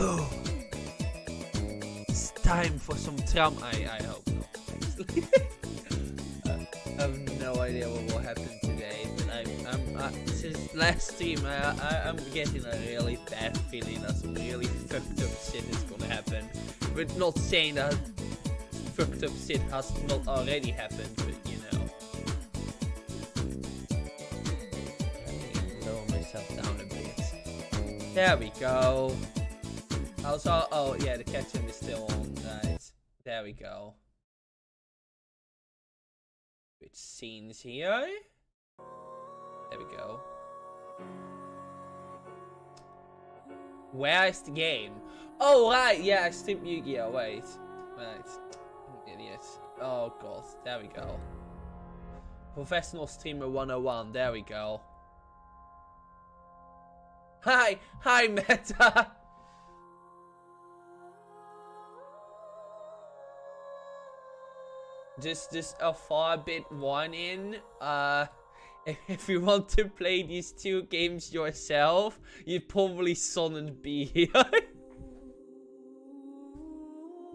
Oh. It's time for some drum. I hope not. I have no idea what will happen today, but since last stream, I'm getting a really bad feeling that some really fucked up shit is gonna happen. But not saying that fucked up shit has not already happened, but you know. Let me lower myself down a bit. There we go. Also, oh yeah, the caption is still on. Right, there we go. Which scenes here? There we go. Where is the game? Oh right, yeah, I streamed Yu-Gi-Oh. Wait, right, I'm an idiot. Oh god, there we go. Professional streamer 101. There we go. Hi, Meta. Just a far bit one in. If you want to play these two games yourself, you'd probably shouldn't be here.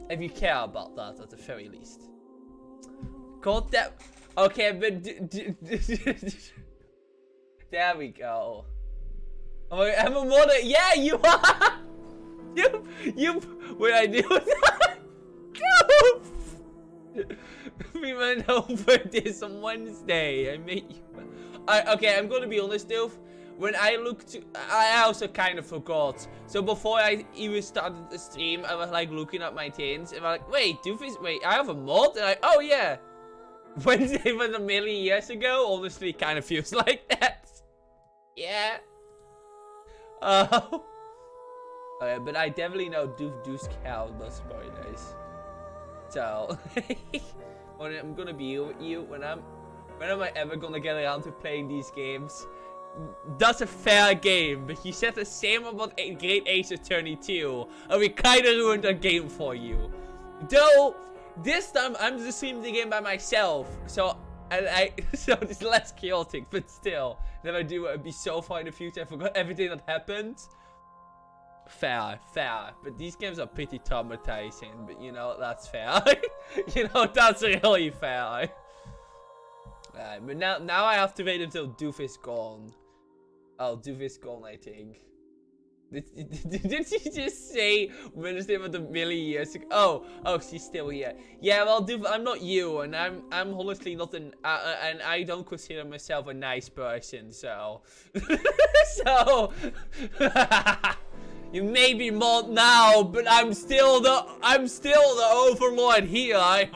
If you care about that, at the very least. God damn. Okay, but there we go. Oh, I'm a modder. Yeah, you are. you. Wait, I do that. We went over this on Wednesday. I made you. Okay, I'm gonna be honest, though. When I looked, I also kind of forgot. So before I even started the stream, I was like looking at my things, and I'm like, wait, Doofus, wait, I have a mod, and oh yeah, Wednesday was a million years ago. Honestly, kind of feels like that. Yeah. But I definitely know Doof's cow was very nice. So, I'm gonna be with you when am I ever gonna get around to playing these games? That's a fair game, but you said the same about Great Ace Attorney 2, and we kinda ruined that game for you. Though, this time I'm just streaming the game by myself, so so it's less chaotic, but still, never do. It'd be so far in the future. I forgot everything that happened. Fair, but these games are pretty traumatizing, but you know, that's fair. You know, that's really fair. But now I have to wait until Doof is gone. Oh, Doof is gone, I think. Did she just say Wednesday was a million years ago? Oh, she's still here. Yeah, well, Doof, I'm not you, and I'm honestly not and I don't consider myself a nice person, so. So. You may be mod now, but I'm still the overlord here.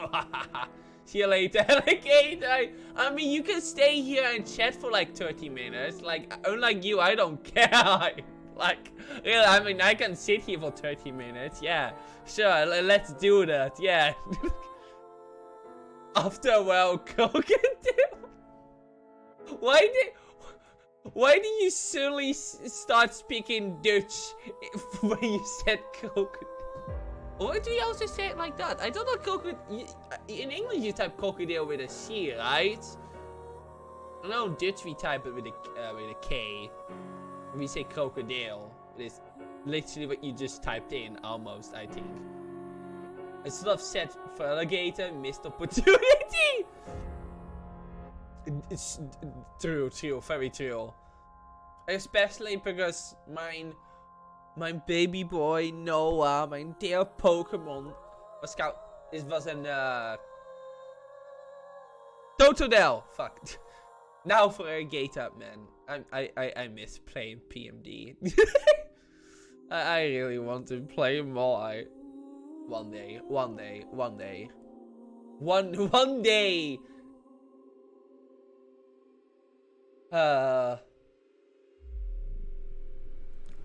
See you later. I mean, you can stay here and chat for like 30 minutes. Like, unlike you, I don't care. Like, really, I mean, I can sit here for 30 minutes. Yeah, sure, let's do that. Yeah. After a while, crocodile. Why did you suddenly start speaking Dutch when you said crocodile? Why do you also say it like that? I don't know crocodile. In English, you type crocodile with a C, right? No, in Dutch we type it with a K. We say crocodile. It is literally what you just typed in, almost, I think. I should have said for alligator, missed opportunity. It's true, very true. Especially because my baby boy Noah, my dear Pokemon, was an Totodile. Fuck. Now for a gator, man. I miss playing PMD. I really want to play more. One day. One day.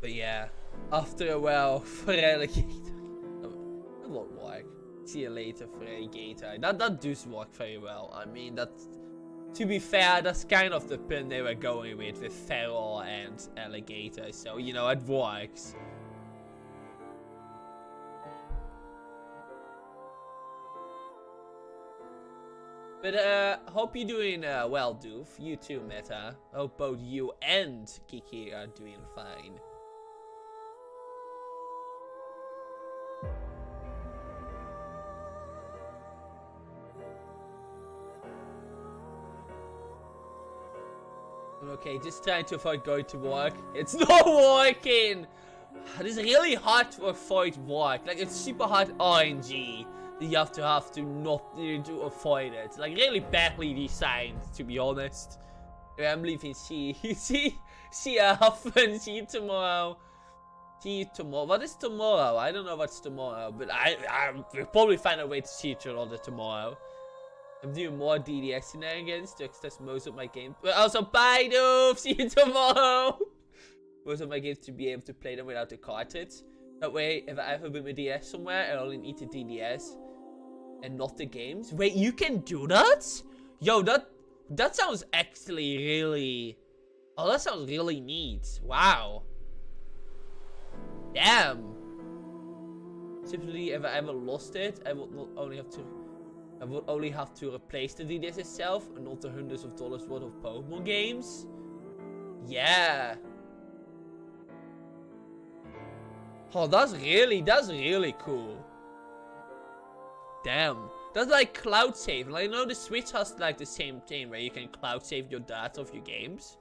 But yeah, after a while, for alligator, that won't work. See you later, for alligator. That does work very well. I mean, to be fair, that's kind of the pun they were going with feral and alligator. So you know, it works. But hope you're doing well, Doof. You too, Meta. Hope both you and Kiki are doing fine. Okay, just trying to avoid going to work. It's not working! It is really hard to avoid work. Like, it's super hard RNG that you have to not to avoid it. Like, really badly designed, to be honest. Yeah, I'm leaving. See you often. See you tomorrow. See you tomorrow. What is tomorrow? I don't know what's tomorrow, but I will probably find a way to see each other tomorrow. I'm doing more DDS shenanigans to access most of my games. But also, bye, doof. See you tomorrow. Most of my games to be able to play them without the cartridge. That way, if I ever bring my DS somewhere, I only need the DDS and not the games. Wait, you can do that? Yo, that sounds actually really... Oh, that sounds really neat. Wow. Damn. Typically, if I ever lost it, I would only have to replace the DDS itself and not the hundreds of dollars worth of Pokemon games. Yeah. Oh, that's really cool. Damn. That's like cloud save. Like, I know the Switch has like the same thing where you can cloud save your data of your games.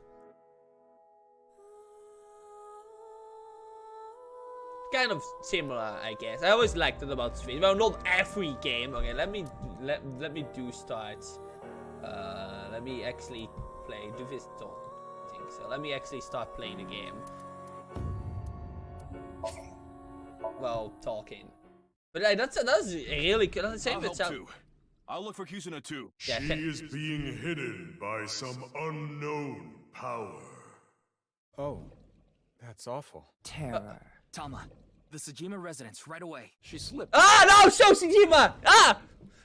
Kind of similar, I guess. I always liked it about Switch. Well, not every game. Okay, let me do start. Let me actually play. Do this talk thing. So let me actually start playing the game. Well, talking. But that's really good. That's the same with sound. I'll look for Kizuna too. Yeah, she is being hidden by some unknown power. Oh, that's awful. Terror. Tama, the Sejima residence, right away. She slipped. Ah, no, Shoshijima! Ah!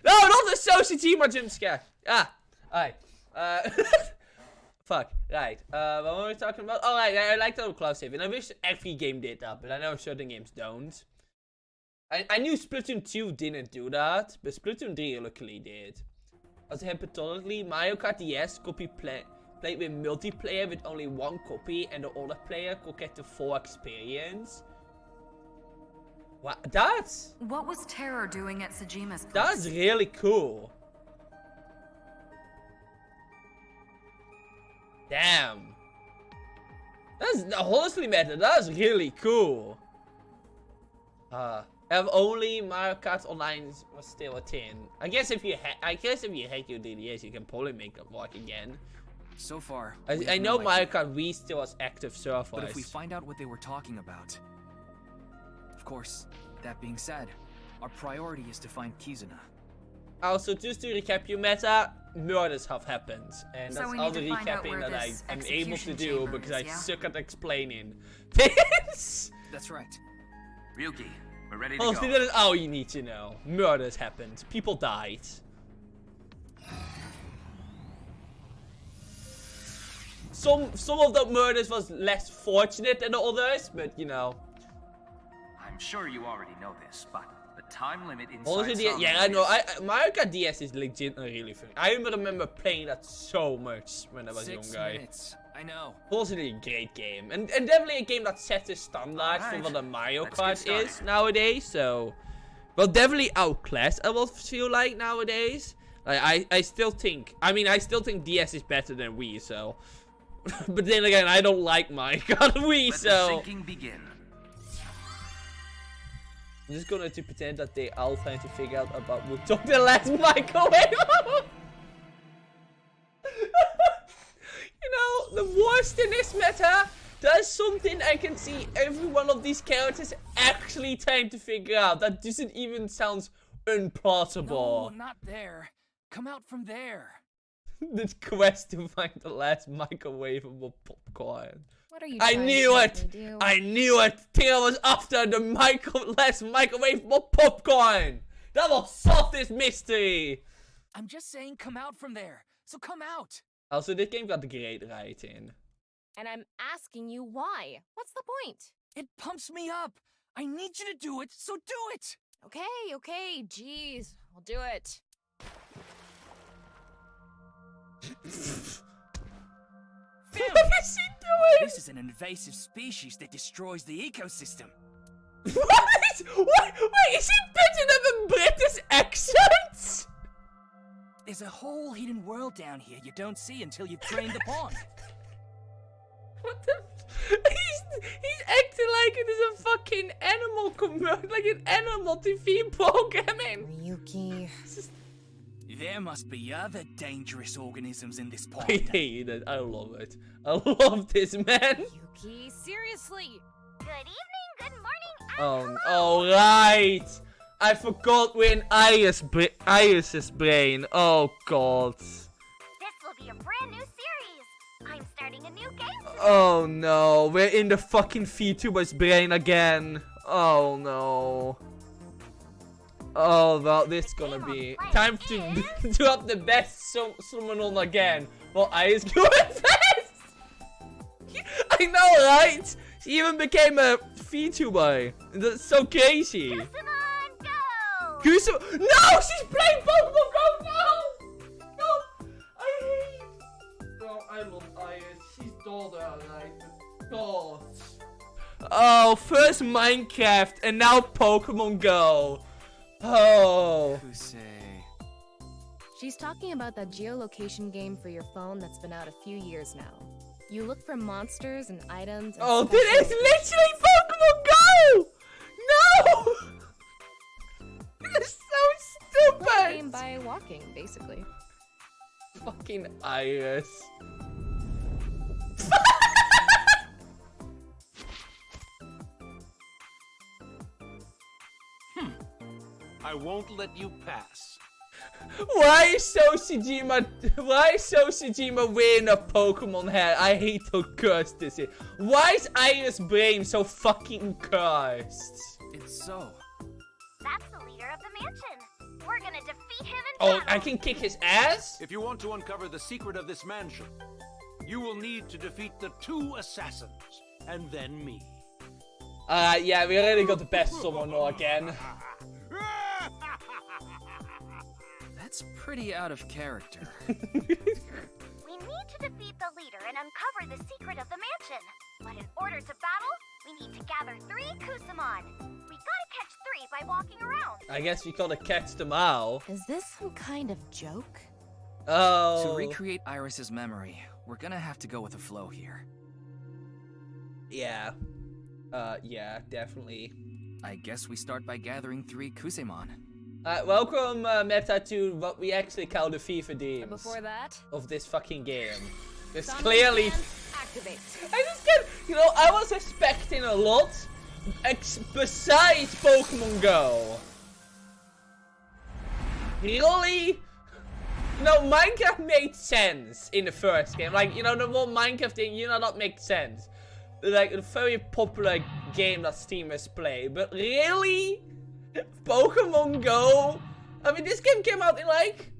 No, not the Shoshijima jump scare. Ah, alright. Fuck, right. What were we talking about? Oh, right, I like that cloud saving. I wish every game did that, but I know certain games don't. I knew Splatoon 2 didn't do that, but Splatoon 3 luckily did. As hypothetically, Mario Kart DS could be played with multiplayer with only one copy, and the other player could get the full experience. What? What was Terror doing at Sejima's place? That's really cool. Damn. That's honestly, man, that's really cool. If only Mario Kart Online was still a 10. I guess if you hack your DDS, you can probably make it work again. So far, I know Mario Kart Wii still has active servers. But if we find out what they were talking about, of course. That being said, our priority is to find Kizuna. Also, just to recap you, Meta, murders have happened. And So that's we all need the to find out recapping where that this I'm able to execution do chamber because is, I yeah? suck at explaining this. That's right. Ryuki, we're ready to Honestly, go. that is all you need to know. Murders happened. People died. Some of the murders was less fortunate than the others, but you know. I'm sure you already know this, but the time limit inside Also, yeah, I know. Mario Kart DS is legit really fun. I remember playing that so much when I was a young 6 guy. minutes. I know. Also, a great game, and definitely a game that sets the standard for what a Mario Kart is nowadays. So, well, definitely outclassed. I will feel like nowadays. Like, I still think. I mean, I still think DS is better than Wii. So, but then again, I don't like Mario Kart Wii. Let the So. sinking begin. I'm just going to pretend that they all trying to figure out about who took the last microwave. You know, the worst in this meta, there's something I can see every one of these characters actually trying to figure out. That doesn't even sound impossible. No, not there. Come out from there. This quest to find the last microwavable popcorn. What are you I trying knew to it! make me do? I knew it! Think I was after the last microwavable popcorn! That will solve this mystery! I'm just saying come out from there. So come out. Also, this game got great writing. And I'm asking you why. What's the point? It pumps me up. I need you to do it, so do it. Okay, jeez. I'll do it. What is he doing? This is an invasive species that destroys the ecosystem. Wait, is he picking up a British accent? There's a whole hidden world down here you don't see until you've drained the pond. What the? He's acting like it is a fucking animal like an animal TV programming. Ryuki. There must be other dangerous organisms in this pond. I hate it. I love it. I love this, man. Yuki, seriously. Good evening, good morning, and Oh, hello. oh right. I forgot we're in Iris's brain. Oh god. This will be a brand new series. I'm starting a new game today. Oh no, we're in the fucking VTuber's brain again. Oh no. Oh well, this is gonna be time to drop the best summon on again. Well, I is going fast. I know, right? She even became a VTuber. That's so crazy. Kusamon, go! No, she's playing Pokemon Go. No, no, I hate. No, I love Iris. She's daughter, right? God. Oh, first Minecraft and now Pokemon Go. Oh. Kusei. She's talking about that geolocation game for your phone that's been out a few years now. You look for monsters and items. And Oh, this is literally Pokemon Go! No! This is so Play the game stupid! by walking, basically. Fucking Iris. I won't let you pass. Why is Shojima wearing a Pokemon hat? I hate how cursed this is. Why is Iris' brain so fucking cursed? It's so. That's the leader of the mansion. We're gonna defeat him in Oh, battle. I can kick his ass? If you want to uncover the secret of this mansion, you will need to defeat the 2 assassins, and then me. Yeah, we already got the best summoner again. That's pretty out of character. We need to defeat the leader and uncover the secret of the mansion. But in order to battle, we need to gather 3 Kusamon. We gotta catch 3 by walking around. I guess we gotta catch them all. Is this some kind of joke? Oh. To recreate Iris's memory, we're gonna have to go with the flow here. Yeah. Yeah, definitely. I guess we start by gathering 3 Kusemon. Welcome, Meta, to what we actually call the FIFA But games before that, of this fucking game. It's Somnium clearly... Files activate. I just can't... You know, I was expecting a lot besides Pokemon Go. Really? You know, Minecraft made sense in the first game. Like, you know, the whole Minecraft thing, you know, that makes sense. Like, a very popular game that streamers play. But really? Pokemon Go? I mean, this game came out in, like,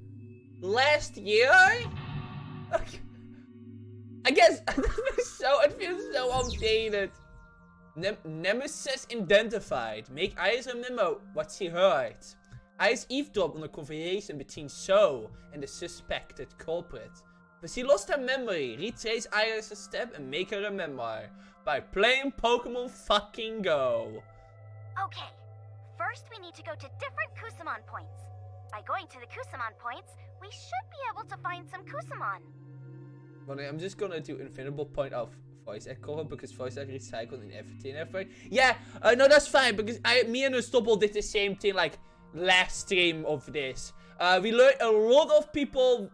last year? I guess, it feels so outdated. Nemesis identified. Make Iris remember what she heard. Iris eavesdropped on a conversation between So and the suspected culprit. But she lost her memory. Retrace Iris' step and make her remember. By playing Pokemon fucking Go. Okay, first we need to go to different Kusamon points. By going to the Kusamon points, we should be able to find some Kusamon. Well, I'm just gonna do infinable point of voice echo because voice echo recycled in everything. Yeah, no, that's fine because me and Unstoppable did the same thing like last stream of this. We learned a lot of people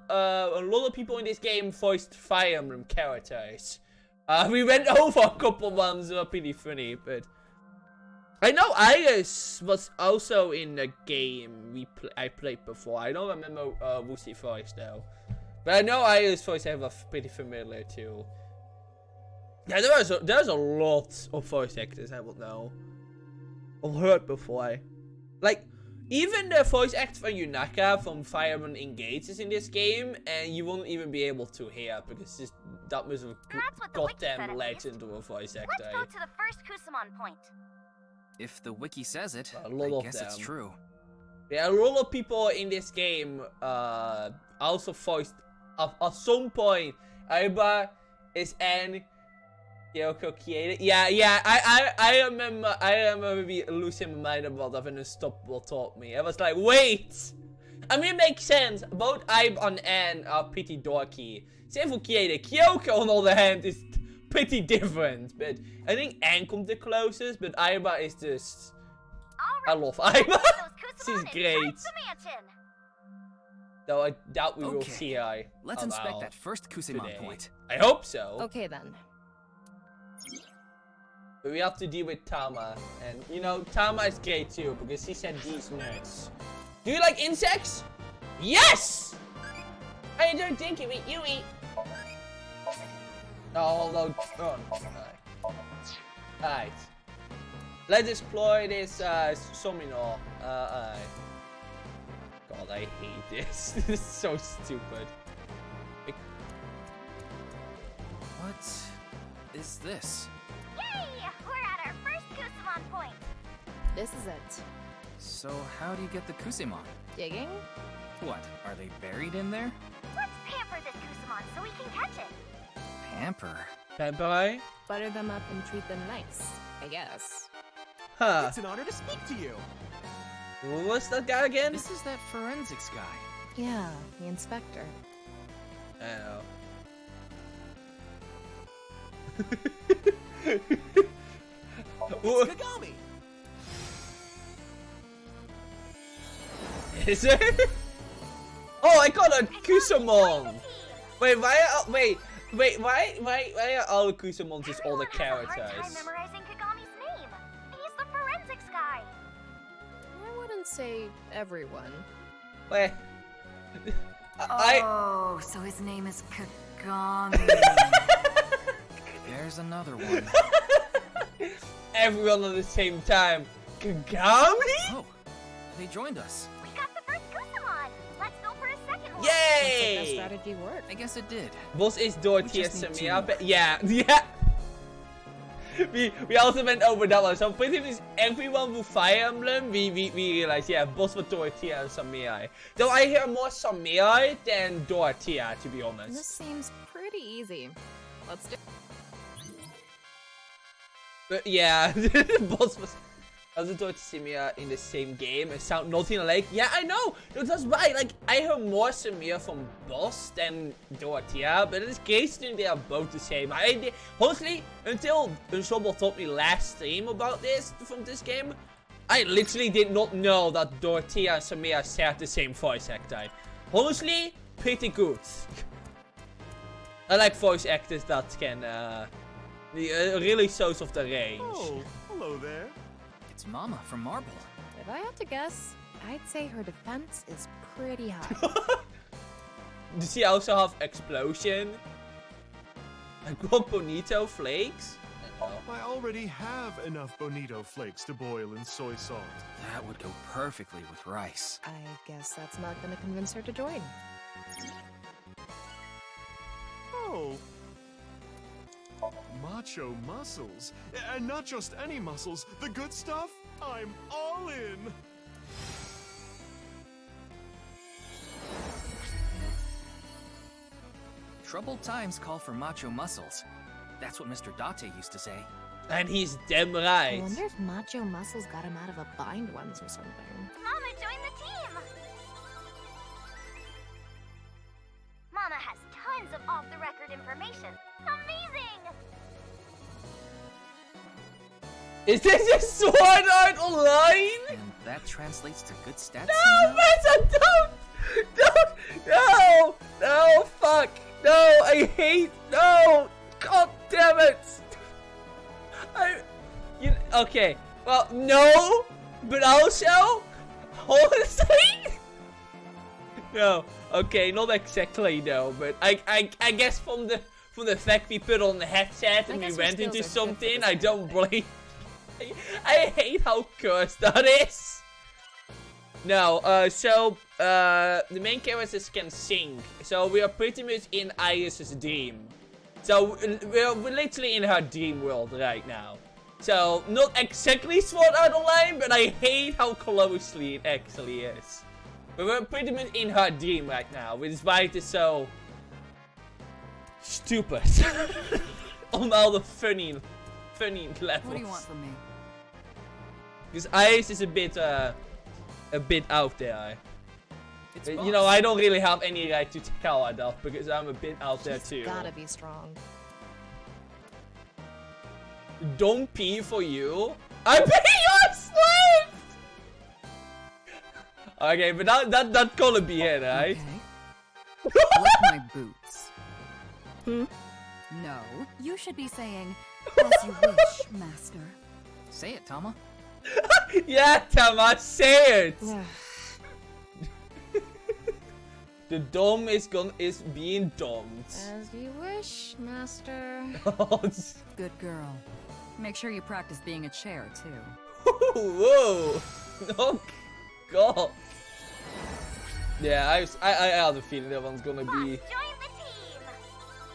in this game voiced Fire Emblem characters. We went over a couple ones that were pretty funny, but I know Iris was also in a game I played before. I don't remember Woosie voice though, but I know Iris voice I was pretty familiar too. Yeah, there's a lot of voice actors I would know or heard before. Like, even the voice actor for Yunaka from Fire Emblem Engage is in this game, and you won't even be able to hear because that was a That's what the wiki said, goddamn at legend of a voice actor. Let's go to the first Kusamon point. If the wiki says it, A lot I of guess it's them. true. Yeah, a lot of people in this game also voiced at some point. Aiba is an Kyoko Kieda. Yeah, I remember me losing my mind about that when Unstoppable taught me. I was like, wait! I mean, it makes sense. Both Aiba and Anne are pretty dorky. Same for Kieda. Kyoko, on the other hand, is pretty different. But I think Anne comes the closest, but Aiba is just... I love Aiba. She's great. Though I doubt we will see her. Let's inspect that first Kusimon point. I hope so. Okay then. But we have to deal with Tama. And, you know, Tama is great too, because he said these nuts. Do you like insects? Yes! I don't think you eat, you eat. Oh, no. Oh, alright. Let's explore this Somnium. Alright. God, I hate this. This is so stupid. What is this? Yay! We're at our first Kusamon point. This is it. So how do you get the Kusimon? Digging? What, are they buried in there? Let's pamper this Kusamon so we can catch it. Pamper? Pamper? Butter them up and treat them nice, I guess. Huh. It's an honor to speak to you. What's that guy again? This is that forensics guy. Yeah, the inspector. Oh. It's Kagami. Is it? Oh, I got a Kusamon. Wait, why are all the Kusamons just all the characters? I'm memorizing Kagami's name. He's the forensics guy. I wouldn't say everyone. Wait. Oh, so his name is Kagami. There's another one. Everyone at the same time. Kagami? Oh, they joined us. We got the first Kusamon. Let's go for a second one. Yay! That strategy worked. I guess it did. Was is Dorothy We and just need Samia? to- Yeah, yeah. we also went over that one. So pretty much everyone with Fire Emblem, we realized, yeah, boss with Dorothea and Samia. Though I hear more Samia than Dorothea, to be This honest. seems pretty easy. Let's do. But yeah, the boss was also Dorothea in the same game and sound nothing alike. Yeah, I know. That's right. Like I heard more Samia from boss than Dorothea, but in this case, they are both the same. Honestly, until Unshowable told me last stream about this from this game, I literally did not know that Dorothea and Samia shared the same voice actor. Honestly, pretty good. I like voice actors that can really shows off the range. Oh, hello there. It's Mama from Marble. If I had to guess, I'd say her defense is pretty high. Does she also have explosion? I got bonito flakes? I already have enough bonito flakes to boil in soy salt. That would go perfectly with rice. I guess that's not gonna convince her to join. Oh. Macho muscles. And not just any muscles. The good stuff? I'm all in. Troubled times call for macho muscles. That's what Mr. Date used to say. And he's damn I right. wonder if Macho Muscles got him out of a bind once or something. Mama joined the team. Mama has tons of off-the-record information. Amazing! Is this a Sword Art Online? And that translates to good stats No, somehow? Mesa, don't! No, fuck! No, I hate, no! God damn it! Okay, well, no, but also, honestly, no. Okay, not exactly no, but I guess from the fact we put on the headset and we went into something, I don't blame. I hate how cursed that is. No, the main characters can sing, so we are pretty much in Iris's dream. So we're literally in her dream world right now. So not exactly Sword Art Online, but I hate how closely it actually is. But we're pretty much in her dream right now, which is why it is so stupid. On all the funny levels. What do you want from me? Because Iris is a bit out there. It's You know, I don't really have any right to tell her that because I'm a bit out there She's too. gotta be strong. Don't pee for you. I pay your slave! Okay, but that's gonna be it, right? Okay. Lick my boots. No, you should be saying, as you wish, master. Say it, Tama. Yeah, Tama, say it! The dome is being domed. As you wish, master. Good girl. Make sure you practice being a chair, too. Whoa! Oh god. Yeah, I had a feeling that one's gonna be. Boss, join the team!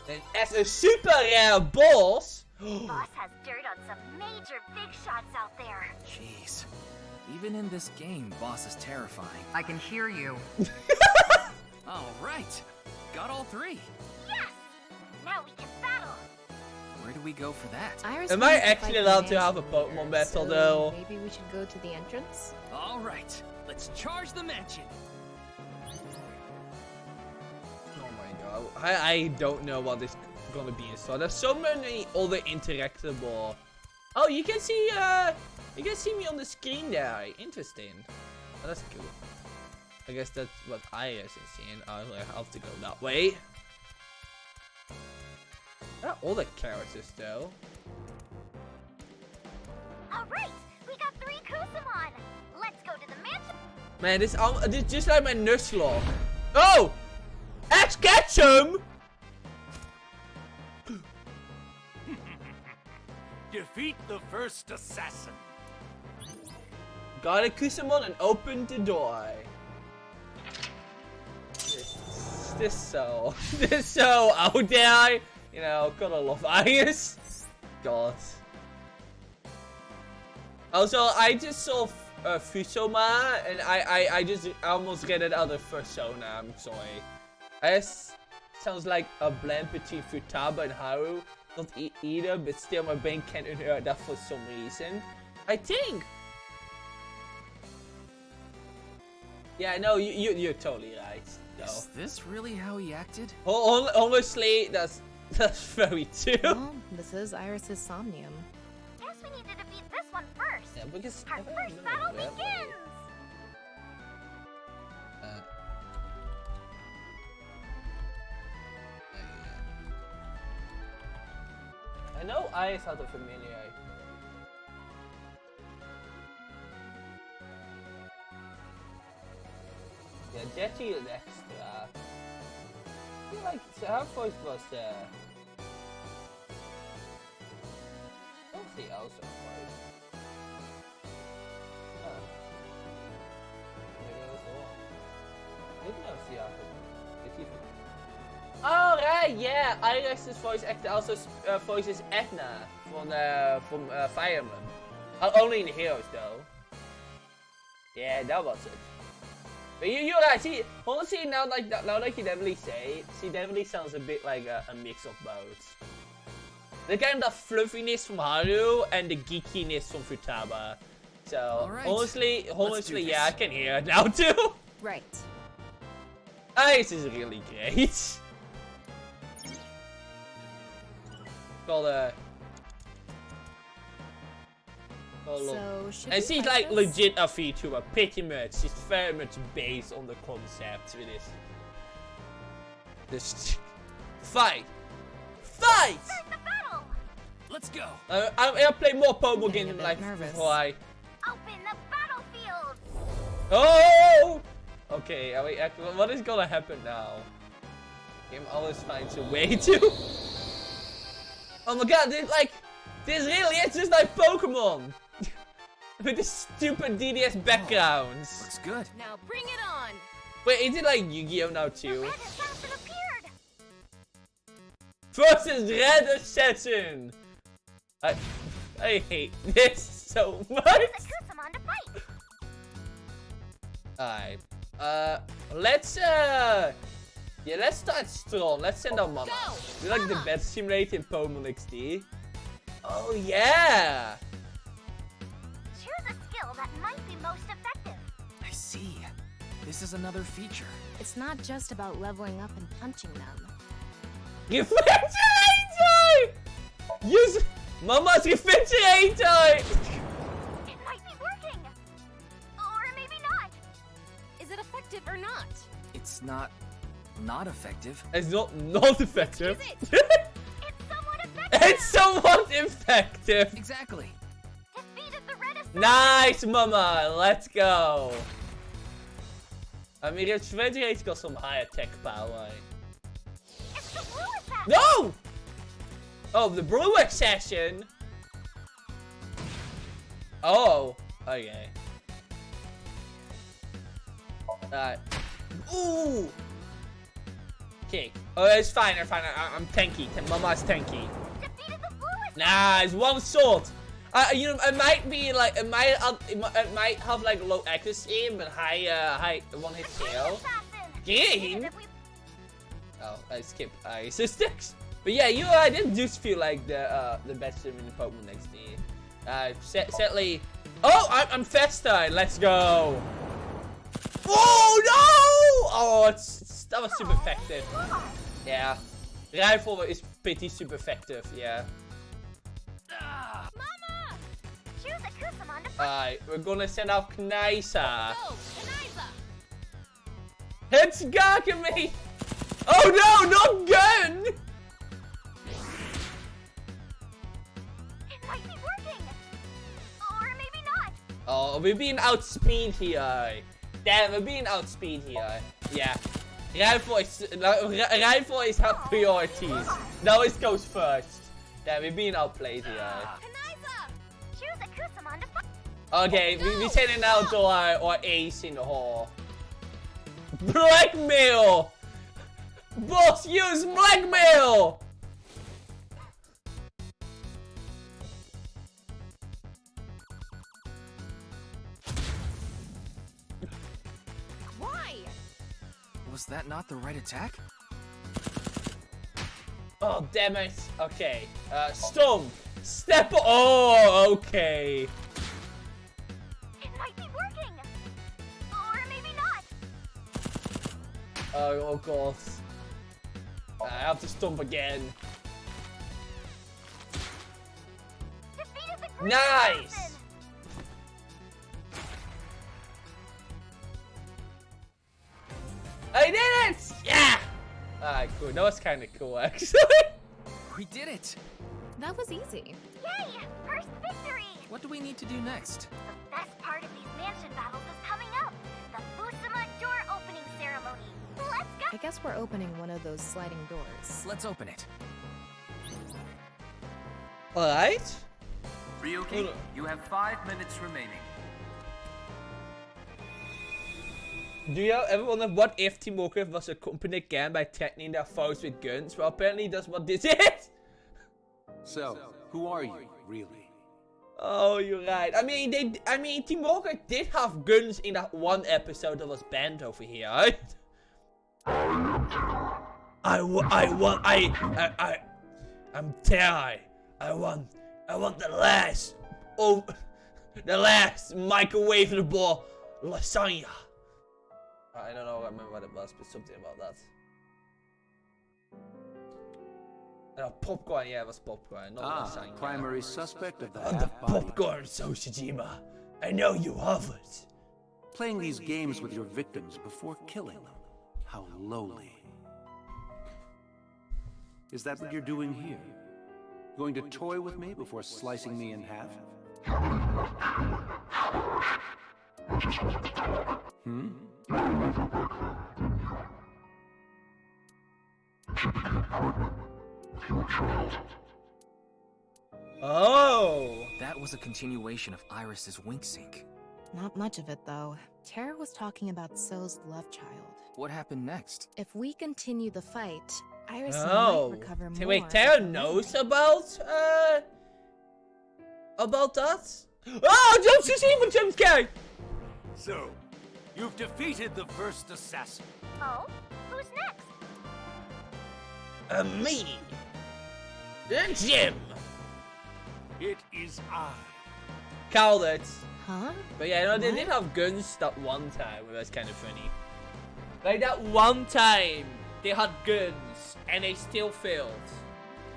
And as a super rare boss. Boss has dirt on some major big shots out there. Jeez. Even in this game, Boss is terrifying. I can hear you. All right. Got all 3. Yes! Now we can battle! Where do we go for that? Iris Am I wants to actually fight allowed the to have a mansion Pokemon leader, battle, so though? Maybe we should go to the entrance? All right. Let's charge the mansion. Oh my god. I don't know what is gonna be. So there's so many other interactable. Oh, you can see me on the screen there. Interesting. Oh, that's cool. I guess that's what Iris is seeing. I'll have to go that way. There are other characters though. Alright! We got 3 Kusamon! Let's go to the mansion! Man, this is just like my Nuzlocke. Oh! Ash Ketchum! Defeat the first assassin. Got a Kusamon and opened the door. This so out there. You know, gotta love Iris. God. Also, I just saw Fusoma, and I just almost get it out of Persona. I'm sorry. It sounds like a blend between Futaba and Haru. Not either, but still my brain can't inherit that for some reason. I think. Yeah, no, you're totally right. No. Is this really how he acted? Honestly, that's very true. Well, this is Iris's Somnium. Guess we need to defeat this one first! Yeah, because Our first battle begins! I know Iris had a familiar. Yeah, Jetty is extra. I feel like her voice was don't see also voice. No. Maybe I was wrong. Didn't know see her. Oh right, yeah. Iris's voice actor also voices Edna from Fire Emblem. Only in the Heroes though. Yeah, that was it. But you're right. See, honestly, now that you definitely say it, she definitely sounds a bit like a mix of both. The kind of fluffiness from Haru and the geekiness from Futaba. So right. honestly, yeah, I can hear it now too. Right. Iris is really great. So, should and we she's fight like this? legit a VTuber, pretty much. She's very much based on the concept with this. Fight! Start the battle! Let's go. I'm gonna play more Pokemon getting a games bit like nervous. before I. Open the battlefield! Oh! Okay, what is gonna happen now? Game always finds a way to. Oh my god, this really is just like Pokemon! With the stupid DDS backgrounds. Looks good. Now bring it on! Wait, is it like Yu-Gi-Oh now too? Red Assassin appeared! Versus Red Assassin! I hate this so much! Use the Kusamon to fight! Alright. Let's start strong. Let's send our mana. We like the best simulator in Pokemon XD. Oh yeah! Choose a skill that might be most effective. I see. This is another feature. It's not just about leveling up and punching them. Refrigerator! Use Mama's refrigerator! It might be working! Or maybe not! Is it effective or not? It's not effective. It's not effective. Is it? It's somewhat effective! It's somewhat effective. Exactly. Defeated the red assassin! Nice, Mama. Let's go. I mean, the refrigerator's got some high attack power. It's the blue assassin! No! Oh, the blue assassin. Oh, okay. Ooh. Okay. Oh, it's fine. I'm tanky. Mama's tanky. Defeated the blue assassin! Nice, one sword. You know, it might be like it might have like low accuracy but high one hit kill. Game. Oh, I skipped statistics. But yeah, I did just feel like the best in the Pokemon next year. Sadly. Oh, I'm Festa. Let's go. Oh no! Oh, that was super effective. Yeah, rifle is pretty super effective. Yeah. Mama! Choose a Kusamon to fight. Alright, we're gonna send out Knaisa. Go, Kniza! It's Gakame! Oh no, not gun! It might be working! Or maybe not! Oh, we're being outspeed here. Damn, we're being outspeed here. Yeah. Rifle is our priorities. Now it goes first. Damn, we're being outplayed here. Kniza! Choose a Kusamon to fight. Okay, we're sending out our ace in the hall. Blackmail! Boss, use blackmail! Why? Was that not the right attack? Oh, damn it. Okay. Stomp. Step. Oh, okay. It might be working! Or maybe not! Oh, God. I have to stomp again. Defeated the green Nice! assassin! I did it! Yeah! Alright, cool. That was kind of cool, actually. We did it! That was easy. Yay! First victory! What do we need to do next? The best part of these mansion battles is coming up! The Fusama door opening ceremony! Let's go! I guess we're opening one of those sliding doors. Let's open it. Alright. Ryuki, you have 5 minutes remaining. Do you ever wonder what if Team Warcraft was accompanied again by threatening their foes with guns? Well, apparently that's what this is! So, who are you, really? Oh, you're right. I mean, Team Warcraft did have guns in that one episode that was banned over here, right? I'm Terry. I want the last microwavable lasagna. I don't know, I remember what it was, but something about that. Popcorn, yeah, it was popcorn, not lasagna. Primary suspect of the The half-body. popcorn, Soshijima. I know you have it. Playing these games with your victims before killing them. How lowly. Is that what you're doing here? Going to toy with me before slicing me in half? Hmm? Oh! That was a continuation of Iris's wink sync. Not much of it, though. Tara was talking about So's love child. What happened next? If we continue the fight, Iris Oh. might recover more. Wait, Tara knows about that? Oh, jump scare! So, you've defeated the first assassin. Oh? Who's next? Me. Jim. It is I. Called it. Huh? But yeah, they What? did have guns that one time, which was kind of funny. Like that one time, they had guns and they still failed.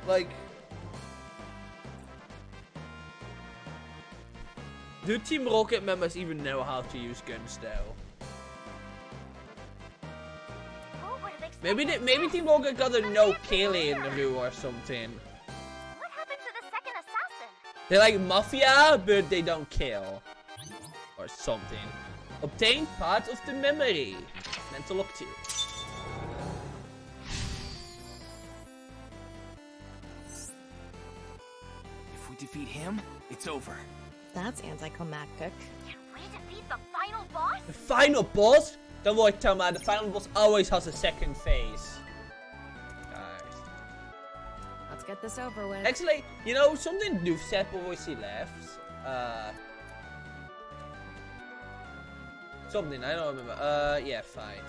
Like, Do Team Rocket members even know how to use guns though? Maybe Team Rocket got a no killing rule or something. What happened to the second assassin? They're like mafia, but they don't kill. Or something. Obtain part of the memory. Mental lock 2. If we defeat him, it's over. That's anticlimactic. Can we defeat the final boss? The final boss? Don't worry, Toma, the final boss always has a second phase. Nice. Let's get this over with. Actually, you know, something Doof said before he left. Something, I don't remember. Yeah, fine.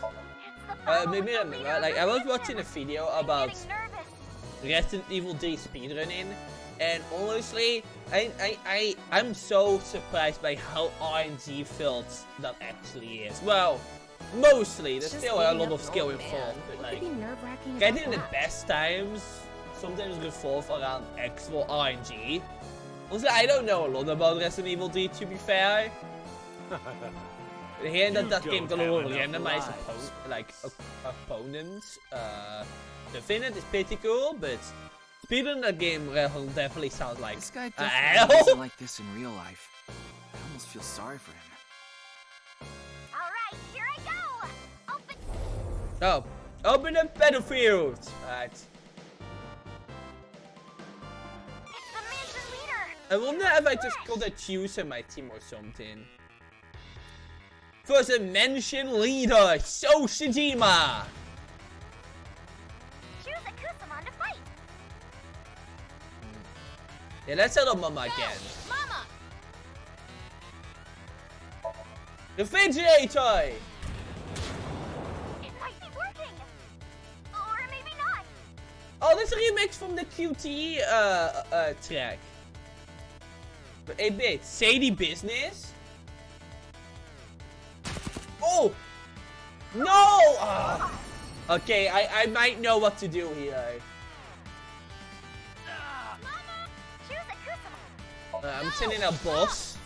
Maybe I remember. Like, I was watching a video about Resident Evil 3 speedrunning. And honestly, I'm so surprised by how RNG filled that actually is. Well, mostly. There's still a lot of skill involved, but like, getting the best times sometimes revolve around actual RNG. Also, I don't know a lot about Resident Evil 3, to be fair. Hearing that game got a lot of randomized opponents. The Finland is pretty cool, but speedrun that game will definitely sound like this guy definitely isn't like this in real life. I almost feel sorry for him. Alright, here I go! Open. Oh, open the battlefield! Alright. It's the mansion leader! I wonder if I just got a choose in my team or something. First, a mansion leader, Shojima! Choose a Kusamon to fight! Yeah, let's set up Mama again. Mama! Refrigerator! It might be working! Or maybe not! Oh, that's a remix from the QTE track. But 8-bit, Sadie Business? Oh! No! Ah. Okay, I might know what to do here. Mama! Choose a Kusamon! I'm sending a boss.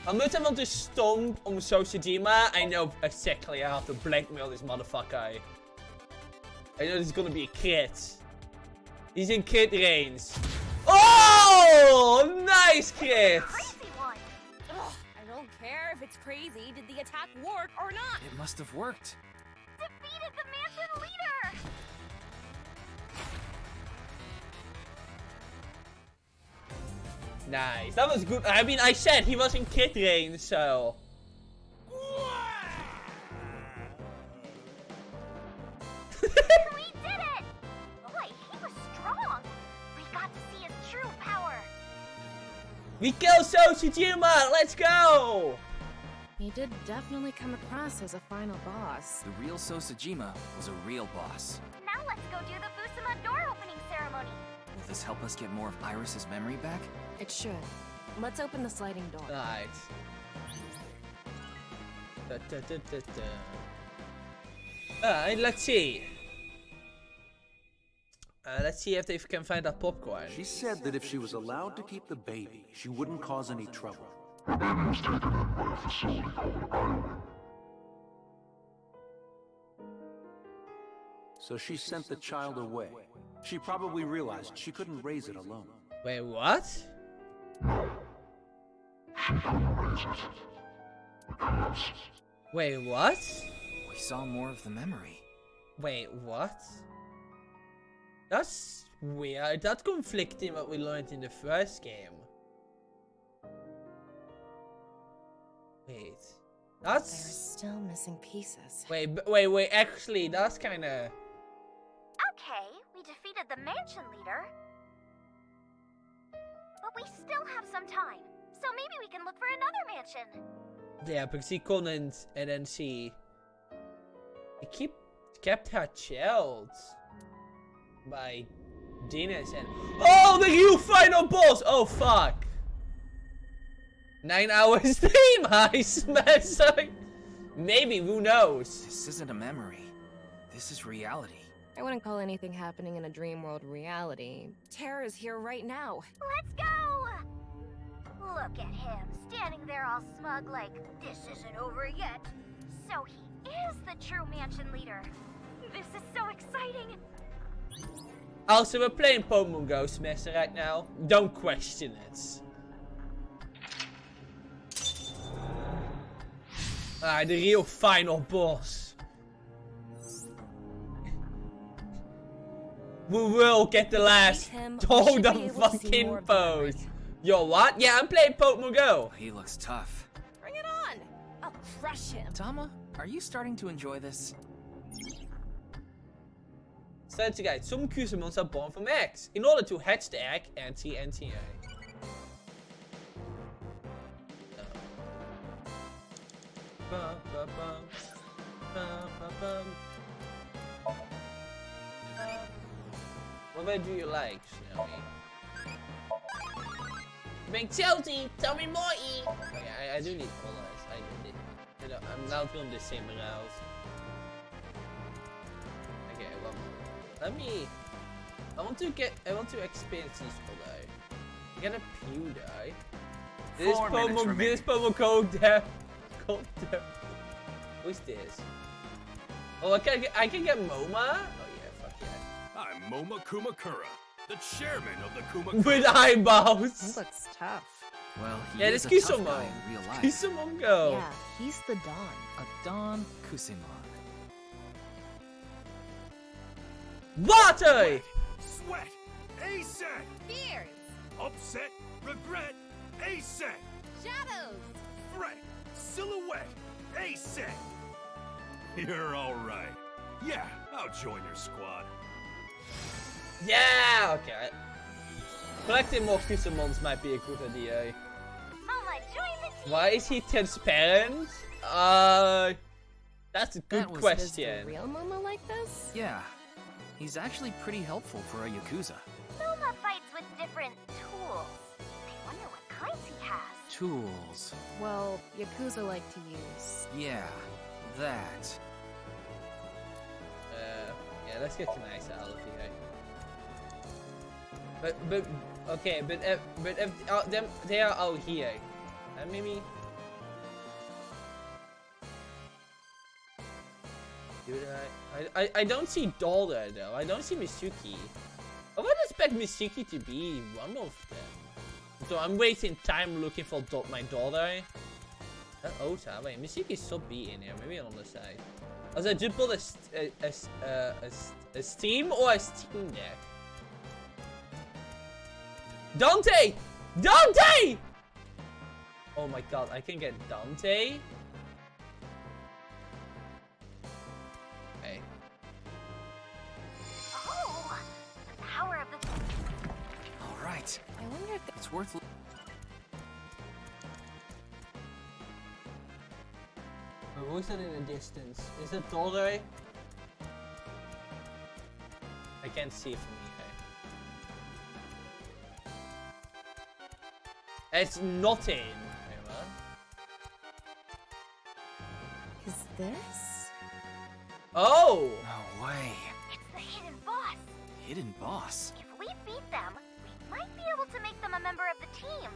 I'm going to want to stomp on Shojima. I know exactly how to blackmail this motherfucker. I know this is gonna be a crit. He's in crit range. Oh! Nice crit! Crazy one! Ugh, I don't care if it's crazy. Did the attack work or not? It must have worked. Defeated the mansion leader! Nice. That was good. I mean, I said he was in crit range, so. We did it! Boy, he was strong! We got to see his true power! We killed Shojima! Let's go! He did definitely come across as a final boss. The real Sosajima was a real boss. Now let's go do the Fusuma door opening ceremony! Will this help us get more of Iris's memory back? It should. Let's open the sliding door. Nice. Let's see. Let's see if they can find that popcorn. She said that if she was allowed to keep the baby, she wouldn't cause any trouble. The baby was taken in by a facility called Iron. So she sent the child away. She probably realized she couldn't raise it alone. Wait, what? No. She couldn't raise it. Because... Wait, what? We saw more of the memory. Wait, what? That's weird. That's conflicting what we learned in the first game. Wait. That's... There's still missing pieces. Wait. Actually, that's kinda... Okay, we defeated the mansion leader. But we still have some time. So maybe we can look for another mansion. Yeah, because he couldn't, and then she kept her child by Dinas and oh, the new final boss! Oh fuck! 9 hours stream, I smash. Maybe, who knows? This isn't a memory. This is reality. I wouldn't call anything happening in a dream world reality. Terror's here right now. Let's go! Look at him, standing there all smug like, this isn't over yet. So he is the true mansion leader. This is so exciting. Also, we're playing Pokemon Go, Smith, right now. Don't question it. The real final boss. We will get the last golden fucking pose. Yo, what? Yeah, I'm playing Pokemon Go. He looks tough. Bring it on! I'll crush him. Tama, are you starting to enjoy this? Strategy guide. Some Kusamons are born from eggs. In order to hatch the egg, enter NTA. What way do you like, Snowy? Big Chelsea, tell me more, E! Okay, I do need colors. I do need. I'm not going the same route. Okay, one more. Let me. I want to experience this color. Get a Pewdie. This Pokemon code there. Who's this? Oh, I can get MoMA? Oh yeah, fuck yeah. I'm Moma Kumakura, the chairman of the Kumakura. With eyeballs! He looks tough. Well, he yeah, is this a tough guy Kusamon. in real life. Kusamon go. Yeah, he's the Don. A Don Kusamon. Water! Sweat, ASAP. Fears! Upset, regret, ASAP. Shadows! Fret, silhouette, ASAP. You're all right. Yeah, I'll join your squad. Yeah, okay. Collecting more Kusamons might be a good idea. Mama, join the team. Why is he transparent? That's a good Is question. the real Momo like this? Yeah, he's actually pretty helpful for a Yakuza. Noma fights with different tools. I wonder what kinds he has. Tools. Well, Yakuza like to use. Yeah, that. Yeah, let's get nice out of here. But okay, but if they are out here, maybe. Dude, I don't see Dora though. I don't see Mitsuki. I would expect Mitsuki to be one of them. So I'm wasting time looking for my daughter. Ota, wait, Mitsuki should be in here. Maybe on the side. Also, I just built a Steam or a Steam Deck. Dante! Dante! Oh my god, I can get Dante? Hey. Oh, the power of the... All right. I wonder if It's worth. Who's that in the distance? Is it Dante? I can't see from here. It's not in. Wait, what? Is this? Oh! No way. It's the hidden boss. Hidden boss. If we beat them, we might be able to make them a member of the team.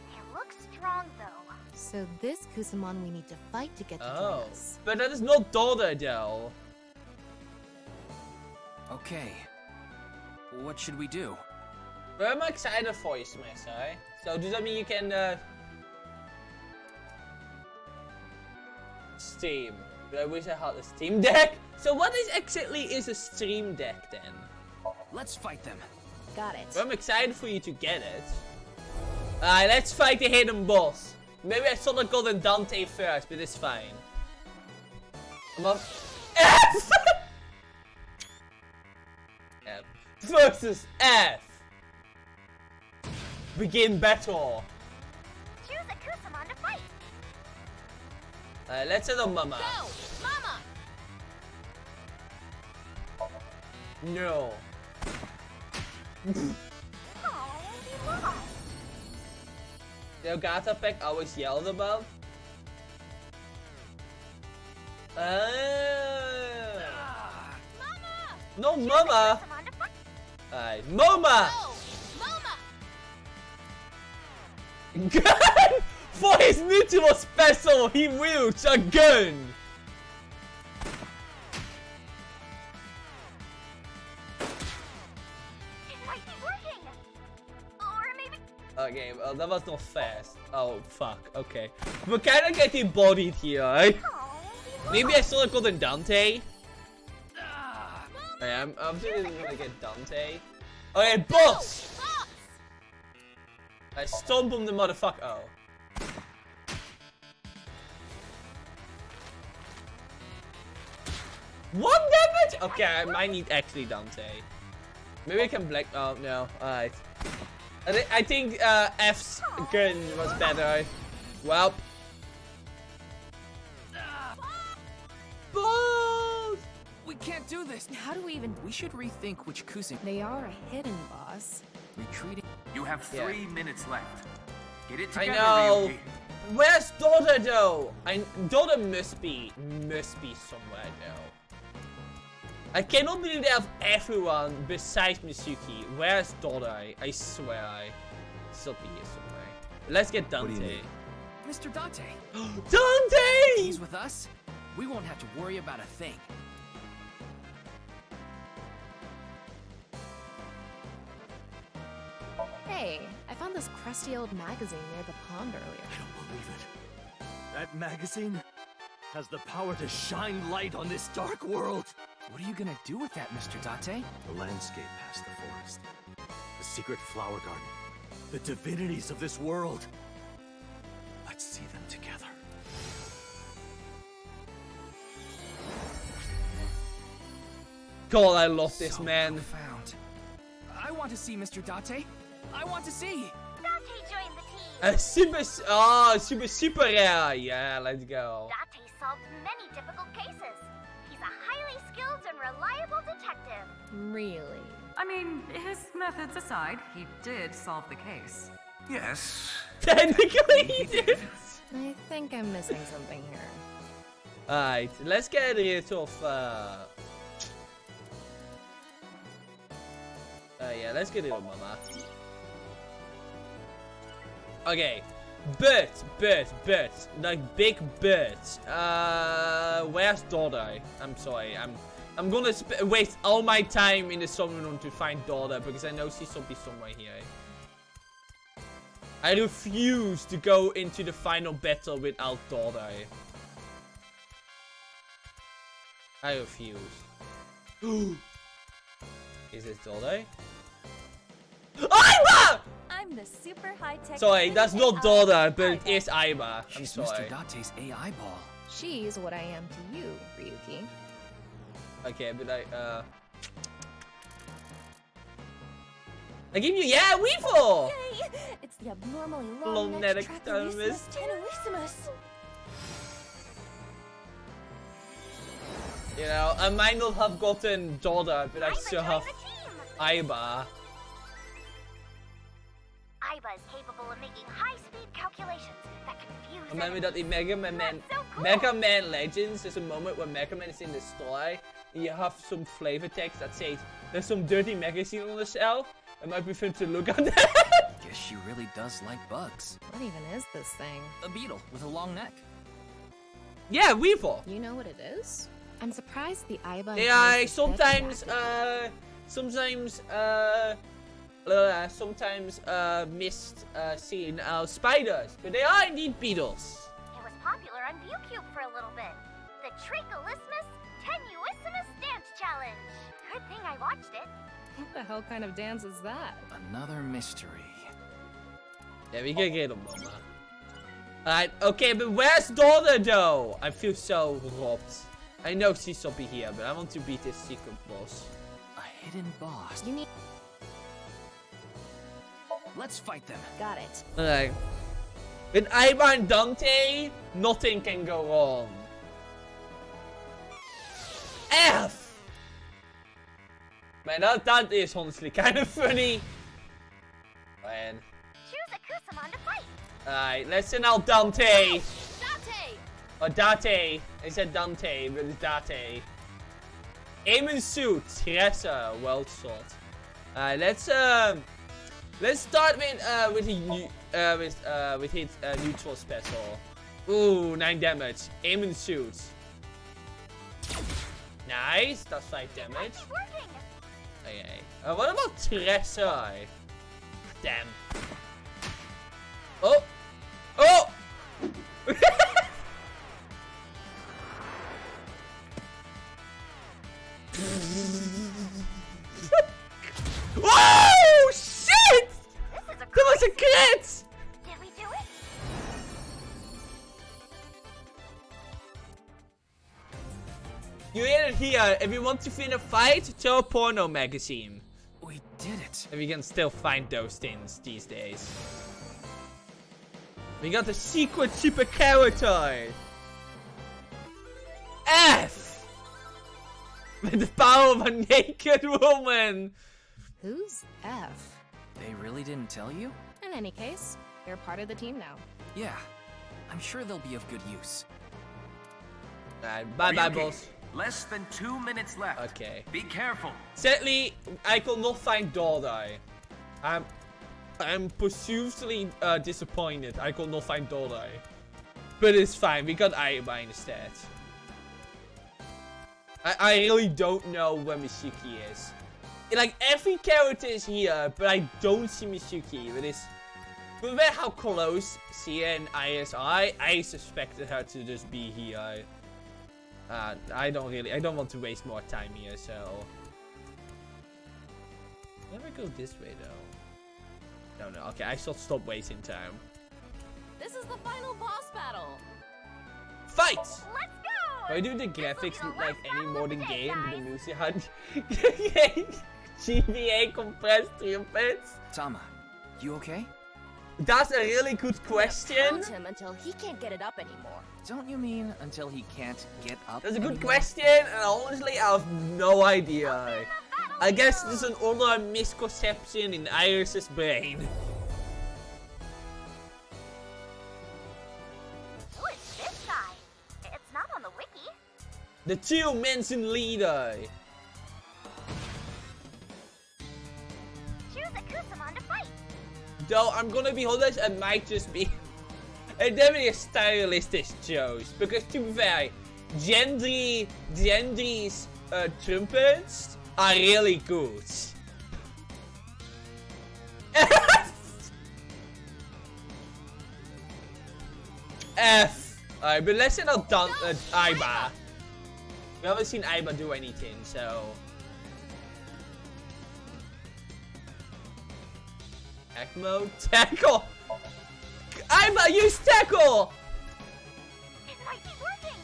They look strong, though. So this Kusamon we need to fight to get to join Oh. us. But that is not Dante, though. Okay. What should we do? But I'm excited for you, Smith, alright? So does that mean you can Steam? But I wish I had a Steam Deck. So what exactly is a Steam Deck then? Let's fight them. Got it. But I'm excited for you to get it. Alright, let's fight the hidden boss. Maybe I should have gotten Dante first, but it's fine. Come on. F! F versus F. Begin battle. Choose a Kusamon to fight. Let's hit on Mama. Go, Mama! No. Oh, we lost. The Ogata pack I always yelled about. Mama! No, Mama. Kusamon to fight. Alright, Moma. Go, Mama! Gun! For his neutral special, he wields a gun! It might be working! Or maybe... Okay, well, that was not fast. Oh, fuck. Okay. We're kind of getting bodied here, right? Maybe I still have gotten Dante. I'm obviously gonna get Dante. Okay, boss! I stomp on the motherfucker. Oh. One damage? Okay, I might need actually Dante. Maybe I can black. Oh, no. Alright. I think F's gun was better. Well. Balls! We can't do this. How do we even... We should rethink which Kusin. They are a hidden boss. Retreating. You have 3 minutes left. Get it I together, know. Ryuki. Where's Dota though? Dota must be somewhere though. I cannot believe they have everyone besides Mitsuki. Where's Dota? I swear I still be here somewhere. Let's get Dante. Mr. Dante. Dante! He's with us. We won't have to worry about a thing. Hey, I found this crusty old magazine near the pond earlier. I don't believe it. That magazine has the power to shine light on this dark world. What are you gonna do with that, Mr. Date? The landscape past the forest, the secret flower garden, the divinities of this world. Let's see them together. God, I love this So man. profound. I want to see Mr. Date. I want to see. Date joined the team. Super rare. Yeah, let's go. Date solved many difficult cases. He's a highly skilled and reliable detective. Really? I mean, his methods aside, he did solve the case. Yes. Technically, he did. I think I'm missing something here. Alright, let's get rid of. Yeah, let's get rid of Mama. Okay, but, like big but. Where's Daughter? I'm sorry, I'm gonna waste all my time in the Somnium room to find Daughter because I know she's somewhere here. I refuse to go into the final battle without Daughter. I refuse. Is this Daughter? Aiba! I'm the super high-tech... Sorry, that's not Daughter, but it is Aiba. I'm She's sorry. Mr. Date's AI ball. She's what I am to you, Ryuki. Okay, but I give you, yeah, Weevil! Yay! It's the abnormally Long long-necked neck Tracherismus tenuissimus. You know, I might not have gotten Daughter, but I still have Aiba. Aiba is capable of making high-speed calculations that confuse Remember that in Mega Man, so cool. Mega Man Legends, there's a moment where Mega Man is in the store, and you have some flavor text that says, there's some dirty magazine on the shelf. It might be fun to look at that. Guess she really does like bugs. What even is this thing? A beetle with a long neck. Yeah, Weevil. You know what it is? I'm surprised the Aiba... Yeah, includes sometimes missed seeing spiders, but they are indeed beetles. It was popular on ViewCube for a little bit. The Tracherismus tenuissimus dance challenge. Good thing I watched it. What the hell kind of dance is that? Another mystery. Yeah, we can get them, Mama. Alright, okay, but where's Daughter though? I feel so robbed. I know she's up here, but I want to beat this secret boss. A hidden boss. You need... Let's fight them. Got it. Alright. With Aiba and Dante, nothing can go wrong. F! Man, that is honestly kind of funny. Man. Choose a Kusamon to fight. Alright, let's send out Dante. Date! Or Date. I said Dante, but it's Date. Aim and suit. Theresa, world sword. Alright, let's Let's start with his neutral special. Ooh, 9 damage. Aim and shoot. Nice, that's 5 damage. Okay. What about Tresor? Damn. Oh! Oh! Oh shit! That was a crit! Did we do it? You hear it here. If you want to win a fight, throw a porno magazine. We did it. And we can still find those things these days. We got a secret super character. F! With the power of a naked woman. Who's F? They really didn't tell you? In any case, you're part of the team now. Yeah. I'm sure they'll be of good use. Bye-bye, Ryuki, boss. Less than 2 minutes left. Okay. Be careful. Sadly, I could not find Dordai. I'm profusely disappointed. I could not find Dordai. But it's fine. We got Aiba instead. I really don't know where Mitsuki is. Like, every character is here, but I don't see Mitsuki. But it's... But how close Sia and Iris are, I suspected her to just be here. I don't want to waste more time here, so... Never go this way, though. No, okay, I should stop wasting time. This is the final boss battle. Fight! Let's go! Why do the graphics look like any modern game with the music had GBA compressed trumpets? Tama, you okay? That's a really good question. Pound him until he can't get it up anymore. Don't you mean until he can't get up? That's a good anymore? question, and honestly, I have no idea. I guess there's an older misconception in Iris's brain. Who is this guy? It's not on the wiki. The 2-mentioned leader. Choose a Kusamon to fight. Though, I'm gonna be honest, it might just be... It definitely a stylistic choice. Because to be fair, Gendry's trumpets are really good. F. Alright, but let's say not done Aiba. We haven't seen Aiba do anything, so... Hack mode, tackle! Aiba, use tackle! It might be working.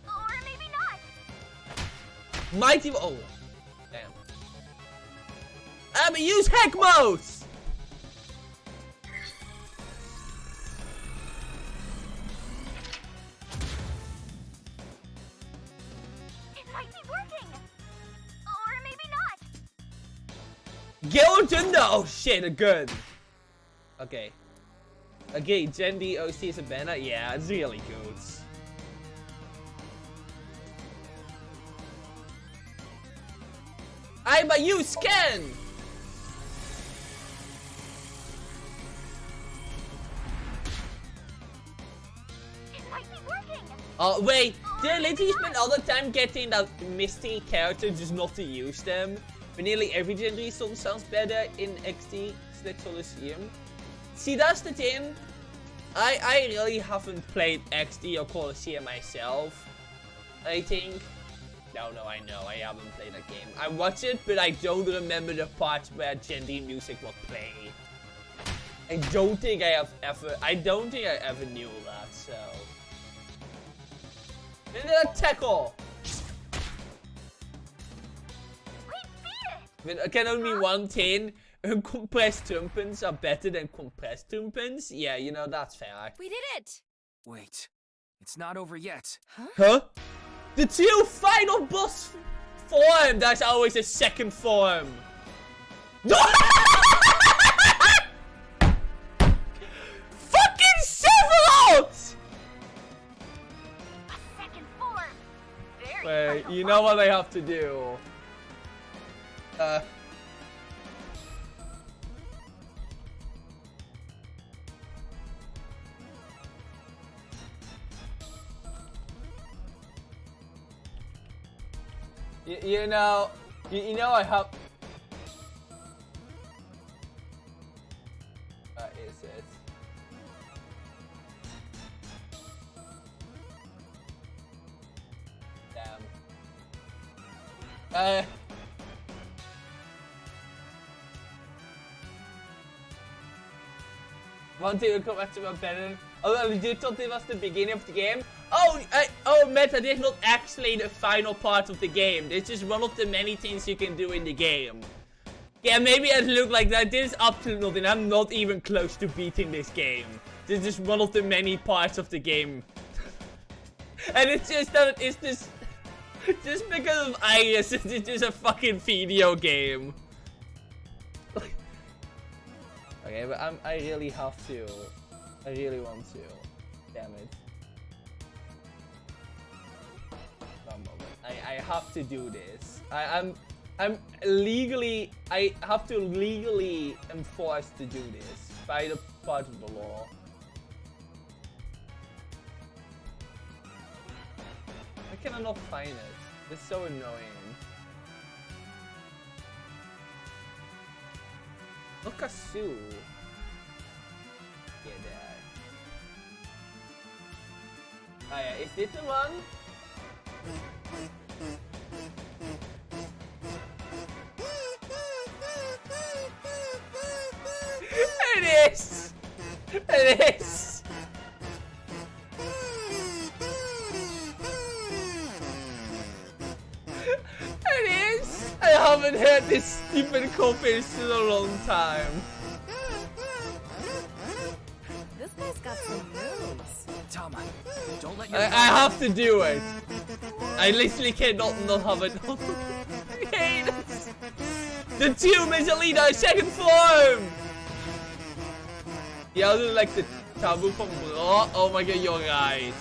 Or maybe not. Mighty. Oh, damn. Aiba, use hack mode! It might be working. Or maybe not. Giltunda! Oh shit, a gun. Okay. Okay, Jendi OC is a banner? Yeah, it's really good. Aiba, use scan! It might be working. Oh, wait. They literally spend all the time getting that mystery character just not to use them. But nearly every Gendry song sounds better in XD/Coliseum. See, that's the thing. I really haven't played XD or Coliseum myself. I think. No, I know. I haven't played that game. I watched it, but I don't remember the parts where Gendry music was playing. I don't think I ever knew that, so. And then a tackle! It can only mean one thing. Compressed trumpets are better than compressed trumpets. Yeah, you know, that's fair. We did it! Wait, it's not over yet. Huh? The 2 final boss form! There's always a second form. Fucking Sephiroth! A second form. Very Wait, you know what I have to do? You know, I have. What is it? Damn. Want to come back to my bedroom? Oh, you thought it was the beginning of the game? Oh, Matt, that is not actually the final part of the game. It's just one of the many things you can do in the game. Yeah, maybe it looked like that. This is absolutely nothing. I'm not even close to beating this game. This is just one of the many parts of the game. And it's just that it's just because of Iris, it's just a fucking video game. Okay, but I really have to. I really want to. Damn it. One moment. I have to do this. I'm legally. I have to legally enforce to do this by the part of the law. Why can I not find it? It's so annoying. Look at Sue. Yeah, there. Oh yeah, is this the one? It is! It is! It is! I haven't heard this stupid copy in a long time. This guy's got some moves. Tama, don't let your I have to do it. I literally cannot not have it. I hate it. The tomb is Alida, second form! Yeah, I'll do like the taboo from Bra. Oh my god, you're right.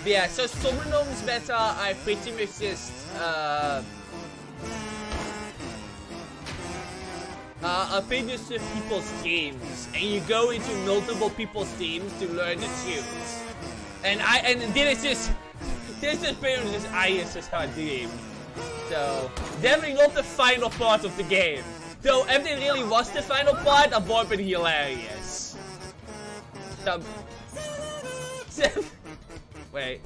But yeah, so Somnium's better. I pretty much just I play this with people's teams, and you go into multiple people's teams to learn the tunes. And this is pretty much just Iris' hard game. So definitely not the final part of the game. Though if it really was the final part, that would have been hilarious. Wait.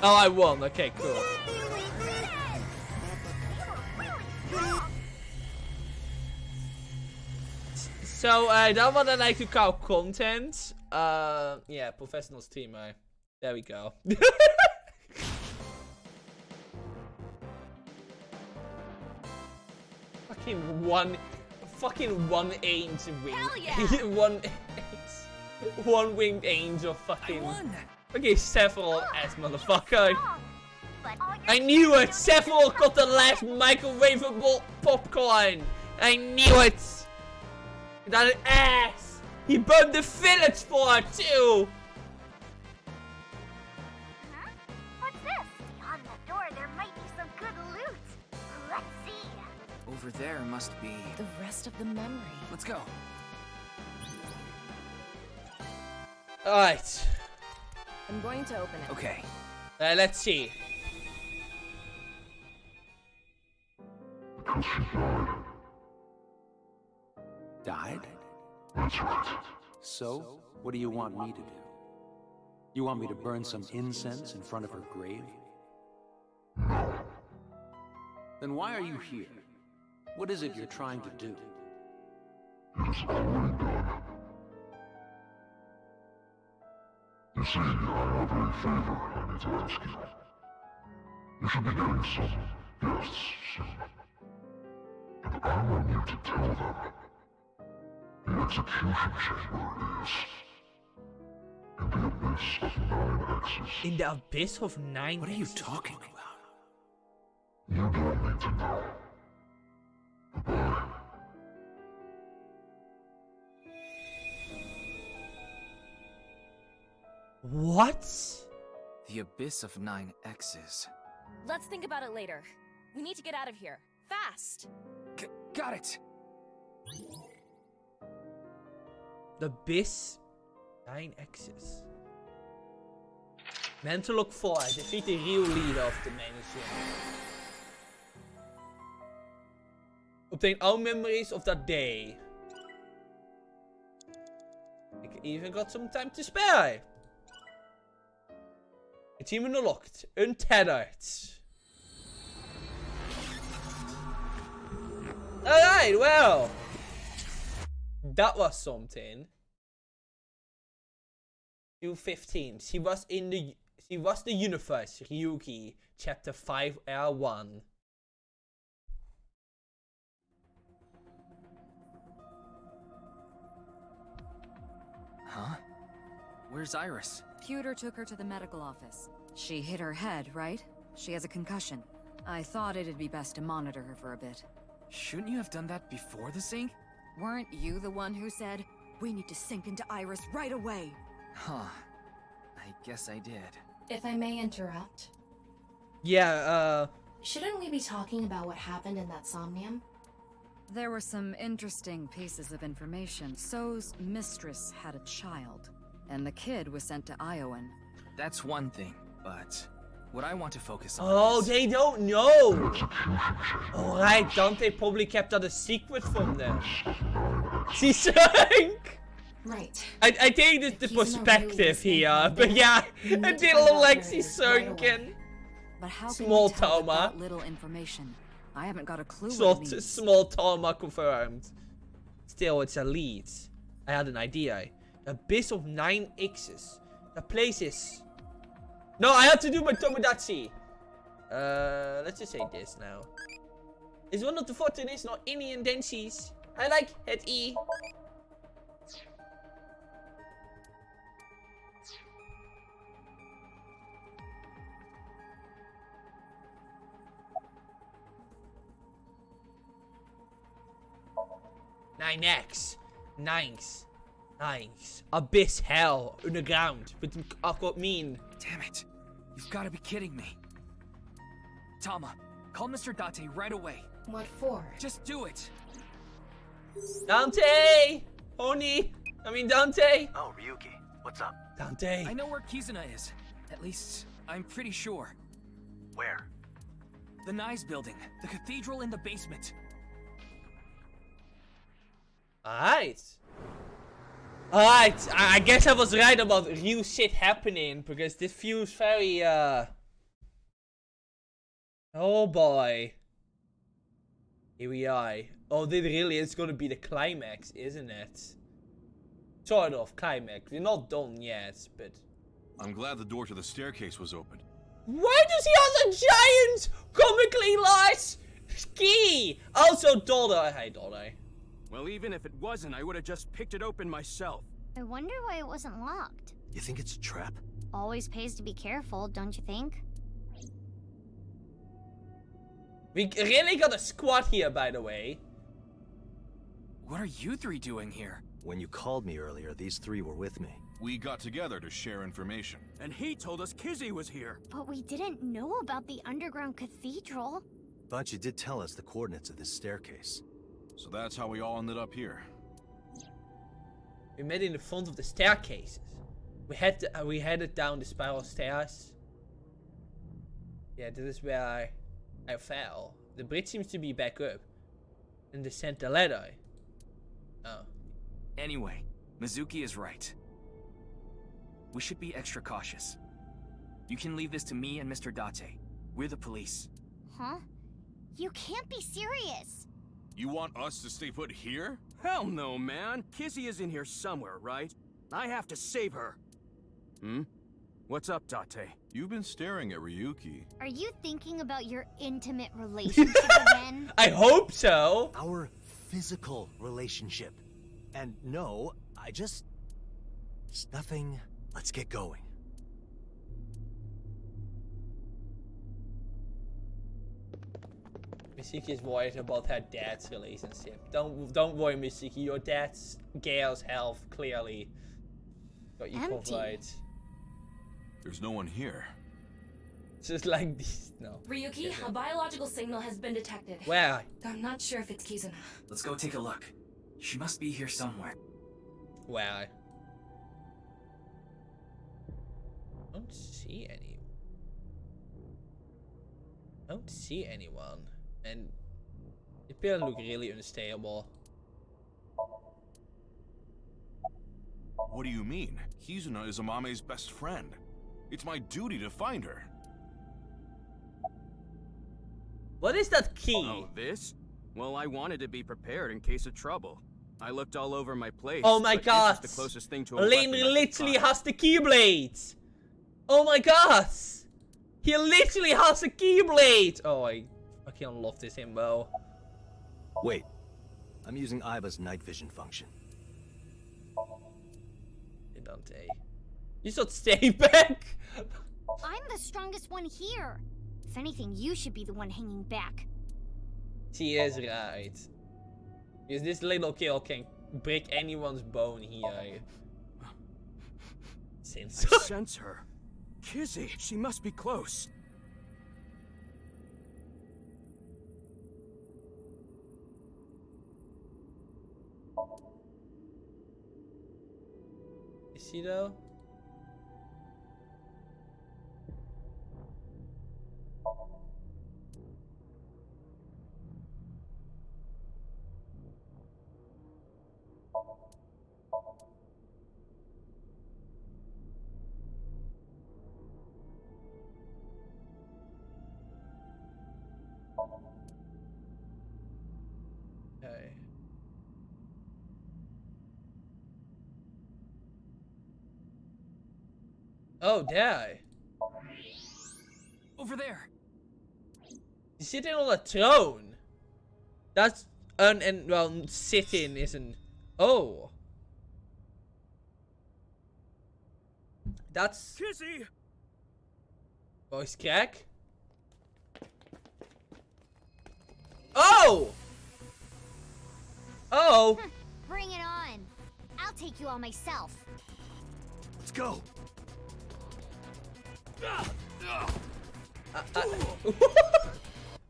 Oh, I won. Okay, cool. So, that one I like to call content. Yeah, professionals team, there we go. Fucking one angel wing. Hell yeah. one winged angel fucking. Okay, Sephiroth ass motherfucker. I knew it! Sephiroth got the last microwavable popcorn! I knew it! That ass! He burned the village for it too! What's this? Beyond that door, there might be some good loot. Let's see. Over there must be The rest of the memory. Let's go. Alright. I'm going to open it. Okay. Let's see. Because she died. Died? That's right. So, what do you want me to do? You want me to burn some incense in front of her grave? No. Then why are you here? What is it you're trying to do? It is already done. You see, I have a favor I need to ask you. You should be getting some guests soon. And I want you to tell them the execution chamber is in the abyss of 9 X's. In the abyss of 9 What are you X's? talking about? You don't need to know. Goodbye. What? The abyss of 9 X's. Let's think about it later. We need to get out of here. Fast! Got it! The abyss 9 X's. Men to look for. Defeat the real leader of the mansion. Obtain all memories of that day. I even got some time to spare. Achievement unlocked. Untethered. Alright, well. That was something. 215. She was the universe. Ryuki. Chapter 5 R1. Huh? Where's Iris? Pewter took her to the medical office. She hit her head, right? She has a concussion. I thought it'd be best to monitor her for a bit. Shouldn't you have done that before the sync? Weren't you the one who said, we need to sink into Iris right away? Huh. I guess I did. If I may interrupt. Yeah, Shouldn't we be talking about what happened in that Somnium? There were some interesting pieces of information. So's mistress had a child, and the kid was sent to Iowan. That's one thing, but what I want to focus on oh, is... they don't know! Alright, Dante probably kept that a secret from them. She sank! Right. I think it's the perspective here, but yeah, it did look like she sunken. But how Small can we tell Toma. that little information? I haven't got a clue what it means. Small Toma confirmed. Still, it's a lead. I had an idea. Abyss of 9 X's. The place is... No, I had to do my Tomodachi. Let's just say this now. Is one of the fortunates not Indian dances? I like het E. Ninx. Abyss, hell, underground. With what mean? Damn it. You've got to be kidding me. Tama, call Mr. Date right away. What for? Just do it. Dante! Dante! Oh, Ryuki, what's up? Dante. I know where Kizuna is. At least, I'm pretty sure. Where? The Nyes building. The cathedral in the basement. Alright, I guess I was right about real shit happening, because this feels very, oh boy. Here we are. Oh, this really is gonna be the climax, isn't it? Sort of, climax. We're not done yet, but... I'm glad the door to the staircase was open. Why does he have a giant, comically large ski? Also, Dollar. Hey, Dollar. Well, even if it wasn't, I would have just picked it open myself. I wonder why it wasn't locked. You think it's a trap? Always pays to be careful, don't you think? We really got a squad here, by the way. What are you three doing here? When you called me earlier, these three were with me. We got together to share information. And he told us Kizzy was here. But we didn't know about the underground cathedral. But you did tell us the coordinates of this staircase. So that's how we all ended up here. We met in the front of the staircases. We headed down the spiral stairs. Yeah, this is where I fell. The bridge seems to be back up. And descend the ladder. Oh. Anyway, Mizuki is right. We should be extra cautious. You can leave this to me and Mr. Date. We're the police. Huh? You can't be serious. You want us to stay put here? Hell no, man. Kizzy is in here somewhere, right? I have to save her. Hmm? What's up, Date? You've been staring at Ryuki. Are you thinking about your intimate relationship again? I hope so. Our physical relationship. And no, I just... It's nothing. Let's get going. Misuki is worried about her dad's relationship. Don't worry, Misuki. Your dad's Gale's health clearly got you covered. There's no one here. Just like this. No. Ryuki, a biological signal has been detected. Where? I'm not sure if it's Kizuna. Let's go take a look. She must be here somewhere. Where? I don't see any. I don't see anyone. And it appears to look really unstable. What do you mean? Kizuna is Amame's best friend. It's my duty to find her. What is that key? Oh, this? Well, I wanted to be prepared in case of trouble. I looked all over my place. Oh my god! This is the closest thing to a Lane weapon I could literally find. has the keyblade! Oh my god! He literally has a keyblade! Oh, I fucking love this himbo. Wait. I'm using Iva's night vision function. Hey, Dante. You should stay back! I'm the strongest one here. If anything, you should be the one hanging back. She is right. Because this little kill can break anyone's bone here. Since I sense her. Kizzy, she must be close. Is she though? Okay. Oh, there. Over there. He's sitting on a throne. That's well, sitting isn't. Oh. That's Kizzy. voice crack. Oh. Oh. Bring it on. I'll take you all myself. Let's go.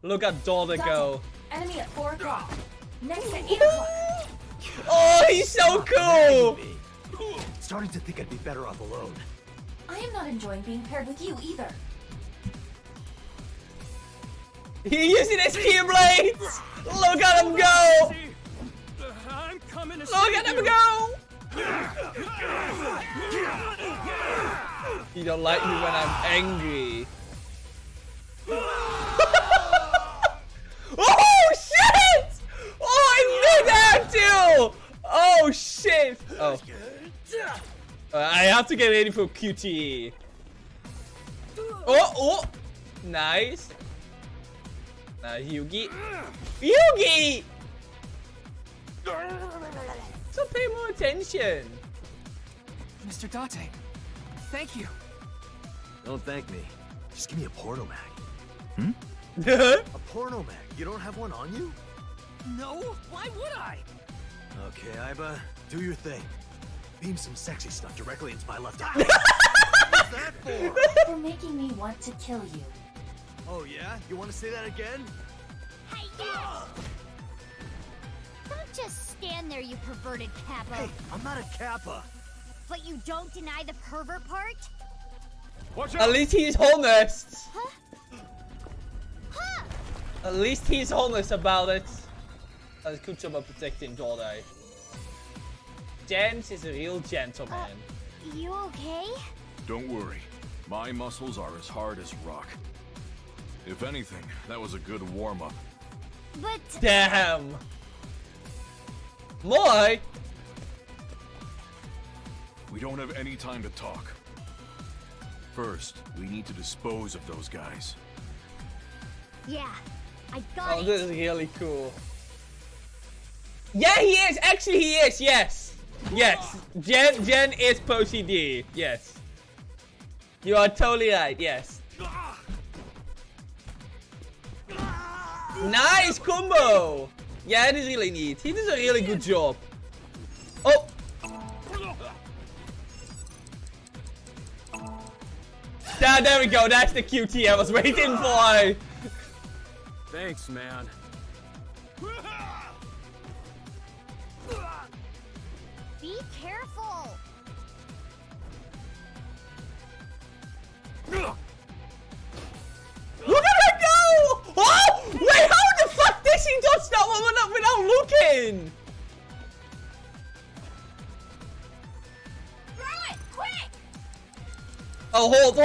Look at Dora go. Enemy at 4 o'clock. Next at 8 o'clock. Oh, he's so cool. Starting to think I'd be better off alone. I am not enjoying being paired with you either. He's using his keyblades. Look at him go. I'm coming to Look at him go. You don't like me when I'm angry. Oh shit! Oh, I made that too! Oh shit! Oh. I have to get ready for QTE. Oh! Nice. Now Yugi. Yugi! So pay more attention. Mr. Date, thank you. Don't thank me. Just give me a porno mag. A porno mag? You don't have one on you? No, why would I? Okay, Iba, do your thing. Beam some sexy stuff directly into my left eye. What's that for? For making me want to kill you. Oh yeah? You want to say that again? Hey, yes! Don't just stand there, you perverted Kappa. Hey, I'm not a Kappa. But you don't deny the pervert part? Watch At least he's honest. Huh? Huh? At least he's honest about it. That's a good job of protecting Dora. Jens is a real gentleman. You okay? Don't worry. My muscles are as hard as rock. If anything, that was a good warm-up. But... Damn. Moi? We don't have any time to talk. First, we need to dispose of those guys. Yeah, I got Oh, it. this is really cool. Yeah, he is. Actually, he is. Yes. Yes. Jen is Posey D. Yes. You are totally right. Yes. Nice combo. Yeah, it is really neat. He does a really good job. Oh. There we go. That's the QT I was waiting for. Thanks, man. Be careful. Look at her go! Oh! Wait, how the fuck did she dodge that one without looking? Throw it, quick! Oh, hold!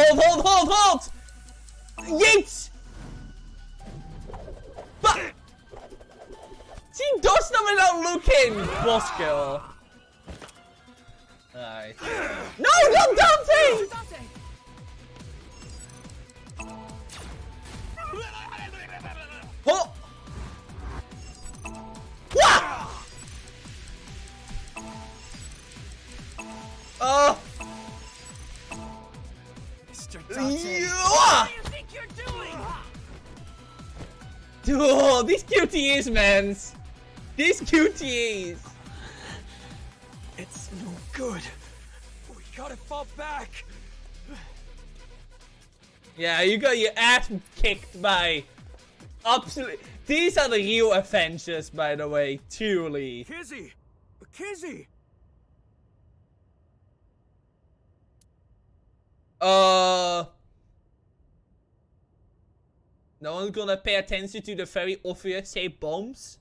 Yeet! But she dodged that without looking, boss girl. Alright. No, not Dante! Oh! What? Mr. Dante. What do you think you're doing? Dude, these QTEs, man. These QTEs. It's no good. We gotta fall back. Yeah, you got your ass kicked by absolutely. These are the real Avengers, by the way, truly. Kizzy! No one's gonna pay attention to the very obvious shaped bombs.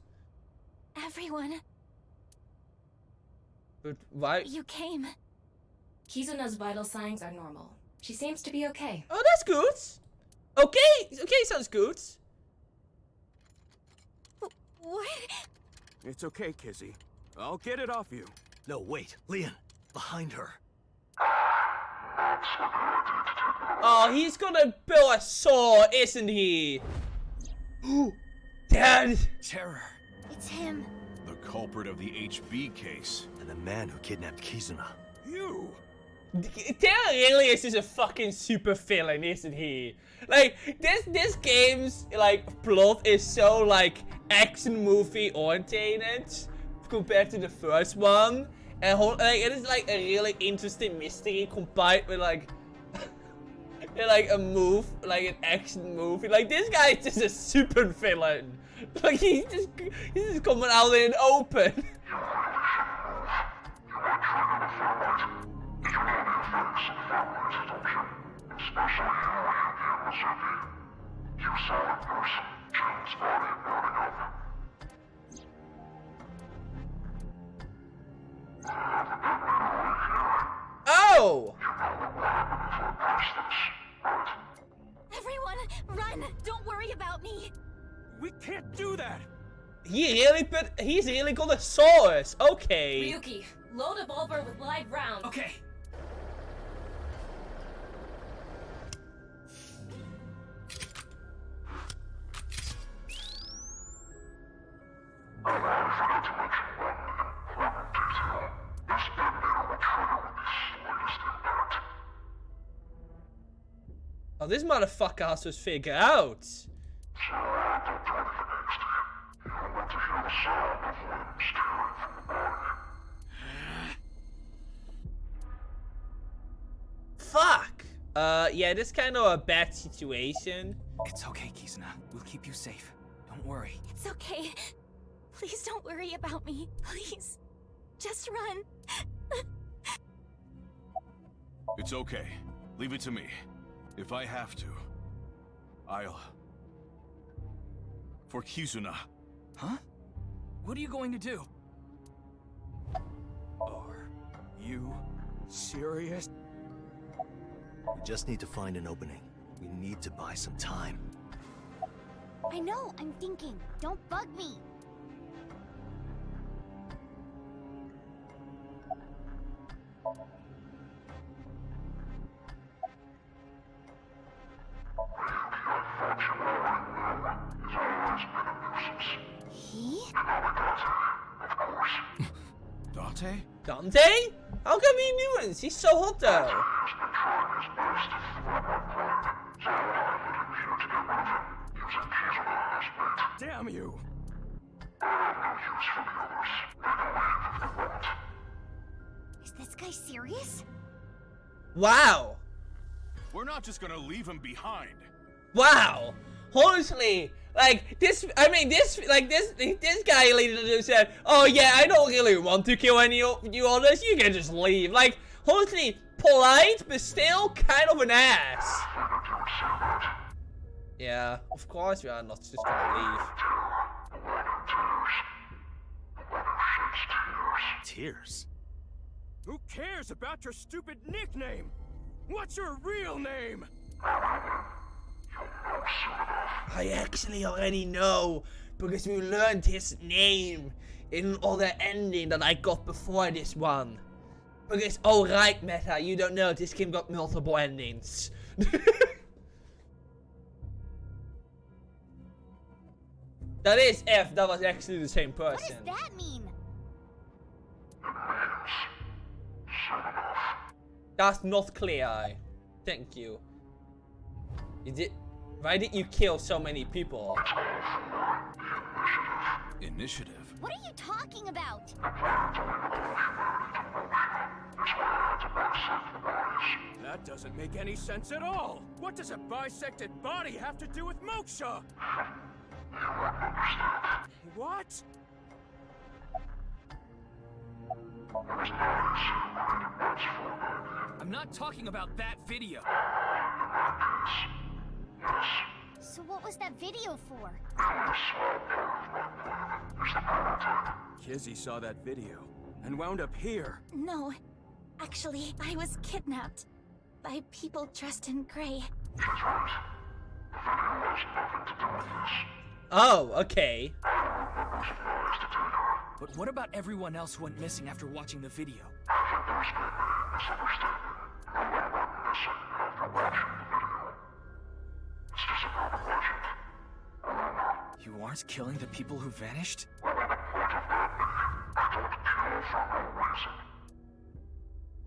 Everyone. But why? You came. Kizuna's vital signs are normal. She seems to be okay. Oh, that's good. Okay, sounds good. What? It's okay, Kizzy. I'll get it off you. No, wait. Leon, behind her. Oh, he's gonna build a saw, isn't he? Dad! Terror. It's him. The culprit of the HB case. And the man who kidnapped Kizuna. You! Terror really is just a fucking super villain, isn't he? Like, this game's, like, plot is so, like, action movie orientated compared to the first one. And, like, it is, like, a really interesting mystery combined with, like, like, a move, like, an action movie. Like, this guy is just a super villain. Like, he's just coming out in the open. Oh! Everyone, run! Don't worry about me. We can't do that. He's really gonna saw us. Okay. Ryuki, load a revolver with live rounds. Okay. Oh, this motherfucker has to figure out. Fuck. Yeah, this is kind of a bad situation. It's okay, Kizuna. We'll keep you safe. Don't worry. It's okay. Please don't worry about me. Please. Just run. It's okay. Leave it to me. If I have to, I'll... For Kizuna. Huh? What are you going to do? Are you serious? We just need to find an opening. We need to buy some time. I know, I'm thinking. Don't bug me. He? Dante? Dante? How come he knew it? He's so hot though. Damn you! Is this guy serious? Wow. We're not just gonna leave him behind. Wow. Honestly, like this, I mean this guy literally said, oh yeah, I don't really want to kill any of you others, you can just leave. Like, honestly, polite, but still kind of an ass. Yeah, of course we are not just gonna leave. Tears? Who cares about your stupid nickname? What's your real name? I actually already know, because we learned his name in all the ending that I got before this one. Because, oh right, Meta, you don't know, this game got multiple endings. That is F, that was actually the same person. What does that mean? That's not clear. Thank you. Why did you kill so many people? Initiative? What are you talking about? That doesn't make any sense at all. What does a bisected body have to do with moksha? What? I'm not talking about that video. So what was that video for? Kizzy saw that video and wound up here. No. Actually, I was kidnapped by people dressed in gray. Oh, okay. But what about everyone else who went missing after watching the video? You aren't killing the people who vanished?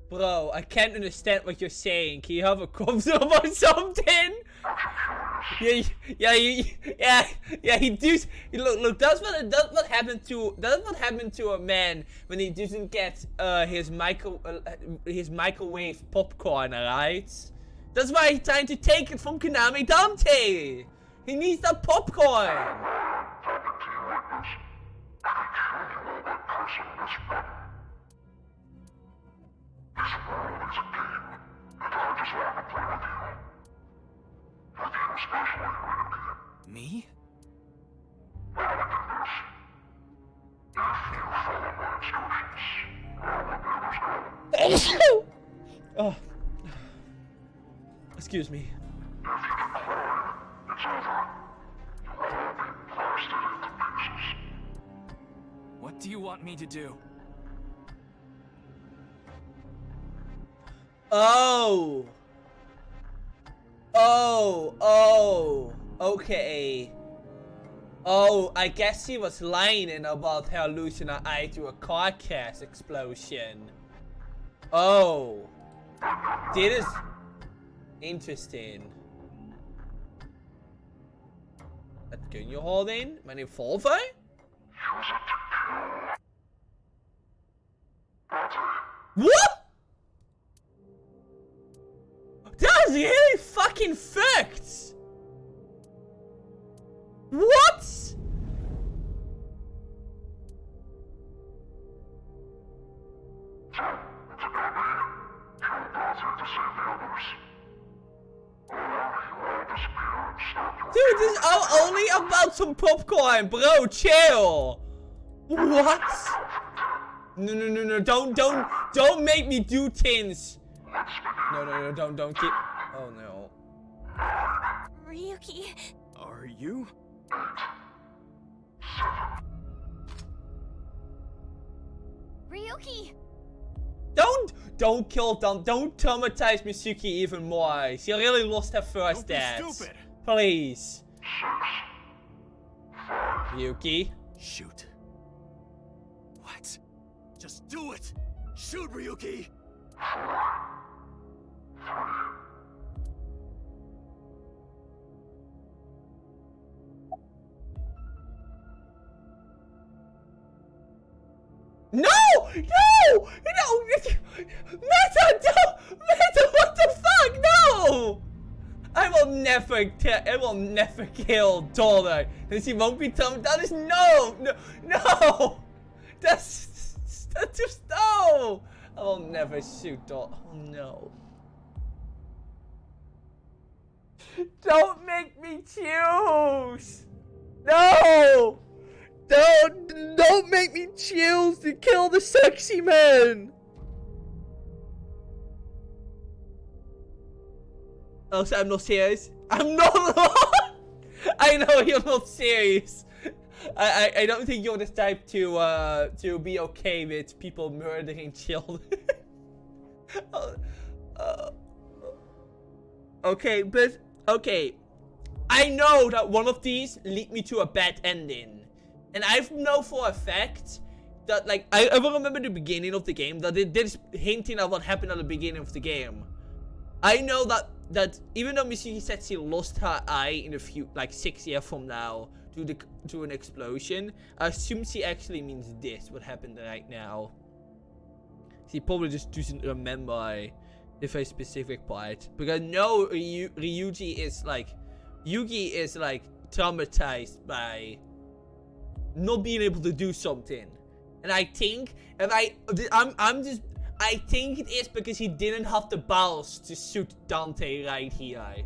Bro, I can't understand what you're saying. Can you have a conversation about something? Yeah, he does. Look, that's what happened to a man when he doesn't get his microwave popcorn, alright? That's why he's trying to take it from Konami Dante. He needs that popcorn. Me? Oh. Excuse me. What do you want me to do? Oh, okay. Oh, I guess he was lying about her losing her eye to a car crash explosion. Oh, this is interesting. That gun you're holding? Mijn revolver? What? That's really fucking fucked! What? Dude, this is only about some popcorn, bro, chill! What? No, don't make me do things! No, don't keep... Oh no. Ryuki. Are you? Ryuki! Don't kill them. Don't traumatize Mitsuki even more. She really lost her first dad. Stupid. Please. Ryuki. Shoot. What? Just do it! Shoot, Ryuki! No! No! No! Meta, don't! Meta, what the fuck? No! I will never kill Dora. Then she won't be told. That is no! That's just no! I will never shoot Dora. Oh no. Don't make me choose! No! Don't make me choose to kill the sexy man! Oh, so I'm not serious? I'm not! I know you're not serious. I don't think you're the type to be okay with people murdering children. Okay, but okay. I know that one of these lead me to a bad ending. And I know for a fact that, like, I remember the beginning of the game, that it is hinting at what happened at the beginning of the game. I know that even though Mizuki said she lost her eye in a few, like 6 years from now to an explosion, I assume she actually means this, what happened right now. She probably just doesn't remember the very specific part. Because no, Yugi is like traumatized by not being able to do something. And I think, I think it is because he didn't have the balls to shoot Dante right here.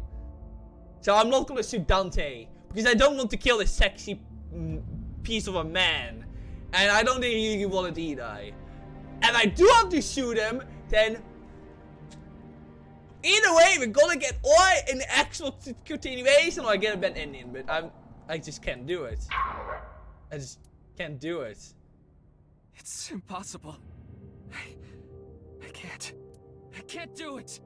So I'm not gonna shoot Dante, because I don't want to kill a sexy piece of a man. And I don't think he want it either. And I do have to shoot him, then either way we're gonna get or an actual continuation or I get a bad ending. But I just can't do it. I just can't do it. It's impossible. I can't do it.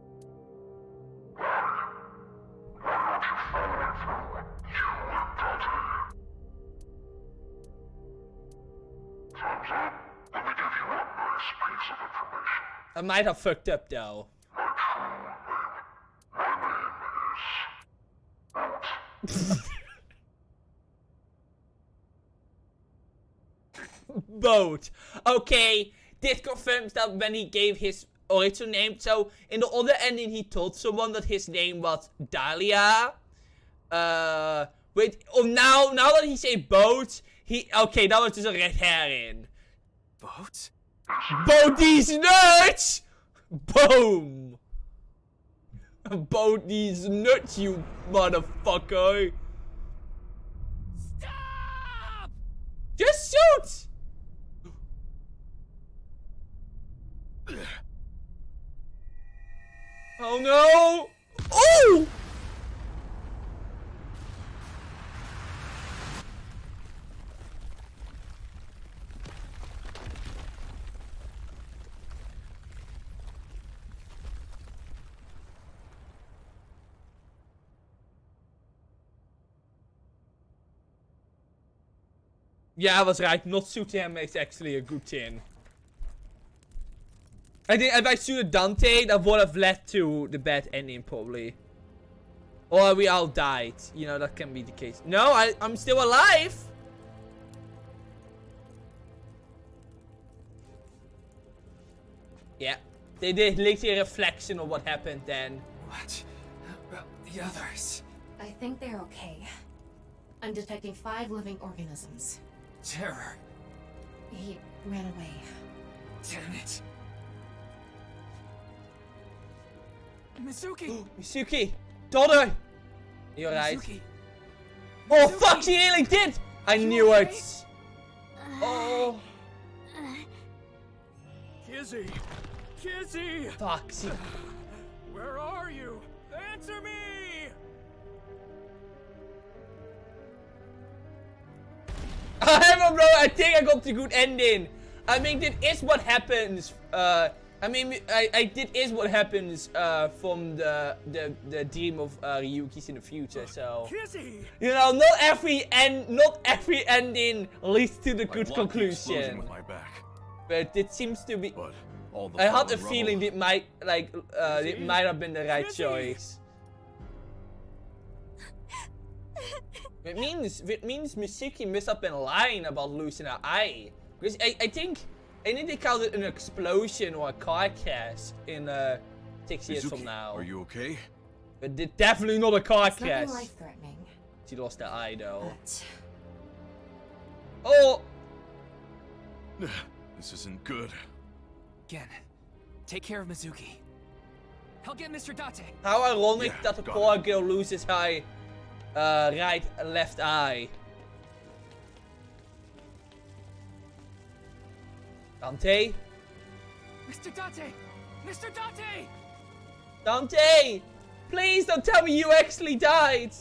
I might have fucked up though. Boat. Okay, this confirms that when he gave his original name. So in the other ending, he told someone that his name was Dahlia. Wait. Oh, now that he said Boat, okay, that was just a red herring. Boat? Boat these nuts! Boom! Boat these nuts, you motherfucker! Stop! Just shoot! Oh no! Oh! Yeah, I was right. Not shooting him is actually a good thing. I think if I shooted Dante, that would have led to the bad ending, probably. Or we all died. You know, that can be the case. No, I'm still alive! Yeah. They did literally a reflection of what happened then. What about the others? I think they're okay. I'm detecting 5 living organisms. Terror. He ran away. Damn it. Mizuki! Mizuki! Daughter! You're right. Mizuki. Oh fuck, she really did! I knew it! Oh. Kizzy! Kizzy! Fuck, she... Where are you? Answer me! I think I got the good ending. I mean, that is what happens. I did is what happens from the dream of Ryuki's in the future. So you know, not every ending leads to the good conclusion. With my back. But it seems to be. But all the I had a fallen feeling rubble- it might it might have been the right choice. It means Mitsuki must have been lying about losing her eye. Because I think they called it an explosion or a car crash in 6 years from Mizuki, now. are you okay? But definitely not a car It's crash. nothing life-threatening. She lost her eye though. But Oh! This isn't good. Again, take care of Mizuki. I'll get Mr. Date. How ironic Yeah, that the got poor girl loses her right and left eye. Dante? Mr. Date! Mr. Date! Dante! Please don't tell me you actually died!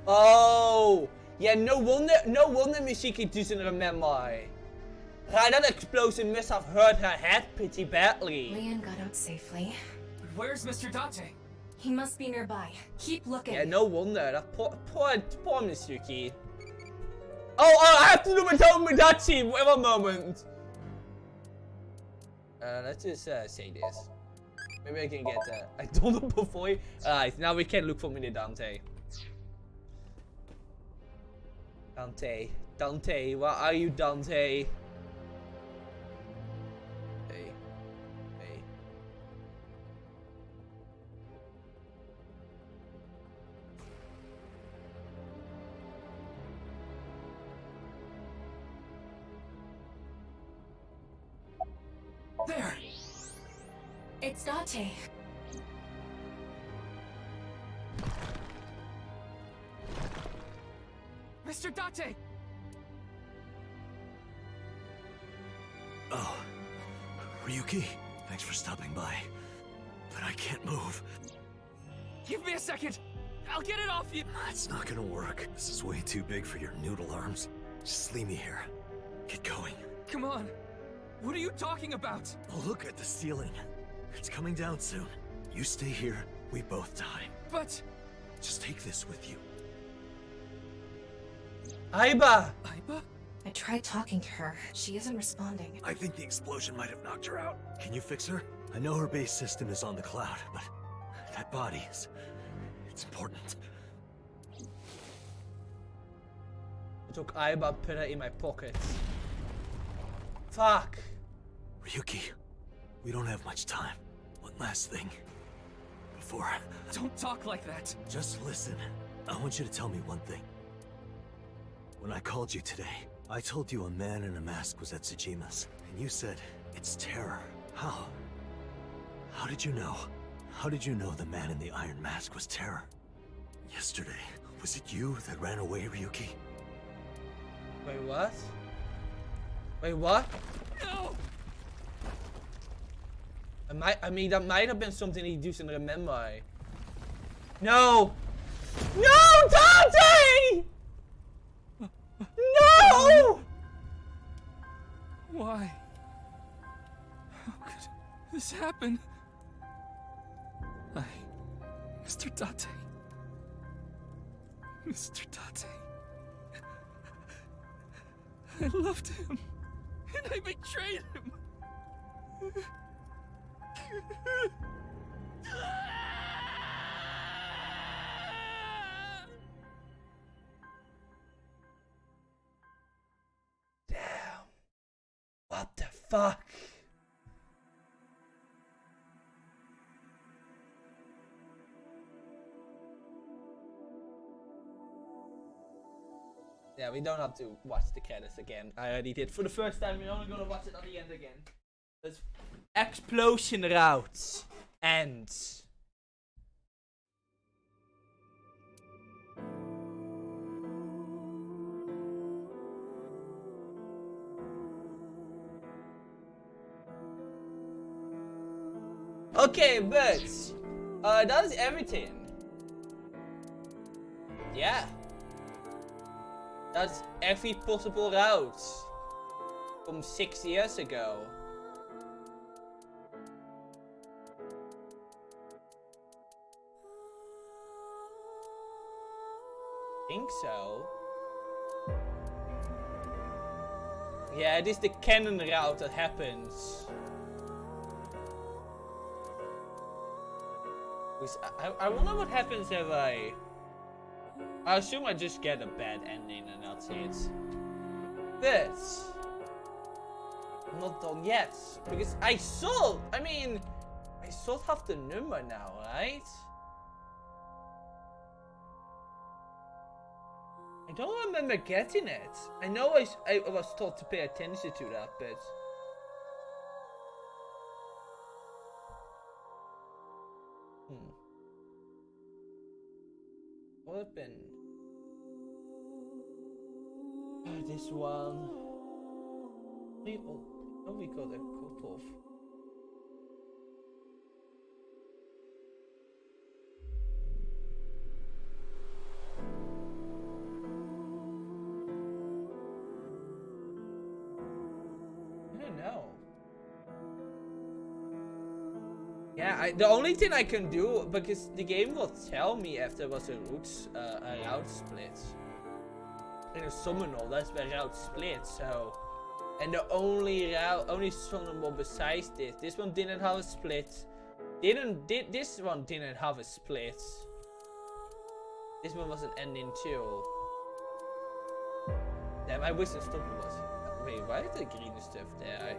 Oh! Yeah, no wonder Mitsuki doesn't remember. Right, that explosion must have hurt her head pretty badly. Leon got out safely. But where's Mr. Date? He must be nearby. Keep looking. Yeah, no wonder. That poor Mitsuki. Oh, I have to do my Tomodachi! Wait a moment. Let's just say this. Maybe I can get I don't know before. Alright, now we can look for Mini Dante. Dante, where are you, Dante? Hey. There! It's Date. Mr. Date! Oh, Ryuki, thanks for stopping by. But I can't move. Give me a second! I'll get it off you! It's not gonna work. This is way too big for your noodle arms. Just leave me here. Get going. Come on! What are you talking about? Oh, look at the ceiling. It's coming down soon. You stay here, we both die. But... Just take this with you. Aiba! Aiba? I tried talking to her. She isn't responding. I think the explosion might have knocked her out. Can you fix her? I know her base system is on the cloud, but that body is... it's important. I took Aiba, put her in my pocket. Fuck. Ryuki, we don't have much time. One last thing. Before... Don't talk like that. Just listen. I want you to tell me one thing. When I called you today, I told you a man in a mask was at Tsujima's, and you said, it's terror. How? How did you know? How did you know the man in the iron mask was terror? Yesterday, was it you that ran away, Ryuki? Wait, what? Wait, what? No! I mean, that might have been something he doesn't remember. No! No, Dante! No! Why? How could this happen? Mr. Date. Mr. Date. I loved him. And I betrayed him. Damn. What the fuck? Yeah, we don't have to watch the credits again. I already did for the first time. We're only gonna watch it at the end again. Let's explosion route ends. Okay, but that is everything. Yeah. That's every possible route from 6 years ago. think so. Yeah, it is the cannon route that happens. I wonder what happens if I assume I just get a bad ending and that's it. This. I'm not done yet. Because I still have the number now, right? I don't remember getting it. I know I was told to pay attention to that, but... What have been? This one. Oh, we got a couple of. I don't know. Yeah, the only thing I can do, because the game will tell me if there was a route split. In a summonal, that's where route split, so... And the only summonable besides this one didn't have a split. This one didn't have a split. This one was an ending too. Damn, I wish the stop was... Wait, why is the green stuff there?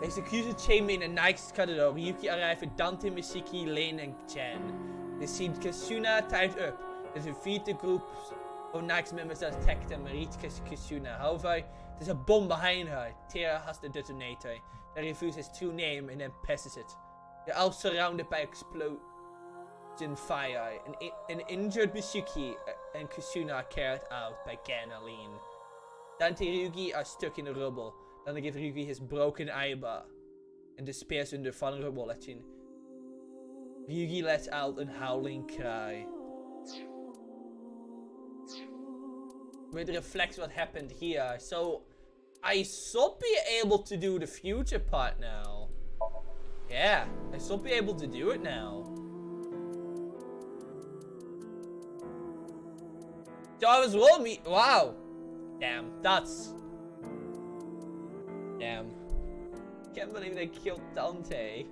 Execution Chainmail en Nike's Cadero. Ryuki arriven Dante, Mishiki, Lane en Chen. They see Kasuna tied up. They defeat the groups of Nike's members that attacked them and reach Kasuna. However, there's a bomb behind her. Tara has the detonator. They reveals his true name and then passes it. They're all surrounded by explosion fire. An injured Mishiki and Kasuna are carried out by Ken and Lane. Dante and Ryuki are stuck in the rubble. Dan geeft Ryuki his broken eyeball. En de spears under vulnerable laat zien. Ryuki lets out a howling cry. With reflects what happened here. So, I should be able to do the future part now. Yeah, I should be able to do it now. So I was rolling wow. Damn, that's... Damn. Can't believe they killed Dante.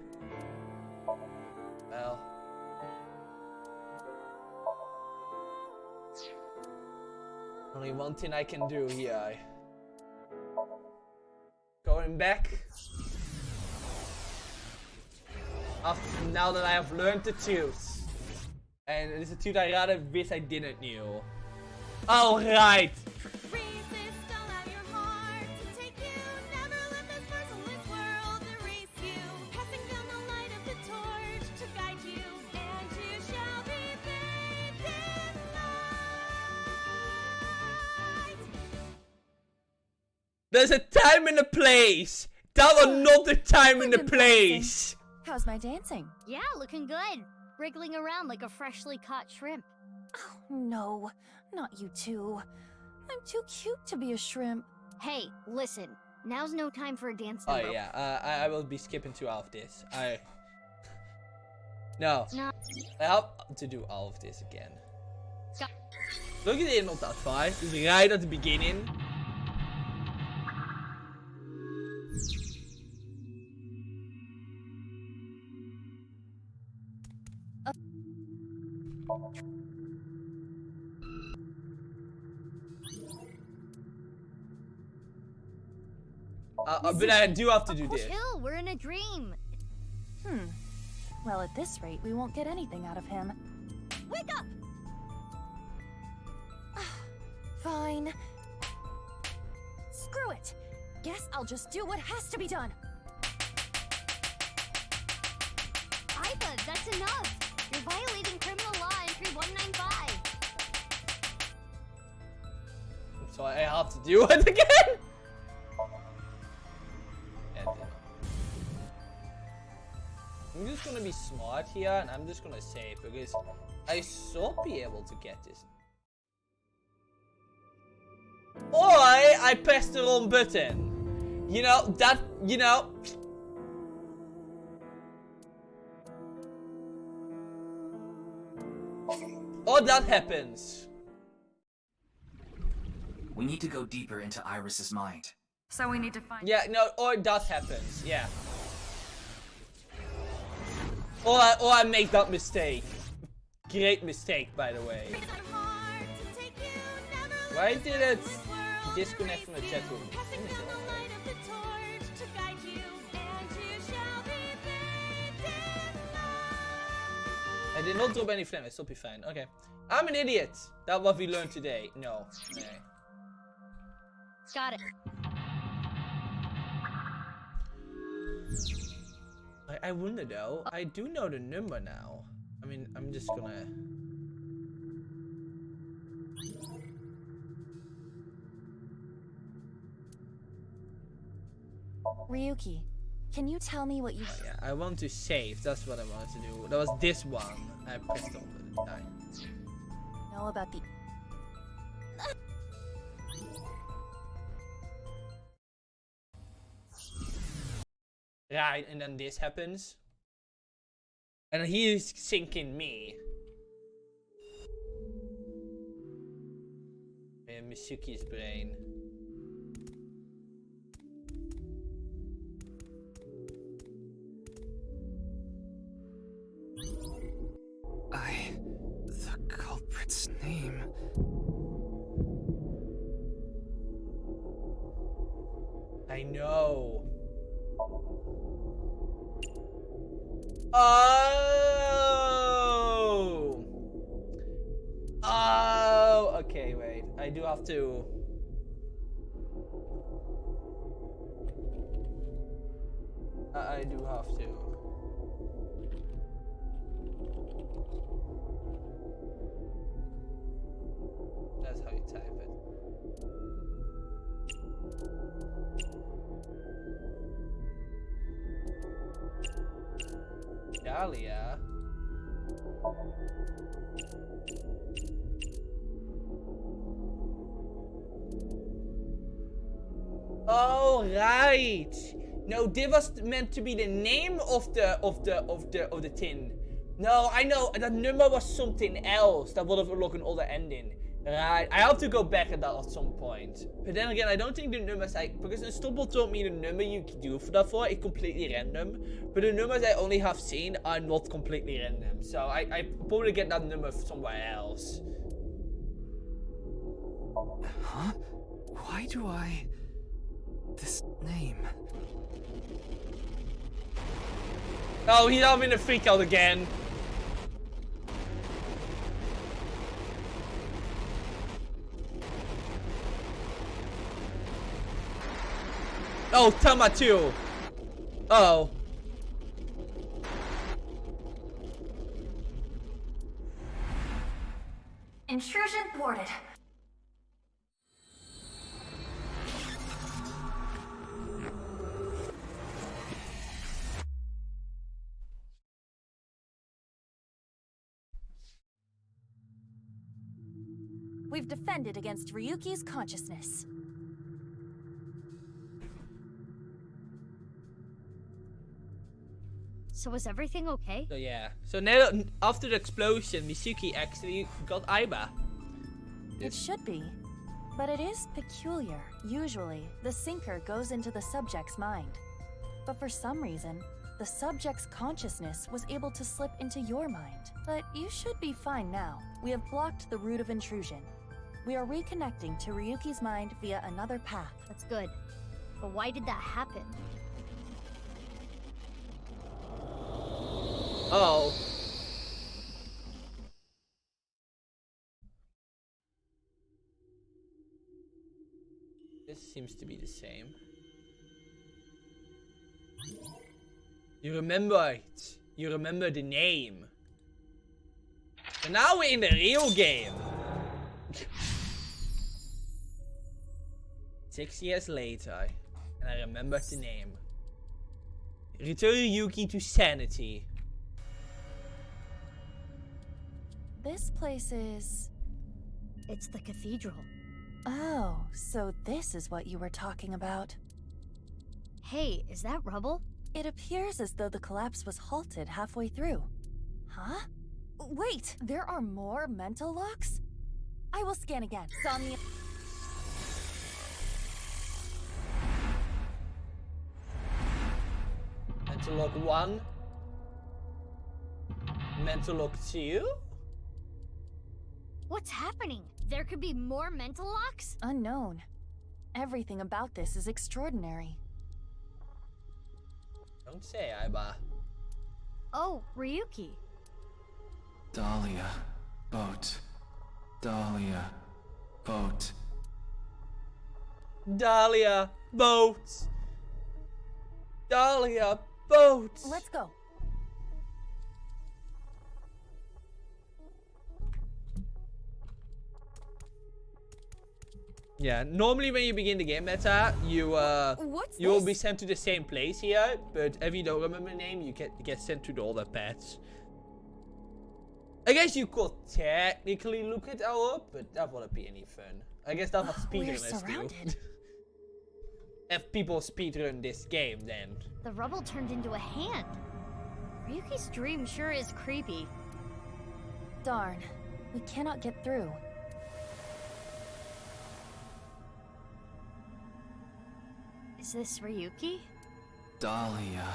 Well. Only one thing I can do here. Going back. Now that I have learned the truth. And it is a truth I rather wish I didn't know. Alright. There's a time and a place. That was not the time and the place. How's my dancing? Yeah, looking good. Wriggling around like a freshly caught shrimp. Oh, no. Not you two. I'm too cute to be a shrimp. Hey, listen. Now's no time for a dance number. Oh yeah, I will be skipping to all of this. No. I have to do all of this again. Look at it, not that far. It's right at the beginning. But I do have to do this. Chill, we're in a dream. Well, at this rate, we won't get anything out of him. Wake up! Fine. Screw it. Guess I'll just do what has to be done. Iva, that's enough. You're violating criminal law entry 195. So I have to do it again? I'm just gonna be smart here and I'm just gonna save because I should be able to get this. Or I pressed the wrong button. You know, that, you know. Or that happens. We need to go deeper into Iris's mind. So we need to find. Yeah, no, or that happens. Yeah. Or I make that mistake. Great mistake, by the way. Why did it disconnect from the chat room? I did not drop any flame, it'll be fine. Okay. I'm an idiot. That's what we learned today. No. Okay. Got it. I wonder though. I do know the number now. I mean, I'm just gonna. Ryuki, can you tell me what you... Oh, yeah, I want to save. That's what I wanted to do. That was this one. I pressed over the time. know about the... Right, and then this happens. And he's sinking me. And Misuki's brain. The culprit's name. I know. Oh, okay, wait. I do have to. I do have to. That's how you type it. Dahlia. Oh right. No, this was meant to be the name of the tin. No, I know that number was something else. That would have like an other ending. Right, I have to go back at that at some point. But then again, I don't think the numbers because the Stumble told me the number you can do for that for is completely random. But the numbers I only have seen are not completely random. So I probably get that number somewhere else. Huh? Why do I... this name? Oh, he's having a freak out again. Oh, Tama too. Oh. Intrusion thwarted. We've defended against Ryuki's consciousness. So is everything okay? So yeah. So now after the explosion, Misuki actually got Aiba. It should be. But it is peculiar. Usually, the sinker goes into the subject's mind. But for some reason, the subject's consciousness was able to slip into your mind. But you should be fine now. We have blocked the route of intrusion. We are reconnecting to Ryuki's mind via another path. That's good. But why did that happen? Oh. This seems to be the same. You remember it. You remember the name. And now we're in the real game. 6 years later, and I remember the name. Return Ryuki to sanity. This place is... It's the cathedral. Oh, so this is what you were talking about. Hey, is that rubble? It appears as though the collapse was halted halfway through. Huh? Wait, there are more mental locks? I will scan again. Somnium. Mental lock 1. Mental lock 2. What's happening? There could be more mental locks? Unknown. Everything about this is extraordinary. Don't say, Aiba. Oh, Ryuki. Dahlia. Boat. Dahlia. Boat. Dahlia, boat. Dahlia, boat. Let's go. Yeah, normally when you begin the game meta, you will be sent to the same place here, but if you don't remember the name, you get sent to the other paths. I guess you could technically look it all up, but that wouldn't be any fun. I guess that's what speedrunners do. If people speedrun this game, then The rubble turned into a hand. Ryuki's dream sure is creepy. Darn, we cannot get through. Is this Ryuki? Dahlia.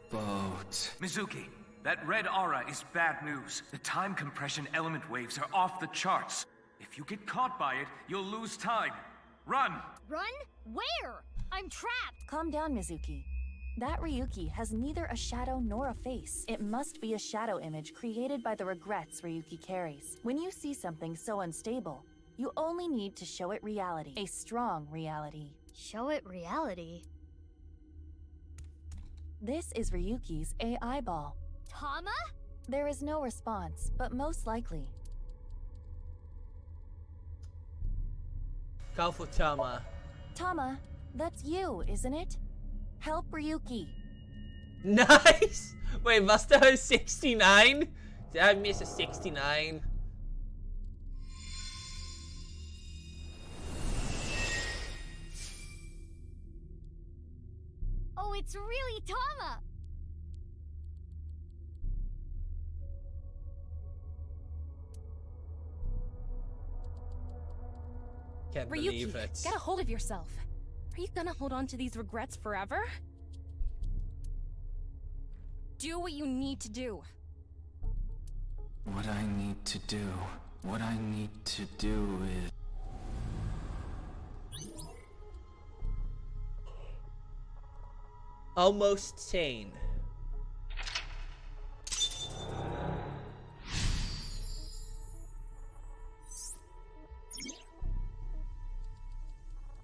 Boat. Mizuki, that red aura is bad news. The time compression element waves are off the charts. If you get caught by it, you'll lose time. Run! Run? Where? I'm trapped! Calm down, Mizuki. That Ryuki has neither a shadow nor a face. It must be a shadow image created by the regrets Ryuki carries. When you see something so unstable, you only need to show it reality. A strong reality. Show it reality? This is Ryuki's AI ball. Tama? There is no response, but most likely. call for Tama. Tama, that's you, isn't it? Help Ryuki. Nice! Wait, was there a 69? Did I miss a 69? Oh, it's really Tama! Can't believe it. Get a hold of yourself. Are you gonna hold on to these regrets forever? Do what you need to do. What I need to do. What I need to do is... Almost sane.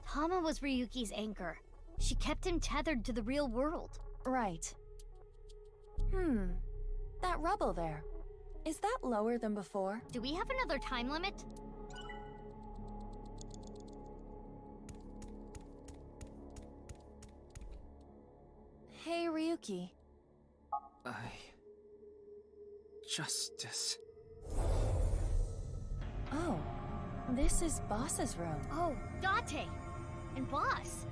Tama was Ryuki's anchor. She kept him tethered to the real world. Right. That rubble there. Is that lower than before? Do we have another time limit? Hey, Ryuki. Justice. Oh, this is Boss's room. Oh, Date! And Boss!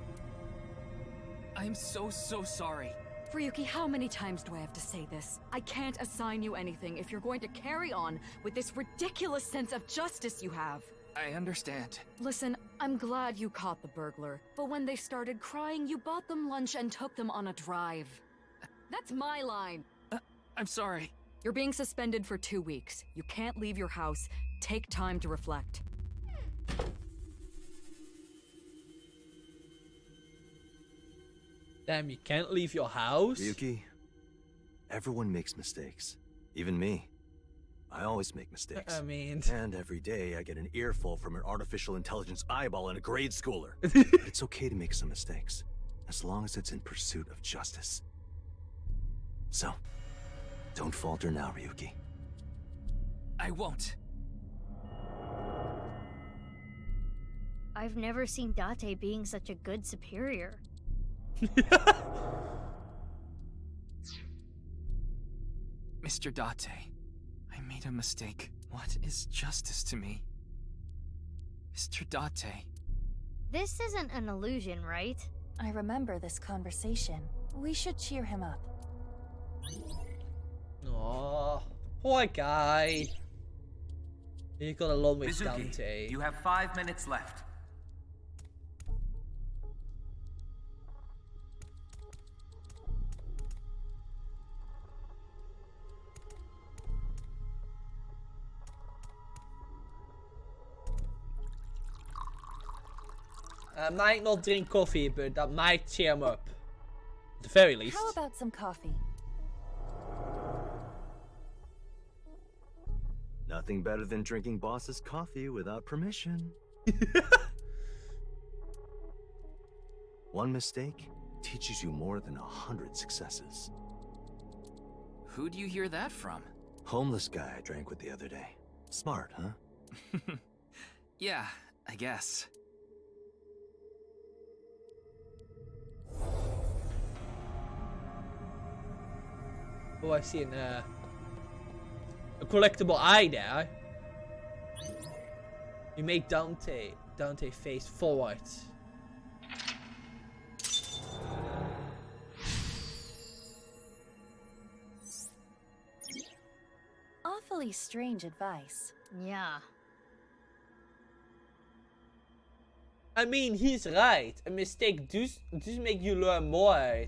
I'm so sorry. Ryuki, how many times do I have to say this? I can't assign you anything if you're going to carry on with this ridiculous sense of justice you have. I understand. Listen, I'm glad you caught the burglar, but when they started crying, you bought them lunch and took them on a drive. That's my line. I'm sorry. You're being suspended for 2 weeks. You can't leave your house. Take time to reflect. Damn, you can't leave your house? Ryuki, everyone makes mistakes. Even me. I always make mistakes. I mean... And every day I get an earful from an artificial intelligence eyeball and a grade schooler. But it's okay to make some mistakes, as long as it's in pursuit of justice. So, don't falter now, Ryuki. I won't. I've never seen Date being such a good superior. Mr. Date, I made a mistake. What is justice to me? Mr. Date. This isn't an illusion, right? I remember this conversation. We should cheer him up. Aww. Poor guy. He got along with Mizuki, Dante. you have 5 minutes left. I might not drink coffee, but that might cheer him up. At the very least. How about some coffee? Nothing better than drinking boss's coffee without permission. One mistake teaches you more than 100 successes. Who do you hear that from? Homeless guy I drank with the other day. Smart, huh? Yeah, I guess. Oh, I see a collectible eye there. You make Dante face forward. Awfully strange advice. Yeah. I mean, he's right. A mistake does make you learn more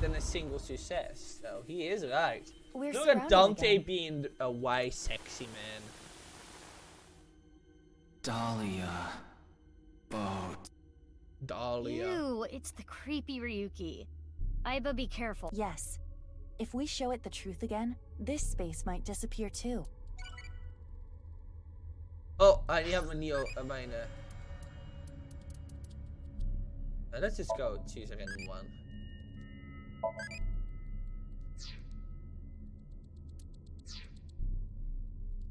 than a single success. So he is right. We're Look at surrounded Dante again. being a wise, sexy man. Dahlia. Boat. Dahlia. Ew, it's the creepy Ryuki. Aiba, be careful. Yes. If we show it the truth again, this space might disappear too. Oh, die hebben we niet mijn... let's just go choose a random one.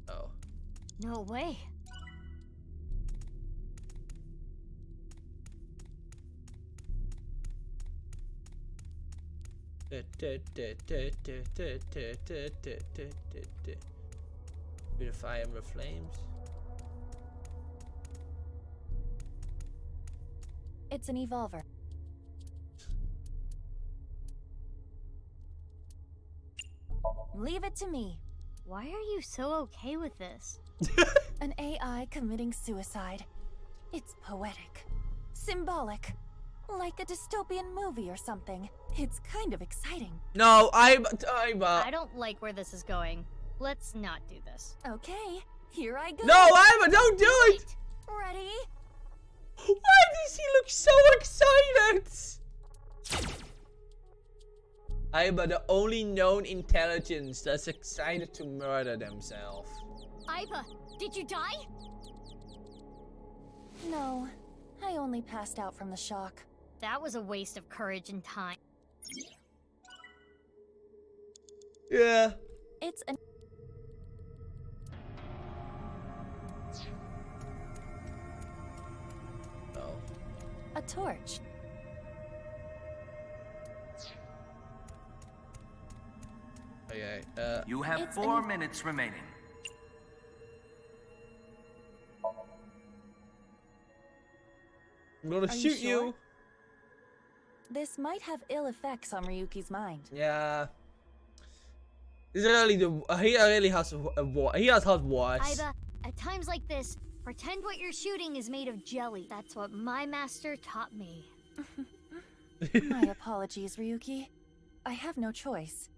Oh. No way. Beautify Emerald Flames. It's an evolver. Leave it to me. Why are you so okay with this? An AI committing suicide. It's poetic. Symbolic. Like a dystopian movie or something. It's kind of exciting. No, I'm I don't like where this is going. Let's not do this. Okay, here I go. No, Aiba, don't do it! Ready? Why does he look so excited? Aiba, the only known intelligence that's excited to murder themselves. Aiba, did you die? No, I only passed out from the shock. That was a waste of courage and time. Yeah. It's an... Oh. A torch. Okay, You have It's 4 minutes remaining. I'm gonna Are you shoot sure? you. This might have ill effects on Ryuki's mind. Yeah. This is really he really has he has hot words. Aiba, at times like this, pretend what you're shooting is made of jelly. That's what my master taught me. My apologies, Ryuki. I have no choice.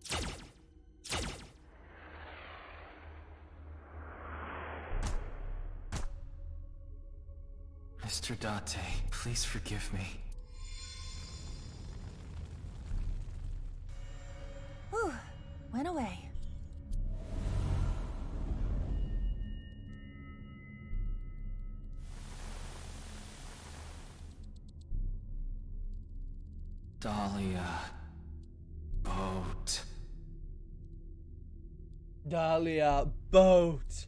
Mr. Date, please forgive me. Whew, went away. Dahlia. Boat. Dahlia boat.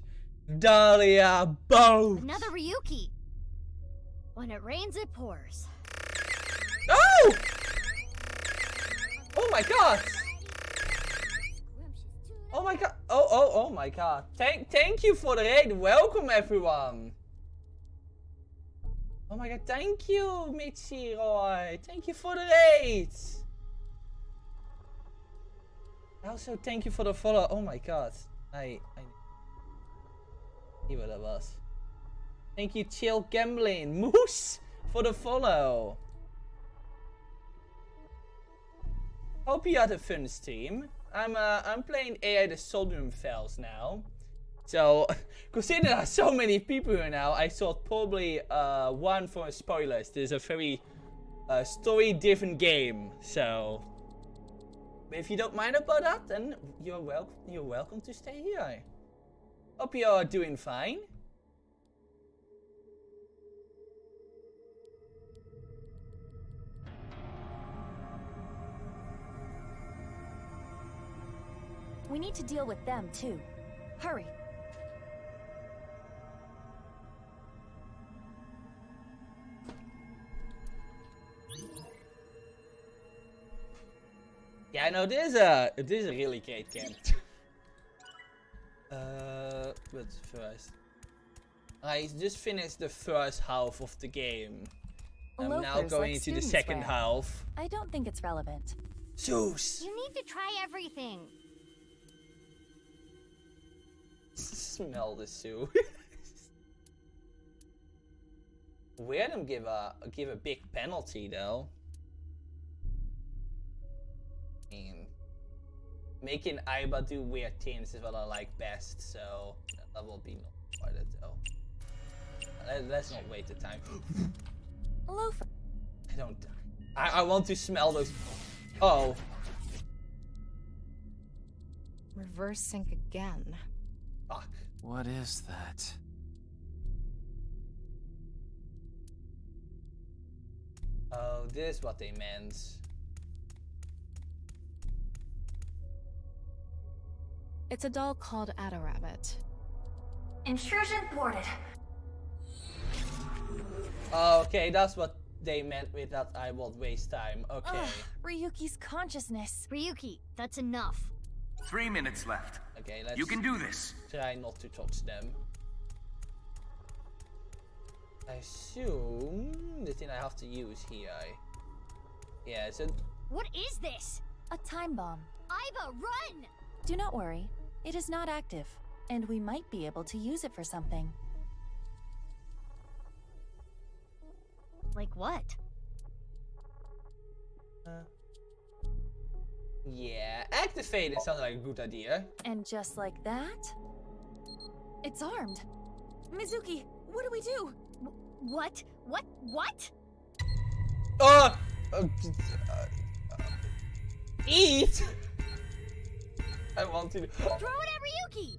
Dahlia boat. Another Ryuki. When it rains, it pours. Oh! Oh my god! Oh my god! Oh my god! Thank you for the raid. Welcome everyone. Oh my god! Thank you, Mitzi Roy. Thank you for the raid. Also, thank you for the follow. Oh my god. I see what that was. Thank you, Chill Gambling Moose, for the follow. Hope you had a fun stream. I'm playing AI the Somnium Files now. So, considering there are so many people here now, I thought probably one for spoilers. This is a very story-driven game. So, if you don't mind about that, then you're welcome to stay here. Hope you are doing fine. We need to deal with them, too. Hurry. Yeah, I know this is a really great game. But first, I just finished the first half of the game. I'm now going into the second half. I don't think it's relevant. Zeus! You need to try everything. Smell the soup. Weird them give a big penalty though. I mean, making Aiba do weird things is what I like best, so that will be not part of it though. Let's not wait the time. Loafer. I don't. I want to smell those. Oh. Reverse sync again. Fuck. What is that? Oh, this is what they meant. It's a doll called Rabbit. Intrusion thwarted. Okay, that's what they meant with that. I won't waste time. Okay. Ugh, Ryuki's consciousness. Ryuki, that's enough. 3 minutes left. Okay, let's. You can do this. Try not to touch them. I assume the thing I have to use here. Yeah, it's a. What is this? A time bomb. Aiba, run! Do not worry. It is not active, and we might be able to use it for something. Like what? Yeah, activating sounds like a good idea. And just like that, it's armed. Mizuki, what do we do? What? What? Eat! I want to. Throw it at Ryuki!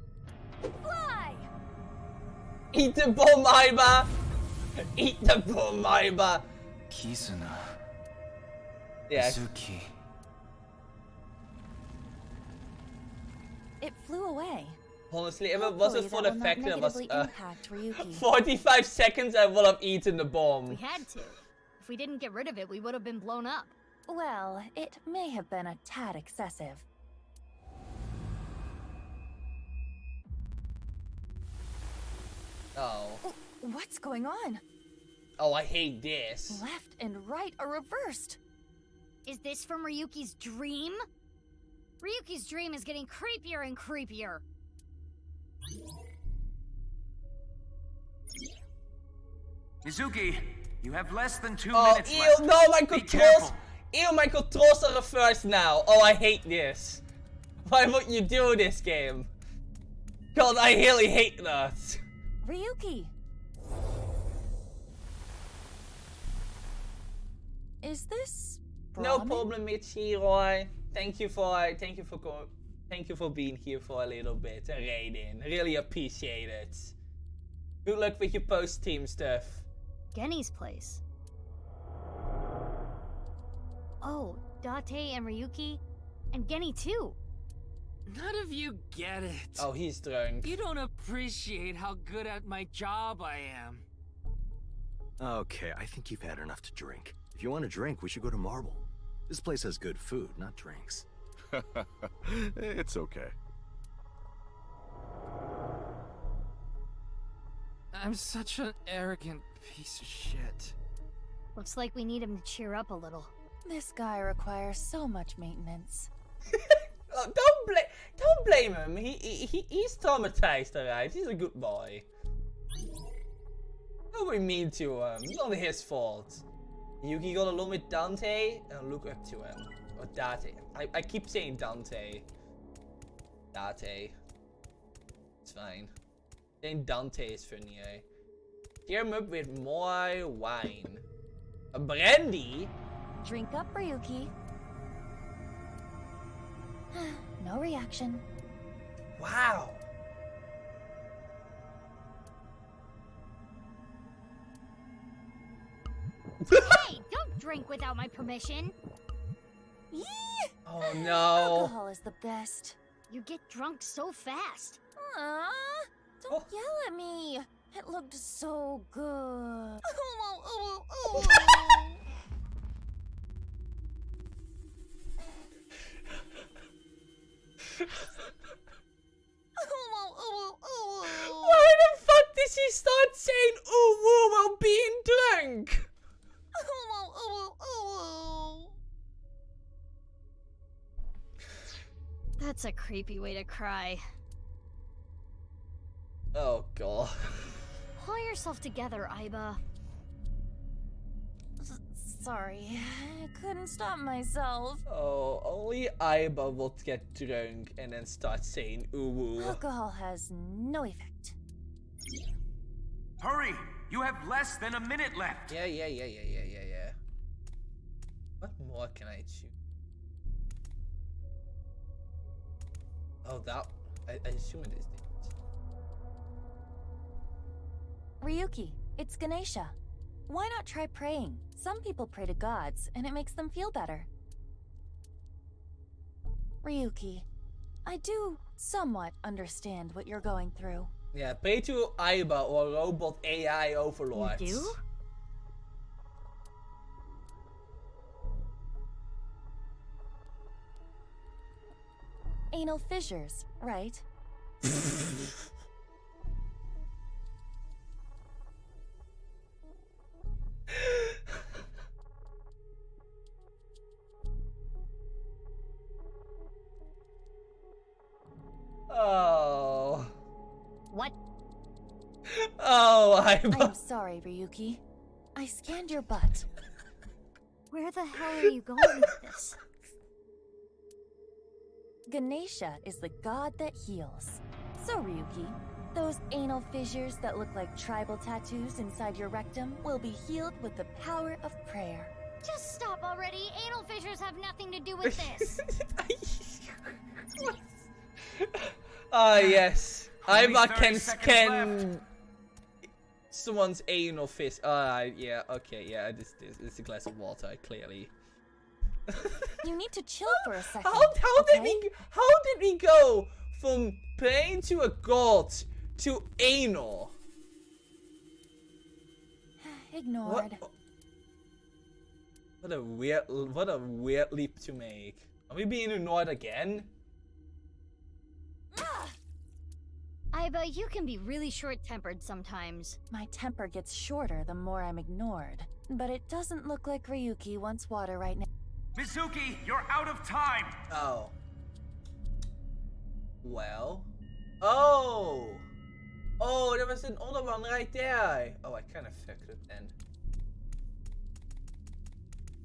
Fly! Eat the bomb, Aiba! Eat the bomb, Aiba! Kizuna. Yeah. Mizuki. It flew away. Honestly, if it wasn't for the fact that it was impact Ryuki. 45 seconds, I would have eaten the bomb. We had to. If we didn't get rid of it, we would have been blown up. Well, it may have been a tad excessive. Oh. What's going on? Oh, I hate this. Left and right are reversed. Is this from Ryuki's dream? Ryuki's dream is getting creepier and creepier. Mizuki, you have less than 2 Oh, minutes left. ew, no, my controls. Ew, my controls are reversed now. Oh, I hate this. Why would you do this game? God, I really hate that. Ryuki. Is this No ramen? problem, Michiro. Thank you for being here for a little bit, Raiden. Really appreciate it. Good luck with your post-team stuff. Genny's place. Oh, Date and Ryuki, and Genny too. None of you get it. Oh, he's drunk. You don't appreciate how good at my job I am. Okay, I think you've had enough to drink. If you want a drink, we should go to Marble. This place has good food, not drinks. It's okay. I'm such an arrogant piece of shit. Looks like we need him to cheer up a little. This guy requires so much maintenance. Oh, don't don't blame him. He's traumatized, alright? He's a good boy. Don't be mean to him. It's not his fault. Yuki got along with Dante and look up to him. Or Date. I keep saying Dante. Date. It's fine. Saying Dante is funnier. Cheer him up with more wine. A brandy? Drink up, Ryuki. No reaction. Wow. Hey, don't drink without my permission. Yee! Oh no. Alcohol is the best. You get drunk so fast. Don't yell at me. It looked so good. Why the fuck did she start saying ooh woo while being drunk? That's a creepy way to cry. Oh god. Pull yourself together, Aiba. Sorry, I couldn't stop myself. Oh, only Aiba will get drunk and then start saying ooh woo. Alcohol has no effect. Hurry! You have less than a minute left. Yeah. What more can I choose? Oh, that. I assume it is this. Ryuki, it's Ganesha. Why not try praying? Some people pray to gods, and it makes them feel better. Ryuki, I do somewhat understand what you're going through. Yeah, pray to Aiba or robot AI overlords. You do? Anal fissures, right? Oh. What? Oh, I'm sorry, Ryuki. I scanned your butt. Where the hell are you going with this? Ganesha is the god that heals. So, Ryuki, those anal fissures that look like tribal tattoos inside your rectum will be healed with the power of prayer. Just stop already. Anal fissures have nothing to do with this. Ah, yes. Only Aiba 30 can seconds scan someone's anal fist. Yeah, okay, yeah, it's a glass of water, clearly. You need to chill for a second. How did we go from praying to a god to anal? Ignored. What a weird leap to make. Are we being annoyed again? Aiba, you can be really short-tempered sometimes. My temper gets shorter the more I'm ignored. But it doesn't look like Ryuki wants water right now. Mizuki, you're out of time! Oh. Well. Oh! Oh, there was another one right there. Oh, I kind of fucked it then.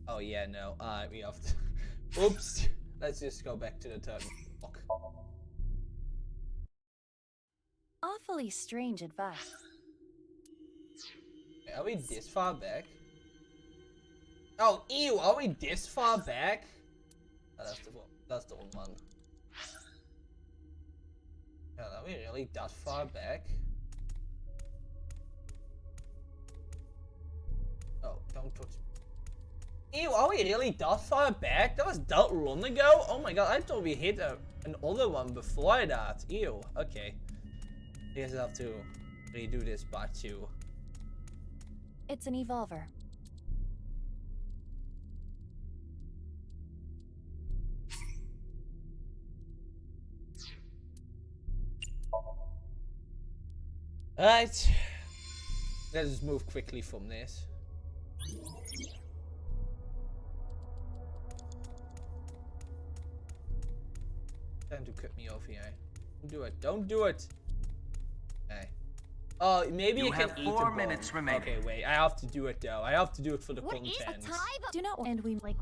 Oh, yeah, no. We have to... Oops. Let's just go back to the third block. Awfully strange advice. Are we this far back? Oh, ew, are we this far back? Oh, that's the one. God, are we really that far back? Oh, don't touch me. Ew, are we really that far back? That was that long ago? Oh my god, I thought we hit another one before that. Ew, okay. I guess I have to redo this part 2. It's an evolver. Alright. Let's just move quickly from this. Time to cut me off here. Don't do it. Don't do it. Okay. Oh, maybe you can have eat 4 the minutes bomb. remaining. Okay, wait. I have to do it though. I have to do it for the content. Do not. And we like.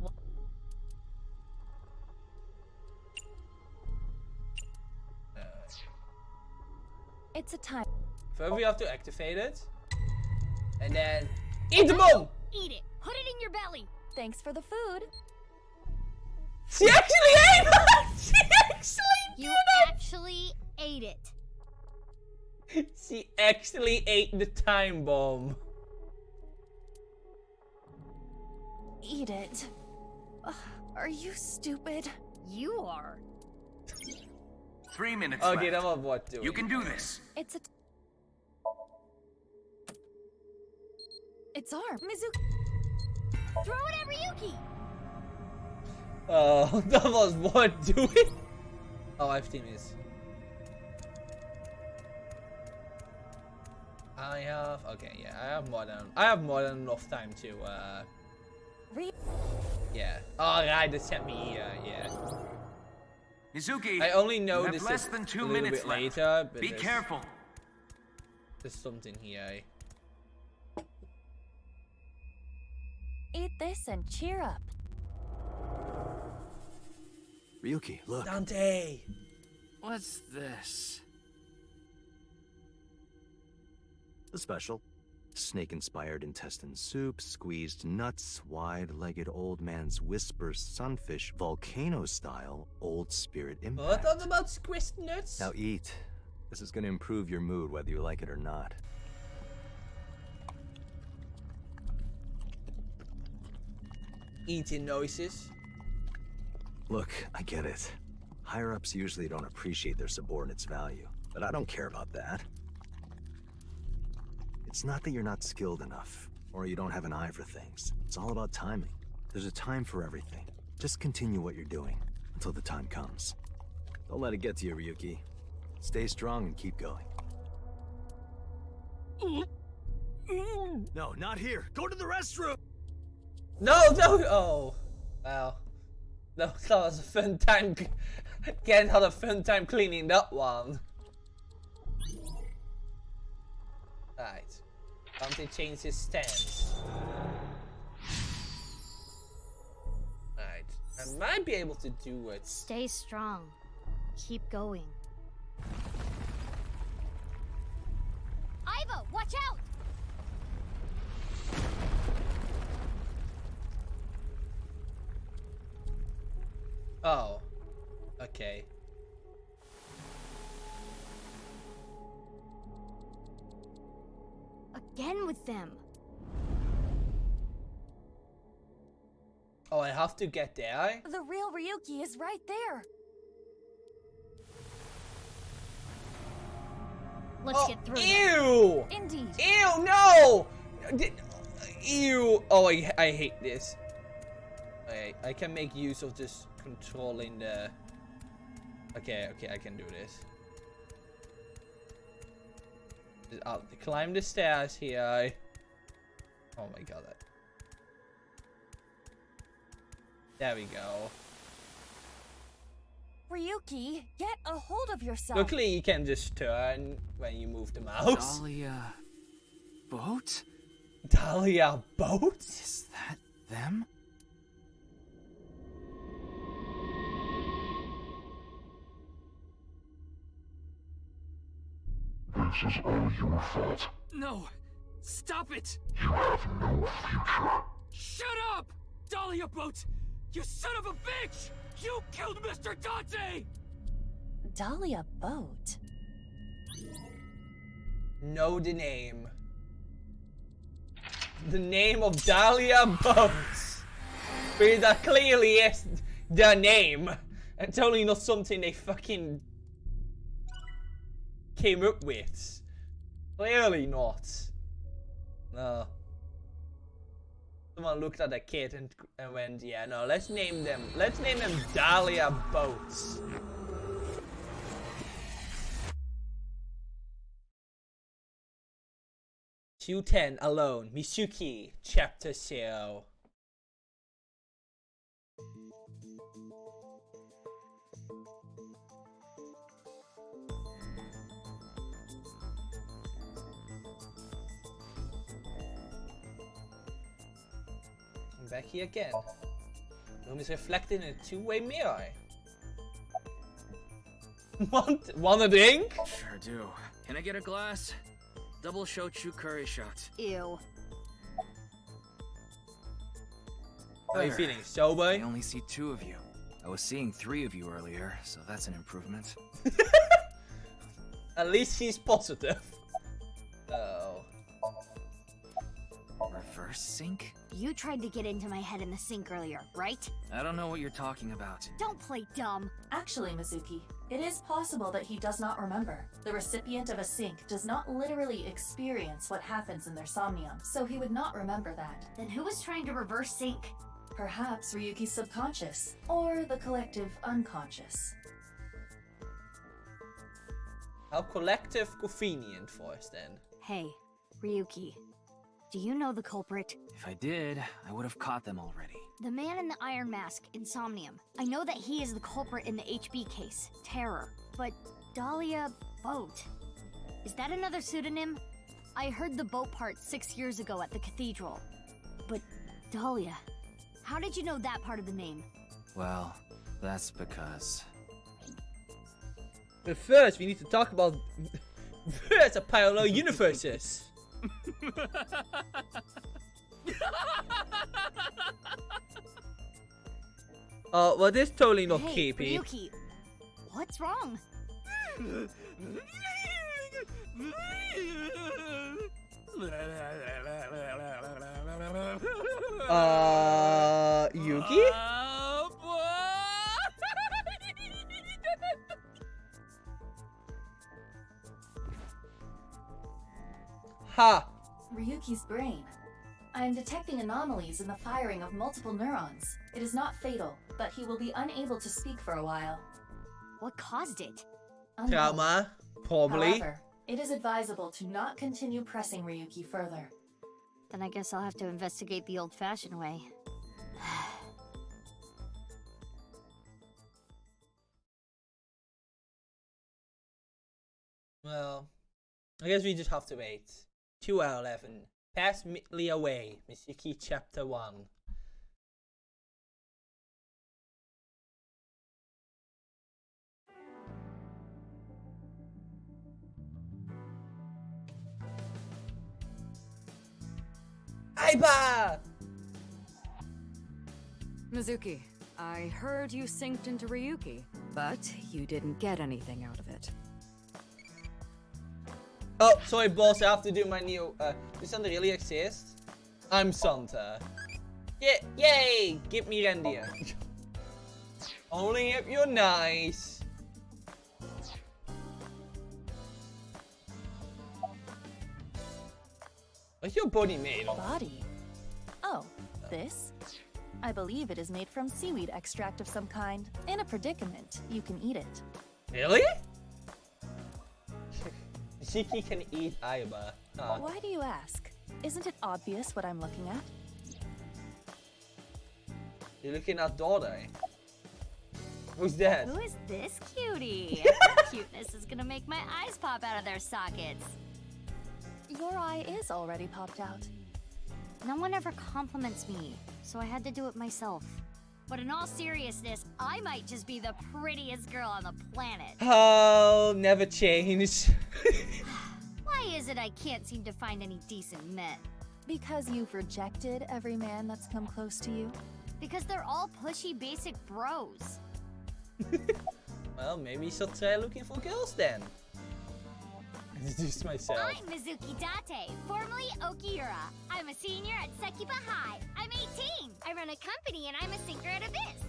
It's a time. First we have to activate it. And then eat the bomb! Eat it. Put it in your belly. Thanks for the food. She actually ate it! She actually You actually ate it. She actually ate the time bomb. Eat it. Ugh, are you stupid? You are. 3 minutes Okay, left. that was what doing. You can do this. It's a. It's our Mizuki. Throw it at Ryuki. Oh, that was what doing? Oh, 15 minutes. I have I have more than enough time to yeah. Alright, they sent me here, yeah. Mizuki, I only you know have this less is than a 2 little minutes bit left. later, but Be careful. There's something here. Eat this and cheer up. Ryuki, look. Dante! What's this? The special. Snake-inspired intestine soup, squeezed nuts, wide-legged old man's whisper sunfish, volcano-style, old spirit impact. What about squished nuts? Now eat. This is gonna improve your mood whether you like it or not. Eating noises. Look, I get it. Higher-ups usually don't appreciate their subordinates' value, but I don't care about that. It's not that you're not skilled enough, or you don't have an eye for things. It's all about timing. There's a time for everything. Just continue what you're doing, until the time comes. Don't let it get to you, Ryuki. Stay strong and keep going. No, not here! Go to the restroom! No! Oh. Wow. That was a fun time. Ken had a fun time cleaning that one. Right. Dante changed his stance. Right. I might be able to do it. Stay strong. Keep going. Iva, watch out! Oh. Okay. Again with them. Oh, I have to get there? The real Ryuki is right there. Let's get through Ew! them. Indeed. Ew, no! Ew. Oh, I hate this. Okay, I can make use of just controlling the... Okay, I can do this. I'll climb the stairs here. Oh my god. There we go. Ryuki, get a hold of yourself. Luckily, you can just turn when you move the mouse. Dahlia... boat? Dahlia boat? Is that them? This is all your fault. No! Stop it! You have no future. Shut up! Dahlia Boat! You son of a bitch! You killed Mr. Dante! Dahlia Boat? Know the name. The name of Dahlia Boat. Because that clearly is the name. It's only not something they fucking came up with. Clearly not. No. Someone looked at the kid and went, yeah, no, let's name them Dahlia Boats. Q10 alone, Mizuki, chapter 0. I'm back here again. Room is reflected in a two-way mirror. Want a drink? Sure do. Can I get a glass? Double shochu curry shot. Ew. How are you feeling? Sober? I only see 2 of you. I was seeing 3 of you earlier, so that's an improvement. At least he's positive. Oh. Reverse sync? You tried to get into my head in the sink earlier, right? I don't know what you're talking about. Don't play dumb. Actually, Mizuki, it is possible that he does not remember. The recipient of a sync does not literally experience what happens in their somnium, so he would not remember that. Then who was trying to reverse sync? Perhaps Ryuki's subconscious, or the collective unconscious. How collective convenient for us then. Hey, Ryuki. Do you know the culprit? If I did, I would have caught them already. The man in the iron mask in Somnium. I know that he is the culprit in the HB case, Terror. But Dahlia Boat. Is that another pseudonym? I heard the boat part 6 years ago at the cathedral. But Dahlia, how did you know that part of the name? Well, that's because... But first, we need to talk about the parallel universes. Well, this is totally not Hey, creepy. Ryuki, what's wrong? Yuki? Ha! Ryuki's brain. I am detecting anomalies in the firing of multiple neurons. It is not fatal, but he will be unable to speak for a while. What caused it? Unknown. Trauma, probably. However, it is advisable to not continue pressing Ryuki further. Then I guess I'll have to investigate the old-fashioned way. Well, I guess we just have to wait. 2 out of 11. Pass Midley Away, Mizuki Chapter 1. Aiba! Mizuki, I heard you synced into Ryuki, but you didn't get anything out of it. Oh, sorry boss, I have to do my new, does Santa really exist? I'm Santa. Yeah, yay! Give me reindeer. Only if you're nice. What's your body made of? Body? Oh, this? I believe it is made from seaweed extract of some kind. In a predicament, you can eat it. Really? Shiki can eat Aiba. Why do you ask? Isn't it obvious what I'm looking at? You're looking at daughter. Who's that? Who is this cutie? Cuteness is gonna make my eyes pop out of their sockets. Your eye is already popped out. No one ever compliments me, so I had to do it myself. But in all seriousness, I might just be the prettiest girl on the planet. Oh, never change. Why is it I can't seem to find any decent men? Because you've rejected every man that's come close to you? Because they're all pushy basic bros. Well, maybe you should try looking for girls then. Introduce myself. I'm Mizuki Date, formerly Okiura. I'm a senior at Sekiba High. I'm 18. I run a company and I'm a sinker at Abyss.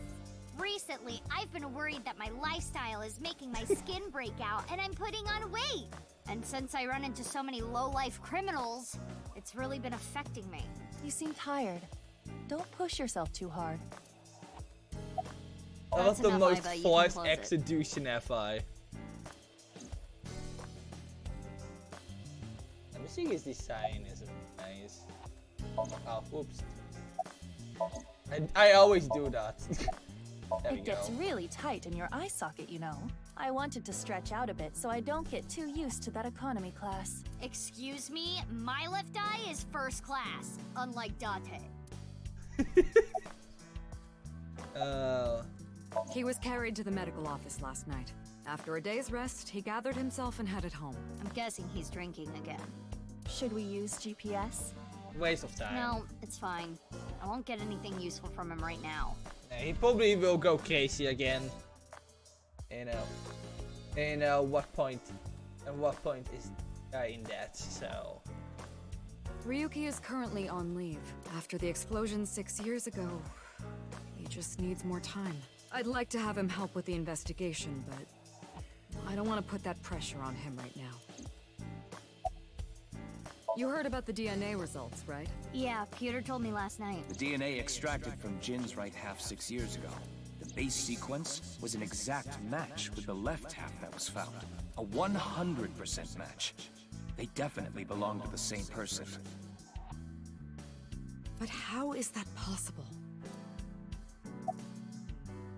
Recently, I've been worried that my lifestyle is making my skin break out and I'm putting on weight. And since I run into so many low-life criminals, it's really been affecting me. You seem tired. Don't push yourself too hard. That was the most forced execution ever. Let me see his design is nice. Oh, oops. I always do that. It gets really tight in your eye socket, you know. I wanted to stretch out a bit so I don't get too used to that economy class. Excuse me, my left eye is first class, unlike Date. He was carried to the medical office last night. After a day's rest, he gathered himself and headed home. I'm guessing he's drinking again. Should we use GPS? Waste of time. No, it's fine. I won't get anything useful from him right now. Yeah, he probably will go crazy again. You know what point? And what point is in that? So. Ryuki is currently on leave. After the explosion 6 years ago, he just needs more time. I'd like to have him help with the investigation, but I don't want to put that pressure on him right now. You heard about the DNA results, right? Yeah, Peter told me last night. The DNA extracted from Jin's right half 6 years ago. The base sequence was an exact match with the left half that was found. A 100% match. They definitely belong to the same person. But how is that possible?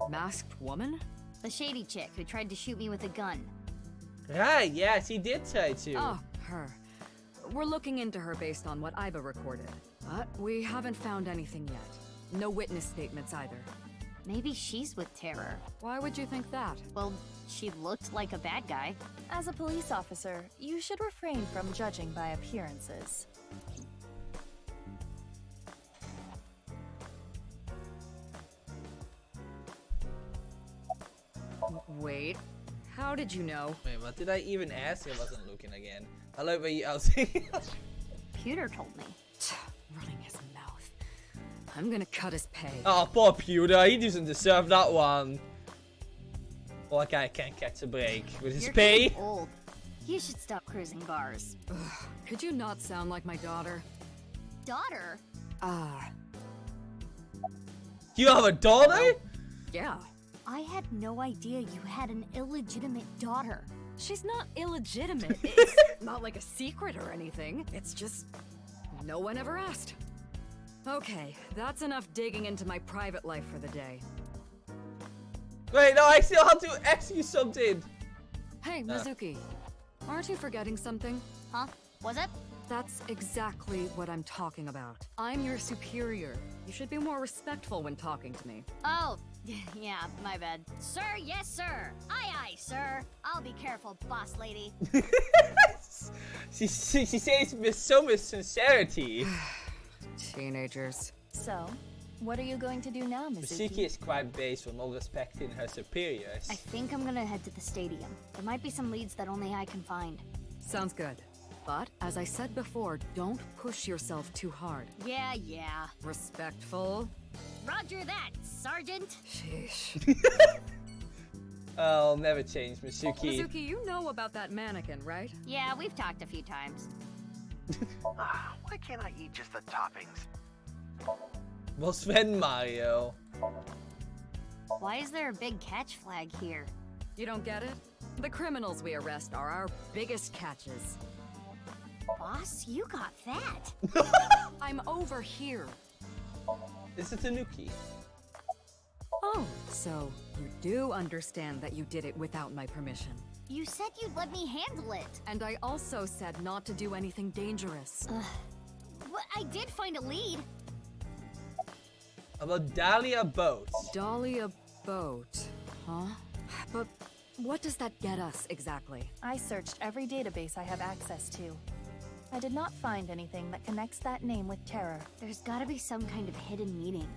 Masked woman? The shady chick who tried to shoot me with a gun. Right, yes, he did try to. Oh, her. We're looking into her based on what Iva recorded. But we haven't found anything yet. No witness statements either. Maybe she's with Terror. Why would you think that? Well, she looked like a bad guy. As a police officer, you should refrain from judging by appearances. Wait, how did you know? Wait, what did I even ask? I wasn't looking again. I like where you Pewter told me. Running his mouth. I'm gonna cut his pay. Oh, poor Pewter. He doesn't deserve that one. Well, that guy can't catch a break with his You're pay. getting old. You should stop cruising bars. Ugh, could you not sound like my daughter? Daughter? You have a daughter? Yeah. I had no idea you had an illegitimate daughter. She's not illegitimate. It's not like a secret or anything. It's just no one ever asked. Okay, that's enough digging into my private life for the day. Wait, no, I still have to ask you something. Hey, Mizuki. Aren't you forgetting something? Huh? What's up? That's exactly what I'm talking about. I'm your superior. You should be more respectful when talking to me. Oh, yeah, my bad. Sir, yes, sir. Aye, aye, sir. I'll be careful, boss lady. she says with so much sincerity. Teenagers. So, what are you going to do now, Mizuki? Mizuki is quite based on all respecting her superiors. I think I'm gonna head to the stadium. There might be some leads that only I can find. Sounds good. But, as I said before, don't push yourself too hard. Yeah. Respectful. Roger that, Sergeant. Sheesh. I'll never change, Mizuki. Mizuki, you know about that mannequin, right? Yeah, we've talked a few times. Why can't I eat just the toppings? Well, Sven Mario. Why is there a big catch flag here? You don't get it? The criminals we arrest are our biggest catches. Boss, you got that. I'm over here. It's a Tanuki. Oh, so you do understand that you did it without my permission. You said you'd let me handle it. And I also said not to do anything dangerous. But I did find a lead. About Dahlia Boat. Dahlia Boat, huh? But what does that get us exactly? I searched every database I have access to. I did not find anything that connects that name with Terror. There's gotta be some kind of hidden meaning.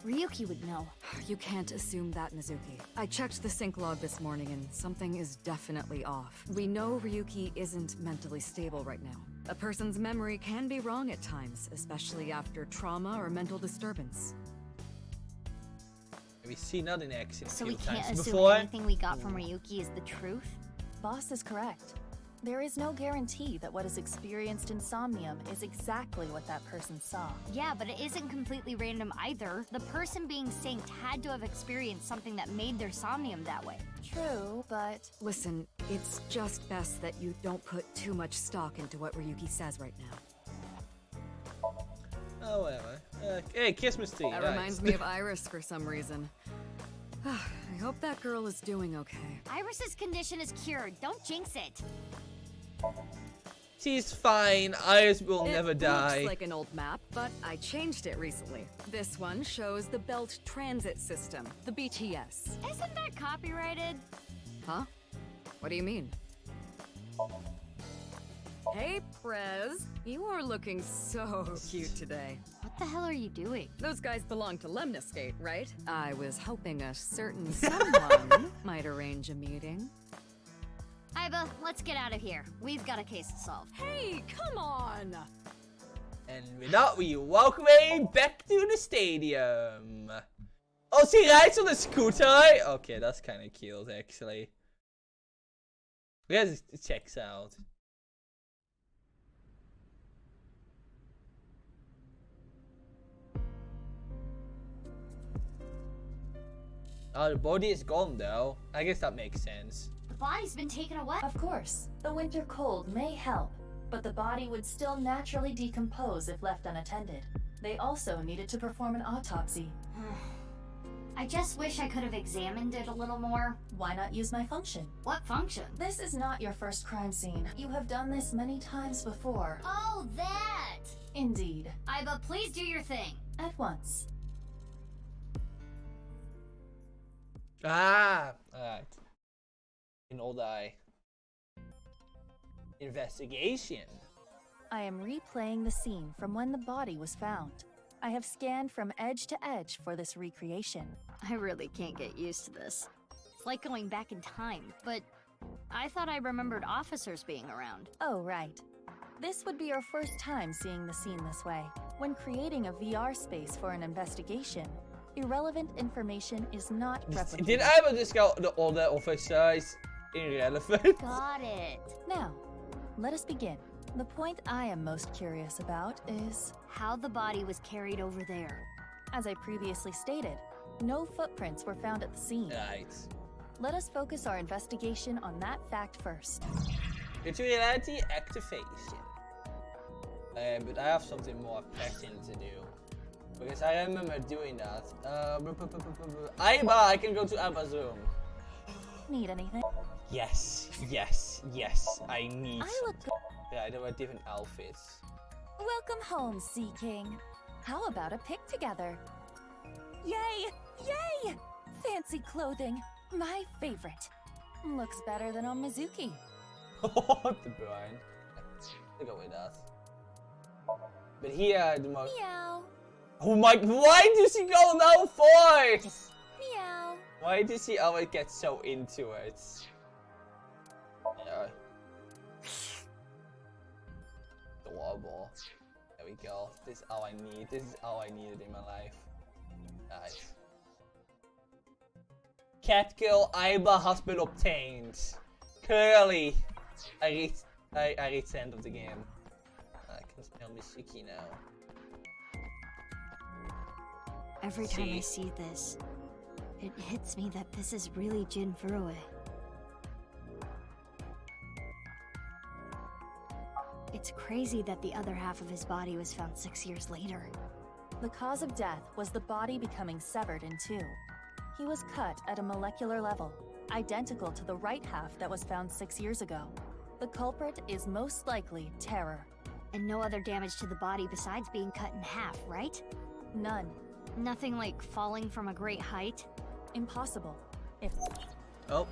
Ryuki would know. You can't assume that, Mizuki. I checked the sync log this morning and something is definitely off. We know Ryuki isn't mentally stable right now. A person's memory can be wrong at times, especially after trauma or mental disturbance. We've seen that in action So a we few can't times assume before. anything we got from Ryuki is the truth? Boss is correct. There is no guarantee that what is experienced in Somnium is exactly what that person saw. Yeah, but it isn't completely random either. The person being synced had to have experienced something that made their Somnium that way. True, but... Listen, it's just best that you don't put too much stock into what Ryuki says right now. Oh, whatever. Hey, Christmas tree. That reminds me of Iris for some reason. I hope that girl is doing okay. Iris's condition is cured. Don't jinx it. She's fine. Iris will never die. It looks like an old map, but I changed it recently. This one shows the Belt Transit System, the BTS. Isn't that copyrighted? Huh? What do you mean? Hey, Prez. You are looking so cute today. What the hell are you doing? Those guys belong to Lemniscate, right? I was hoping a certain someone might arrange a meeting. Iba, let's get out of here. We've got a case to solve. Hey, come on! And with that, we walk away back to the stadium. Oh, she rides on a scooter, right? Okay, that's kind of cute, actually. Let's check out. Oh, the body is gone, though. I guess that makes sense. The body's been taken away. Of course, the winter cold may help, but the body would still naturally decompose if left unattended. They also needed to perform an autopsy. I just wish I could have examined it a little more. Why not use my function? What function? This is not your first crime scene. You have done this many times before. Oh, that! Indeed. Iba, please do your thing. At once. Ah! Alright. In old eye. Investigation. I am replaying the scene from when the body was found. I have scanned from edge to edge for this recreation. I really can't get used to this. It's like going back in time, but I thought I remembered officers being around. Oh, right. This would be your first time seeing the scene this way. When creating a VR space for an investigation, irrelevant information is not replicated. Did I ever discover the older officer is irrelevant? Got it. Now, let us begin. The point I am most curious about is how the body was carried over there. As I previously stated, no footprints were found at the scene. Right. Let us focus our investigation on that fact first. Virtual reality activation. But I have something more pressing to do. Because I remember doing that. Iba, I can go to Iba's room. Need anything? Yes, yes, yes, I need. I look good. Yeah, there were different outfits. Welcome home, Sea King. How about a pic together? Yay! Yay! Fancy clothing. My favorite. Looks better than on Mizuki. What the brand? I'll go with that. But here, the most. Meow. Oh my! Why does she go now first? Meow. Why does she always get so into it? Yeah. Adorable. There we go. This is all I need. This is all I needed in my life. Nice. Cat girl Iba has been obtained. Clearly, I reached the end of the game. I can smell Mizuki now. Every time I see this, it hits me that this is really Jin Furue. It's crazy that the other half of his body was found 6 years later. The cause of death was the body becoming severed in two. He was cut at a molecular level, identical to the right half that was found 6 years ago. The culprit is most likely Terror. And no other damage to the body besides being cut in half, right? None. Nothing like falling from a great height? Impossible. If... Oh.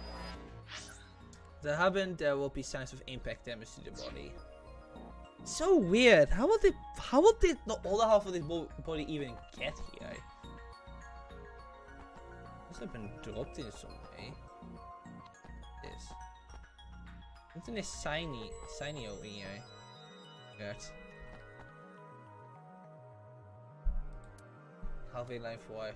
There haven't, there will be signs of impact damage to the body. So weird. How would the other half of this body even get here? Must have been dropped in some way. This. Something is shiny over here. Good. Halfway line 4.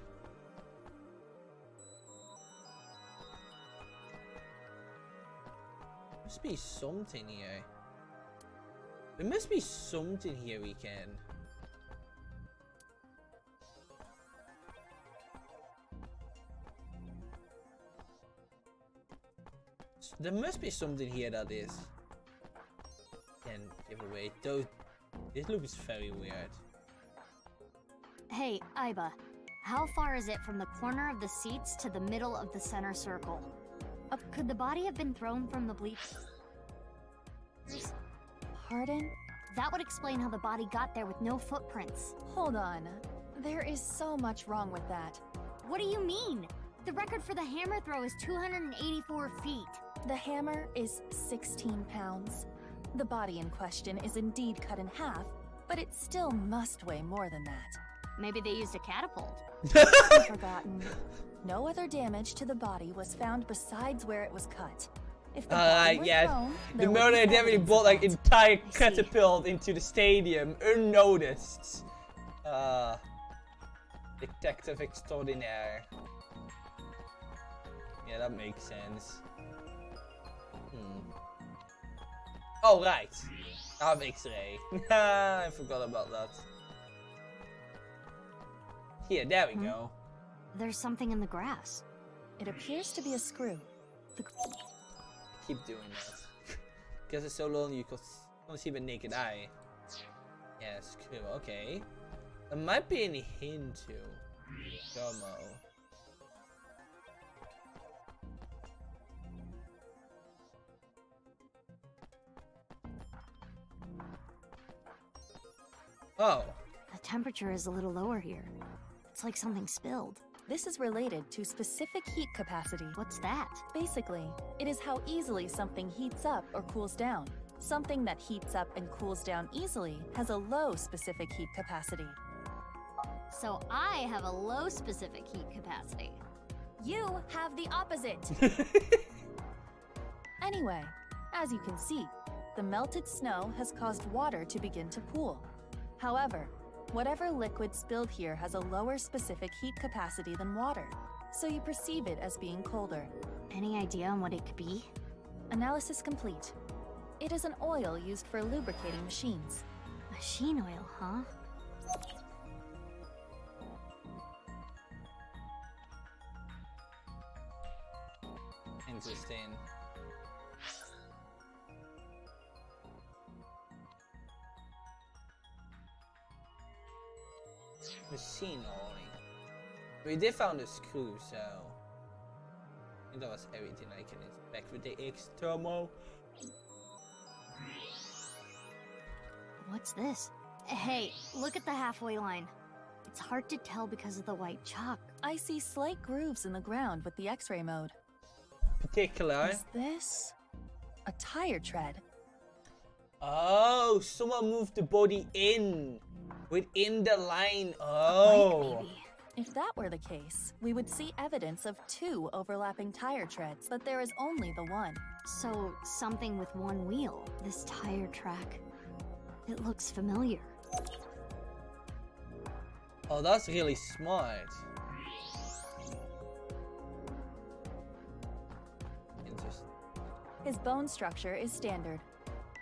Must be something here. There must be something here we can. There must be something here that is. Can give away. This looks very weird. Hey, Iba. How far is it from the corner of the seats to the middle of the center circle? Could the body have been thrown from the bleachers? Pardon? That would explain how the body got there with no footprints. Hold on. There is so much wrong with that. What do you mean? The record for the hammer throw is 284 feet. The hammer is 16 pounds. The body in question is indeed cut in half, but it still must weigh more than that. Maybe they used a catapult. I've forgotten. No other damage to the body was found besides where it was cut. If the body were yes. thrown, The there would murder be definitely evidence brought of like that. entire catapult into the stadium, unnoticed. Detective extraordinaire. Yeah, that makes sense. Oh, right. I have X-ray. I forgot about that. Here, there we go. There's something in the grass. It appears to be a screw. Keep doing that. Because it's so long you can't see with naked eye. Yeah, screw. Okay. There might be any hint to Domo. Oh. The temperature is a little lower here. It's like something spilled. This is related to specific heat capacity. What's that? Basically, it is how easily something heats up or cools down. Something that heats up and cools down easily has a low specific heat capacity. So I have a low specific heat capacity. You have the opposite. Anyway, as you can see, the melted snow has caused water to begin to pool. However, whatever liquid spilled here has a lower specific heat capacity than water, so you perceive it as being colder. Any idea on what it could be? Analysis complete. It is an oil used for lubricating machines. Machine oil, huh? Interesting. Machine oil. We did found a screw, so I think that was everything I can expect with the X-Tomo. What's this? Hey, look at the halfway line. It's hard to tell because of the white chalk. I see slight grooves in the ground with the X-ray mode. Particular. Is this a tire tread? Oh, someone moved the body in. Within the line. Oh. If that were the case, we would see evidence of 2 overlapping tire treads, but there is only the one. So, something with one wheel. This tire track. It looks familiar. Oh, that's really smart. Interesting. His bone structure is standard.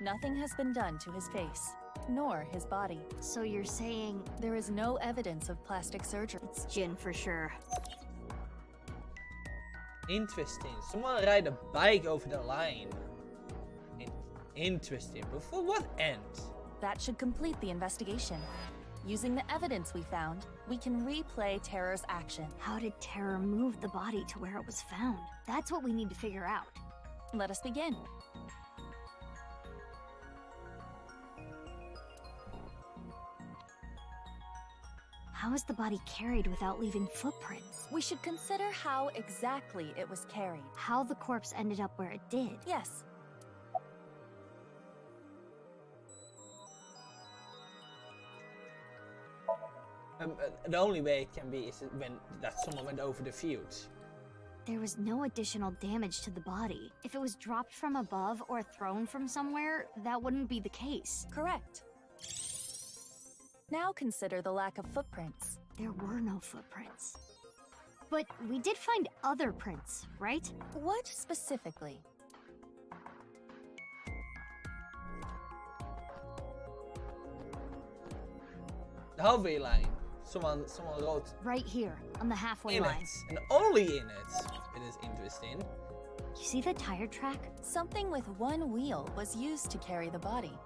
Nothing has been done to his face, nor his body. So you're saying there is no evidence of plastic surgery. It's Jin for sure. Interesting. Someone ride a bike over the line. Interesting. But for what end? That should complete the investigation. Using the evidence we found, we can replay Terror's action. How did Terror move the body to where it was found? That's what we need to figure out. Let us begin. How is the body carried without leaving footprints? We should consider how exactly it was carried. How the corpse ended up where it did. Yes. The only way it can be is when that someone went over the fields. There was no additional damage to the body. If it was dropped from above or thrown from somewhere, that wouldn't be the case. Correct. Now consider the lack of footprints. There were no footprints. But we did find other prints, right? What specifically? The halfway line. Someone wrote right here on the halfway line. It, and only in it. It is interesting. You see the tire track? Something with one wheel was used to carry the body.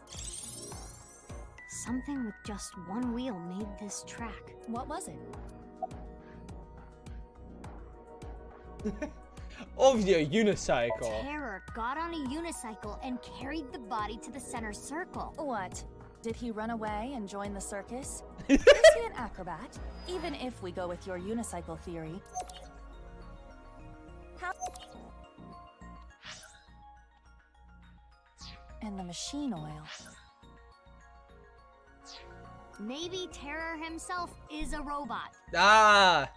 Something with just one wheel made this track. What was it? Of your unicycle. Terror got on a unicycle and carried the body to the center circle. What? Did he run away and join the circus? Is he an acrobat? Even if we go with your unicycle theory. How? And the machine oil. Maybe Terror himself is a robot. Ah!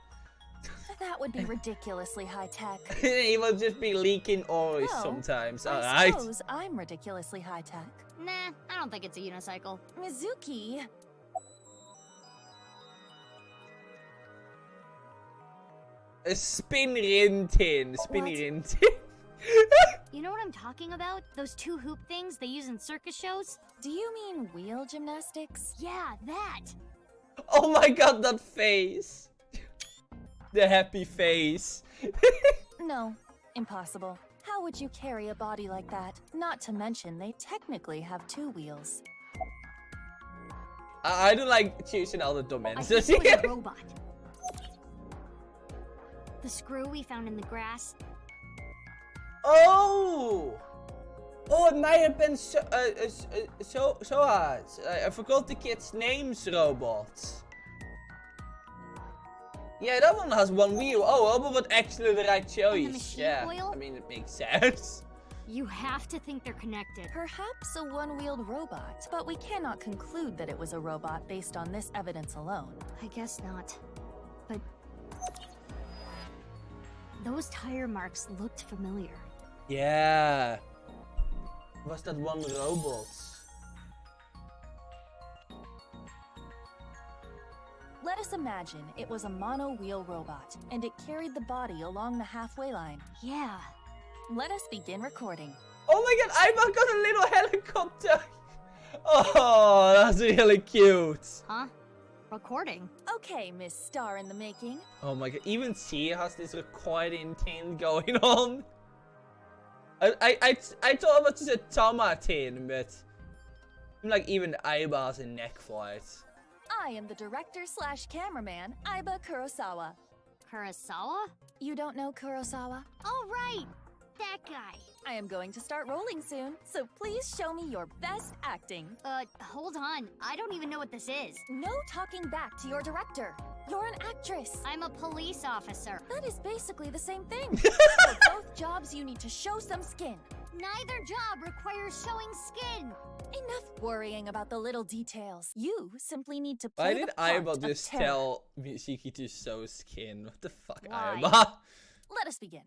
That would be ridiculously high-tech. He will just be leaking oil sometimes. I Alright. suppose I'm ridiculously high-tech. Nah, I don't think it's a unicycle. Mizuki! A spinrintin. Spinrintin. You know what I'm talking about? Those two hoop things they use in circus shows? Do you mean wheel gymnastics? Yeah, that! Oh my god, that face. The happy face. No, impossible. How would you carry a body like that? Not to mention, they technically have two wheels. I don't like choosing all the dumb I answers. think it was a robot. The screw we found in the grass. Oh! Oh, it might have been I forgot the kid's names, robots. Yeah, that one has one wheel. Oh, Robo was actually the right choice. Yeah, oil? I mean, it makes sense. You have to think they're connected. Perhaps a one-wheeled robot, but we cannot conclude that it was a robot based on this evidence alone. I guess not. But those tire marks looked familiar. Yeah. Was that one robot? Let us imagine it was a mono-wheel robot, and it carried the body along the halfway line. Yeah. Let us begin recording. Oh my god, I've got a little helicopter. Oh, that's really cute. Huh? Recording? Okay, Miss Star in the Making. Oh my god, even she has this recording thing going on. I thought it was just a tomatin, but like even eyeballs and neck for it. I am the director/cameraman, Aiba Kurosawa. Kurosawa? You don't know Kurosawa? Oh, right! That guy. I am going to start rolling soon, so please show me your best acting. Hold on. I don't even know what this is. No talking back to your director. You're an actress. I'm a police officer. That is basically the same thing. For both jobs, you need to show some skin. Neither job requires showing skin. Enough worrying about the little details. You simply need to play Why did the part Aiba of just terror. tell Mishiki to sew skin? What the fuck, Why? Aiba? Let us begin.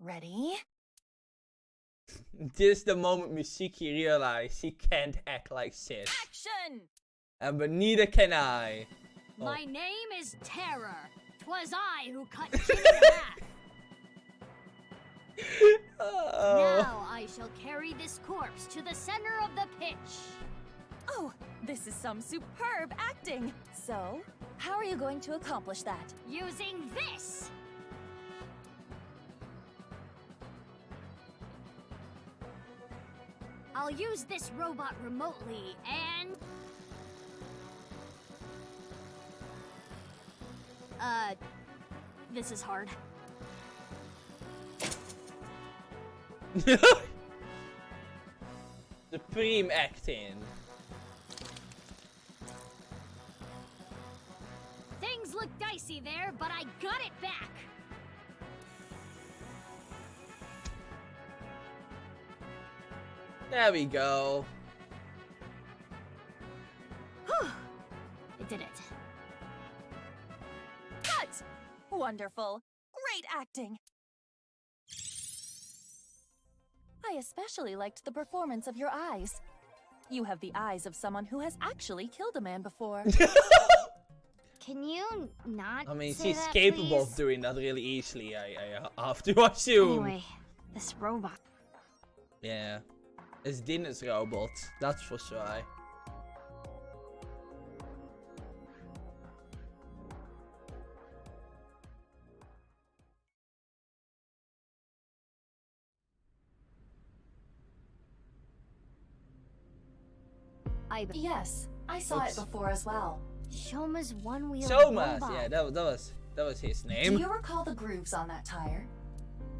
Ready? This is the moment Mishiki realized she can't act like shit. Action! But neither can I. Oh. My name is Terror. 'Twas I who cut Jin in half. Now I shall carry this corpse to the center of the pitch. Oh, this is some superb acting. So, how are you going to accomplish that? Using this. I'll use this robot remotely and... This is hard. Supreme acting. Things look dicey there, but I got it back. There we go. I did it. Cut! Wonderful. Great acting. I especially liked the performance of your eyes. You have the eyes of someone who has actually killed a man before. Can you not I mean, say she's that, capable of please? doing that really easily, I have to assume. Anyway, this robot. Yeah. It's Dinner's robot, that's for sure. Yes, I saw it before as well. Shoma's one-wheel Somas, robot. yeah, that was his Do name. you recall the grooves on that tire?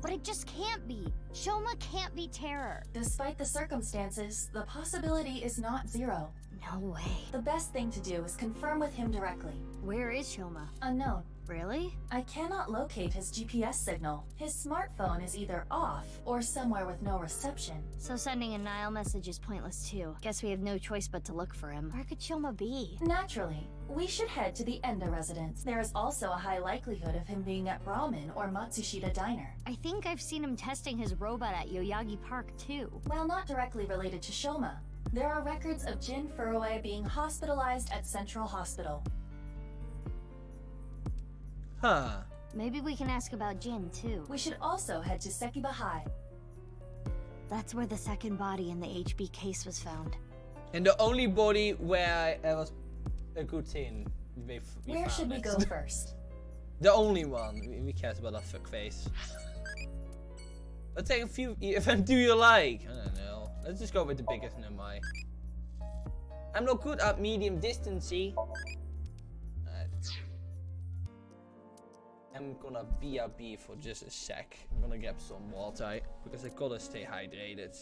But it just can't be. Shoma can't be terror. Despite the circumstances, the possibility is not zero. No way. The best thing to do is confirm with him directly. Where is Shoma? Unknown. Really? I cannot locate his GPS signal. His smartphone is either off or somewhere with no reception. So sending a Nile message is pointless too. Guess we have no choice but to look for him. Where could Shoma be? Naturally. We should head to the Enda residence. There is also a high likelihood of him being at Ramen or Matsushita Diner. I think I've seen him testing his robot at Yoyagi Park too. While not directly related to Shoma, there are records of Jin Furue being hospitalized at Central Hospital. Huh. Maybe we can ask about Jin too. We should also head to Sekiba High. That's where the second body in the HB case was found. And the only body where it was a good thing. Where should we go first? The only one. We cares about our fuck face. Let's take a few event do you like? I don't know. Let's just go with the biggest number. I'm not good at medium distancing. I'm gonna BRB for just a sec. I'm gonna get some water because I gotta stay hydrated.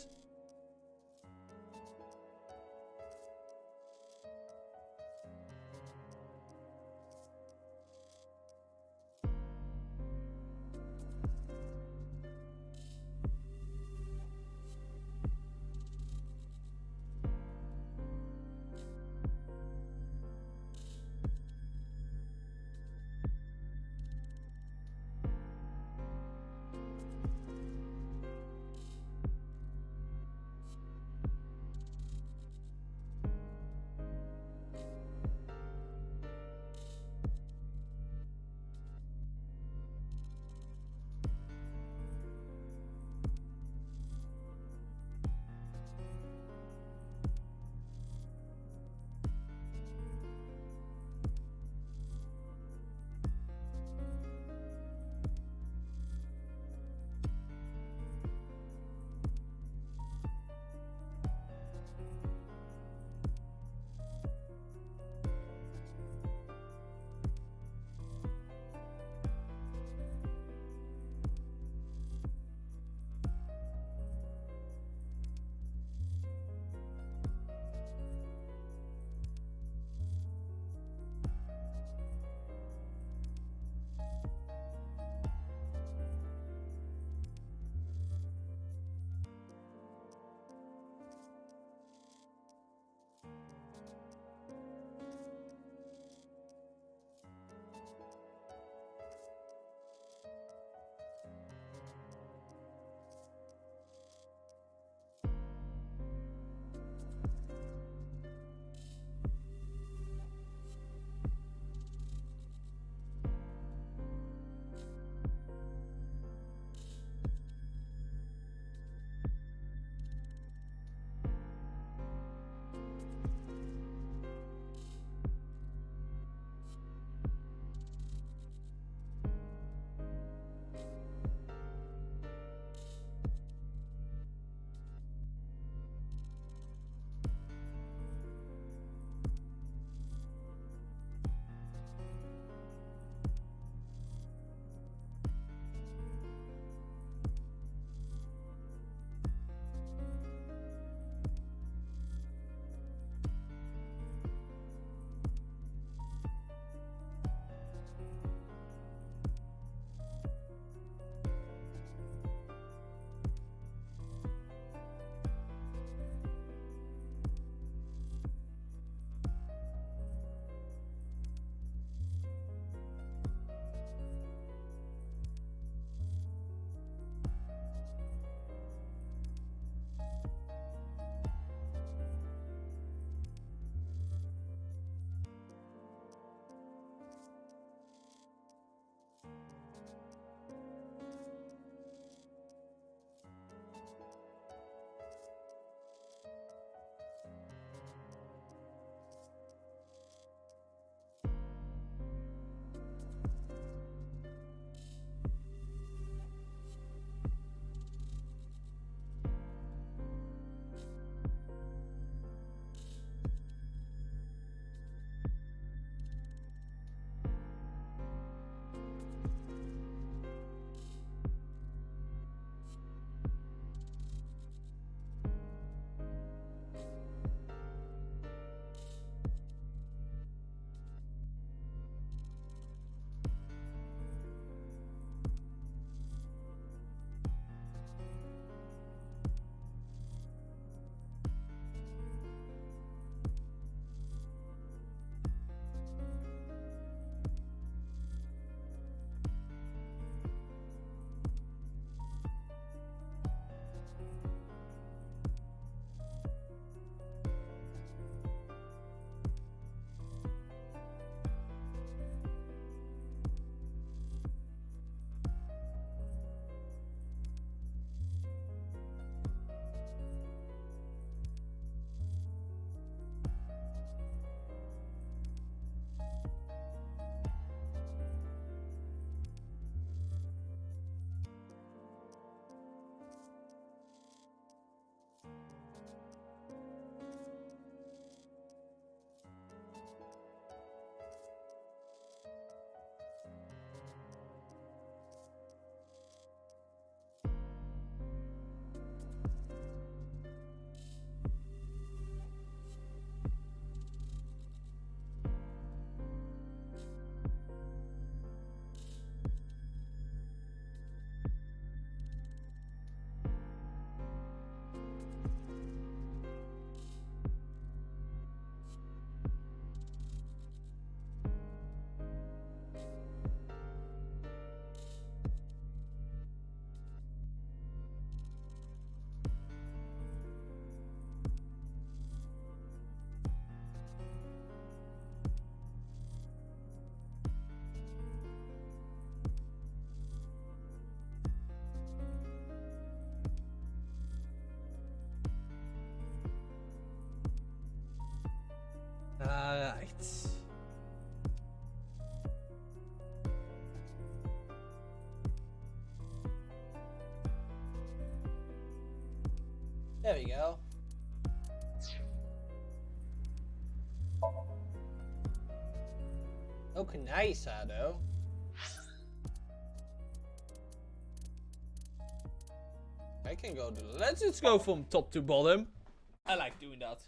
Alright. There we go. Okay, nice, Ado. I can go to. Let's just go from top to bottom. I like doing that.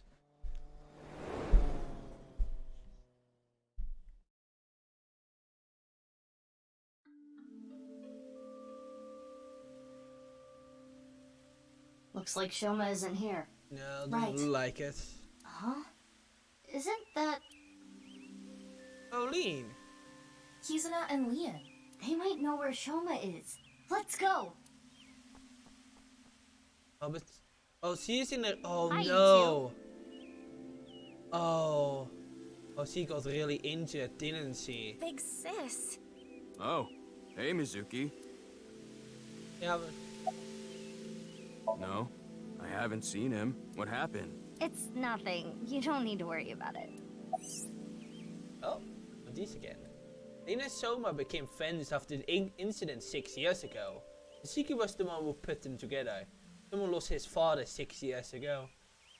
Looks like Shoma isn't here. No, doesn't like it. Huh? Isn't that... Olene. Kizuna and Leon? They might know where Shoma is. Let's go! Oh, but... Oh, she's in the... Oh, Hi, no. Oh. Oh, she got really injured, didn't she? Big sis. Oh, hey Mizuki. Yeah, but... No, I haven't seen him. What happened? It's nothing. You don't need to worry about it. Oh, these again. Lena and Soma became friends after the incident 6 years ago. Mizuki was the one who put them together. Someone lost his father 6 years ago.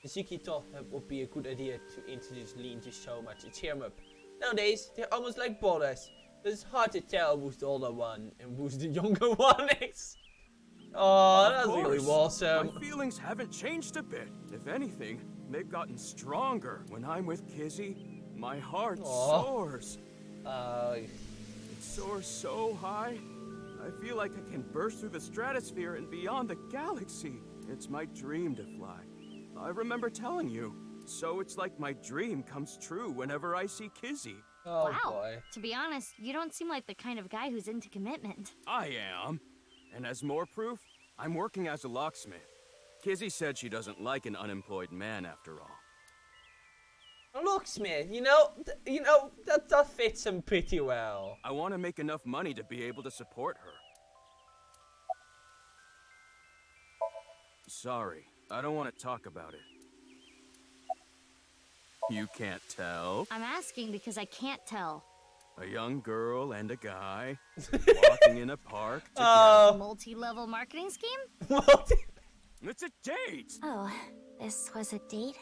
Mizuki thought it would be a good idea to introduce Lean to Soma to cheer him up. Nowadays, they're almost like brothers, but it's hard to tell who's the older one and who's the younger one is. Oh, that's really awesome. My feelings haven't changed a bit. If anything, they've gotten stronger. When I'm with Kizzy, my heart soars. It soars so high, I feel like I can burst through the stratosphere and beyond the galaxy. It's my dream to fly. I remember telling you. So it's like my dream comes true whenever I see Kizzy. Oh, wow. boy. To be honest, you don't seem like the kind of guy who's into commitment. I am. And as more proof, I'm working as a locksmith. Kizzy said she doesn't like an unemployed man after all. A locksmith, that fits him pretty well. I want to make enough money to be able to support her. Sorry, I don't want to talk about it. You can't tell? I'm asking because I can't tell. A young girl and a guy walking in a park together. Multi-level marketing scheme? It's a date! Oh, this was a date?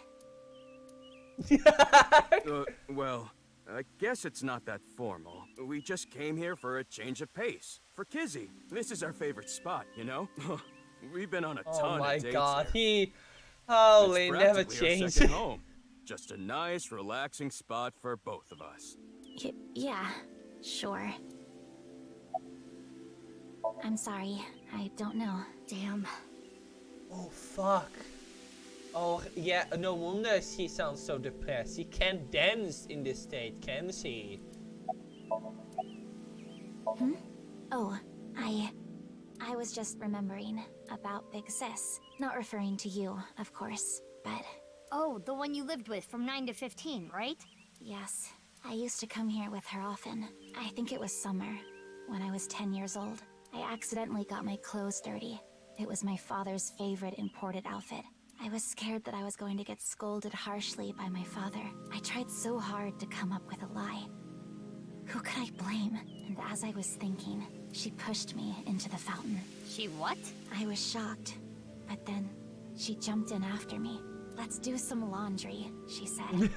Well, I guess it's not that formal. We just came here for a change of pace. For Kizzy, this is our favorite spot, you know? We've been on a ton Oh my of dates god, here. Holy, It's never practically our changed. second home. Just a nice, relaxing spot for both of us. Yeah, sure. I'm sorry, I don't know. Damn. Oh, fuck. Oh, yeah, no wonder she sounds so depressed. She can't dance in this state, can she? Hmm? Oh, I was just remembering about Big Sis. Not referring to you, of course, but... Oh, the one you lived with from 9 to 15, right? Yes. I used to come here with her often. I think it was summer, when I was 10 years old. I accidentally got my clothes dirty. It was my father's favorite imported outfit. I was scared that I was going to get scolded harshly by my father. I tried so hard to come up with a lie. Who could I blame? And as I was thinking, she pushed me into the fountain. She what? I was shocked, but then she jumped in after me. Let's do some laundry, she said.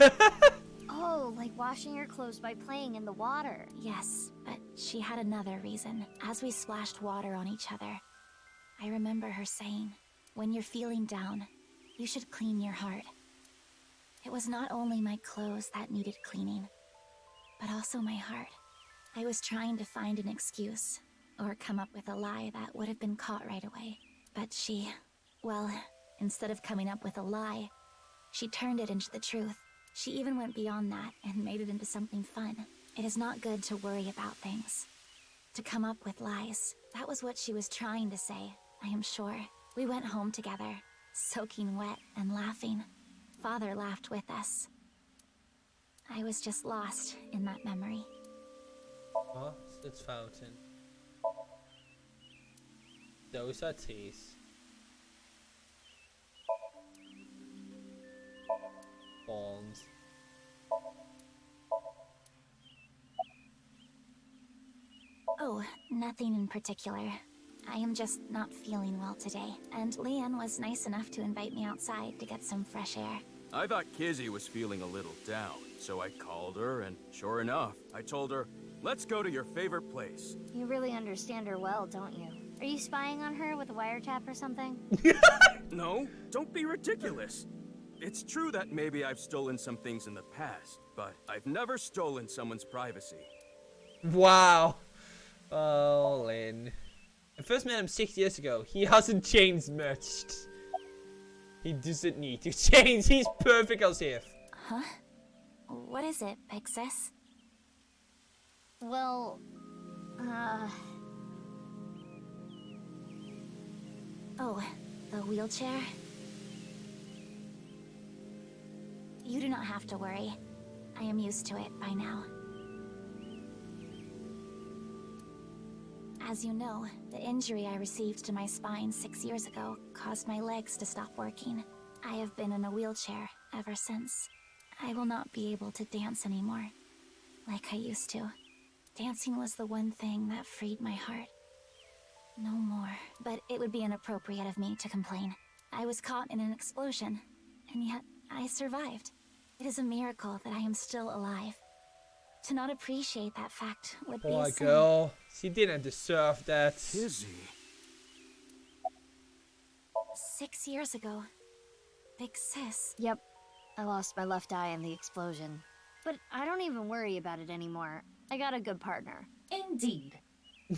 Oh, like washing your clothes by playing in the water. Yes, but she had another reason. As we splashed water on each other, I remember her saying, when you're feeling down, you should clean your heart. It was not only my clothes that needed cleaning, but also my heart. I was trying to find an excuse, or come up with a lie that would have been caught right away. But she, well, instead of coming up with a lie, she turned it into the truth. She even went beyond that and made it into something fun. It is not good to worry about things, to come up with lies. That was what she was trying to say, I am sure. We went home together, soaking wet and laughing. Father laughed with us. I was just lost in that memory. Oh, it's fountain. Those are teeth. Bonds. Oh, nothing in particular. I am just not feeling well today, and Leanne was nice enough to invite me outside to get some fresh air. I thought Kizzy was feeling a little down, so I called her, and sure enough, I told her, let's go to your favorite place. You really understand her well, don't you? Are you spying on her with a wiretap or something? No, don't be ridiculous. It's true that maybe I've stolen some things in the past, but I've never stolen someone's privacy. Wow. Oh, Lynn. I first met him 6 years ago. He hasn't changed much. He doesn't need to change. He's perfect as if. Huh? What is it, Big Sis? Well, Oh, the wheelchair? You do not have to worry. I am used to it by now. As you know, the injury I received to my spine 6 years ago caused my legs to stop working. I have been in a wheelchair ever since. I will not be able to dance anymore, like I used to. Dancing was the one thing that freed my heart. No more, but it would be inappropriate of me to complain. I was caught in an explosion, and yet I survived. It is a miracle that I am still alive. To not appreciate that fact would be a sin. Girl, she didn't deserve that. Kizzy. 6 years ago. Big Sis. Yep. I lost my left eye in the explosion. But I don't even worry about it anymore. I got a good partner. Indeed.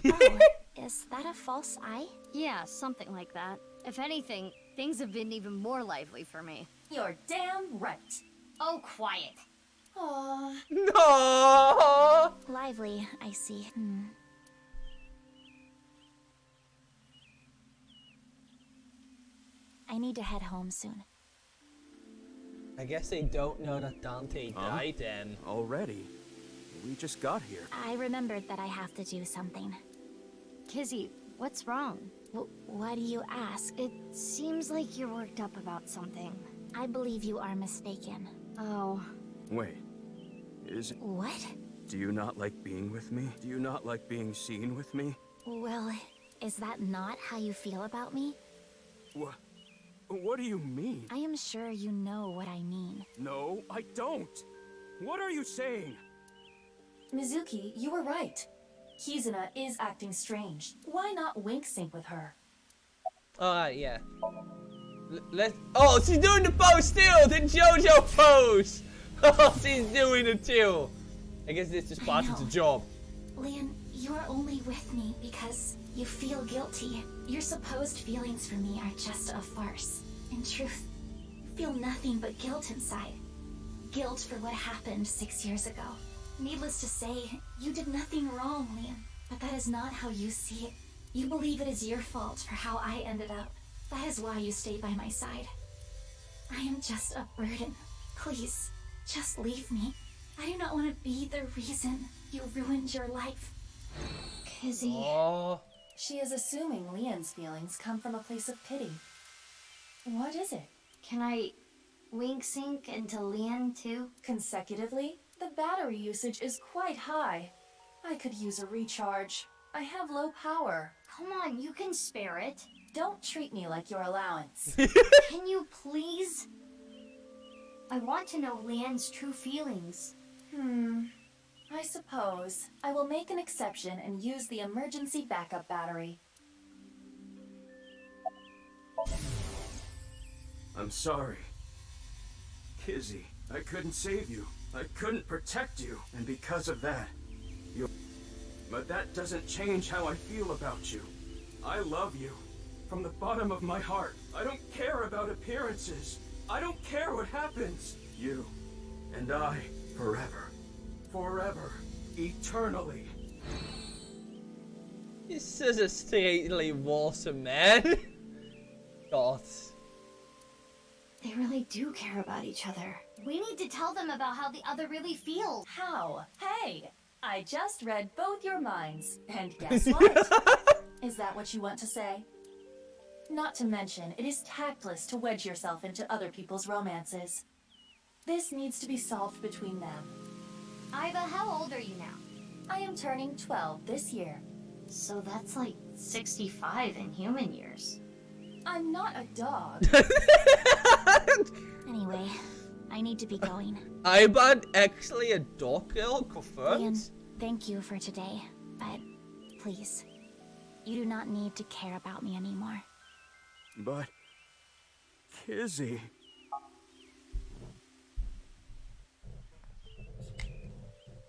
Oh, is that a false eye? Yeah, something like that. If anything, things have been even more lively for me. You're damn right. Oh, quiet. Aww. No. Lively, I see. I need to head home soon. I guess they don't know that Dante died then. Already? We just got here. I remembered that I have to do something. Kizzy, what's wrong? Why do you ask? It seems like you're worked up about something. I believe you are mistaken. Oh. Wait. Is it... What? Do you not like being with me? Do you not like being seen with me? Well, is that not how you feel about me? What do you mean? I am sure you know what I mean. No, I don't. What are you saying? Mizuki, you were right. Kizuna is acting strange. Why not wink sync with her? Yeah. Oh, she's doing the pose still! The JoJo pose! Oh, she's doing it too! I guess this is part of the job. Leon, you are only with me because you feel guilty. Your supposed feelings for me are just a farce. In truth, you feel nothing but guilt inside. Guilt for what happened 6 years ago. Needless to say, you did nothing wrong, Liam. But that is not how you see it. You believe it is your fault for how I ended up. That is why you stay by my side. I am just a burden. Please, just leave me. I do not want to be the reason you ruined your life. Kizzy. Oh. She is assuming Leon's feelings come from a place of pity. What is it? Can I wink sync into Leon too? Consecutively? The battery usage is quite high. I could use a recharge. I have low power. Come on, you can spare it. Don't treat me like your allowance. Can you please? I want to know Leanne's true feelings. I suppose. I will make an exception and use the emergency backup battery. I'm sorry. Kizzy, I couldn't save you. I couldn't protect you. And because of that, you... But that doesn't change how I feel about you. I love you. From the bottom of my heart. I don't care about appearances. I don't care what happens. You and I, forever. Forever. Eternally. He's such a straightly awesome man. God. They really do care about each other. We need to tell them about how the other really feels. How? Hey! I just read both your minds. And guess what? Is that what you want to say? Not to mention, it is tactless to wedge yourself into other people's romances. This needs to be solved between them. Iva, how old are you now? I am turning 12 this year. So that's like 65 in human years. I'm not a dog. Anyway, I need to be going. I'm actually a dog girl, confirmed? Ian, thank you for today, but please, you do not need to care about me anymore. But... Kizzy...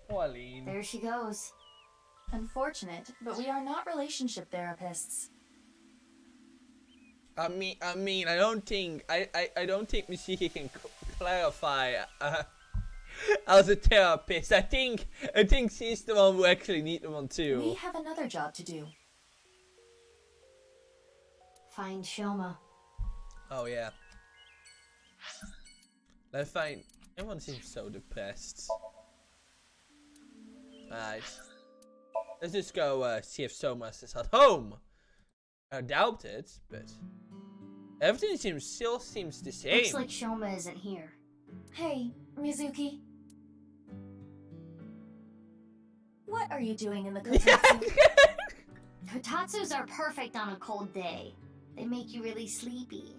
Pauline. There she goes. Unfortunate, but we are not relationship therapists. I mean, I don't think Mishiki can clarify as a therapist. I think she's the one who actually needs one too. We have another job to do. Find Shoma. Oh yeah. Let's find. Everyone seems so depressed. Alright. Let's just go see if Somas is at home. I doubt it, but everything still seems the same. Looks like Shoma isn't here. Hey, Mizuki. What are you doing in the kotatsu? Kotatsus are perfect on a cold day. They make you really sleepy.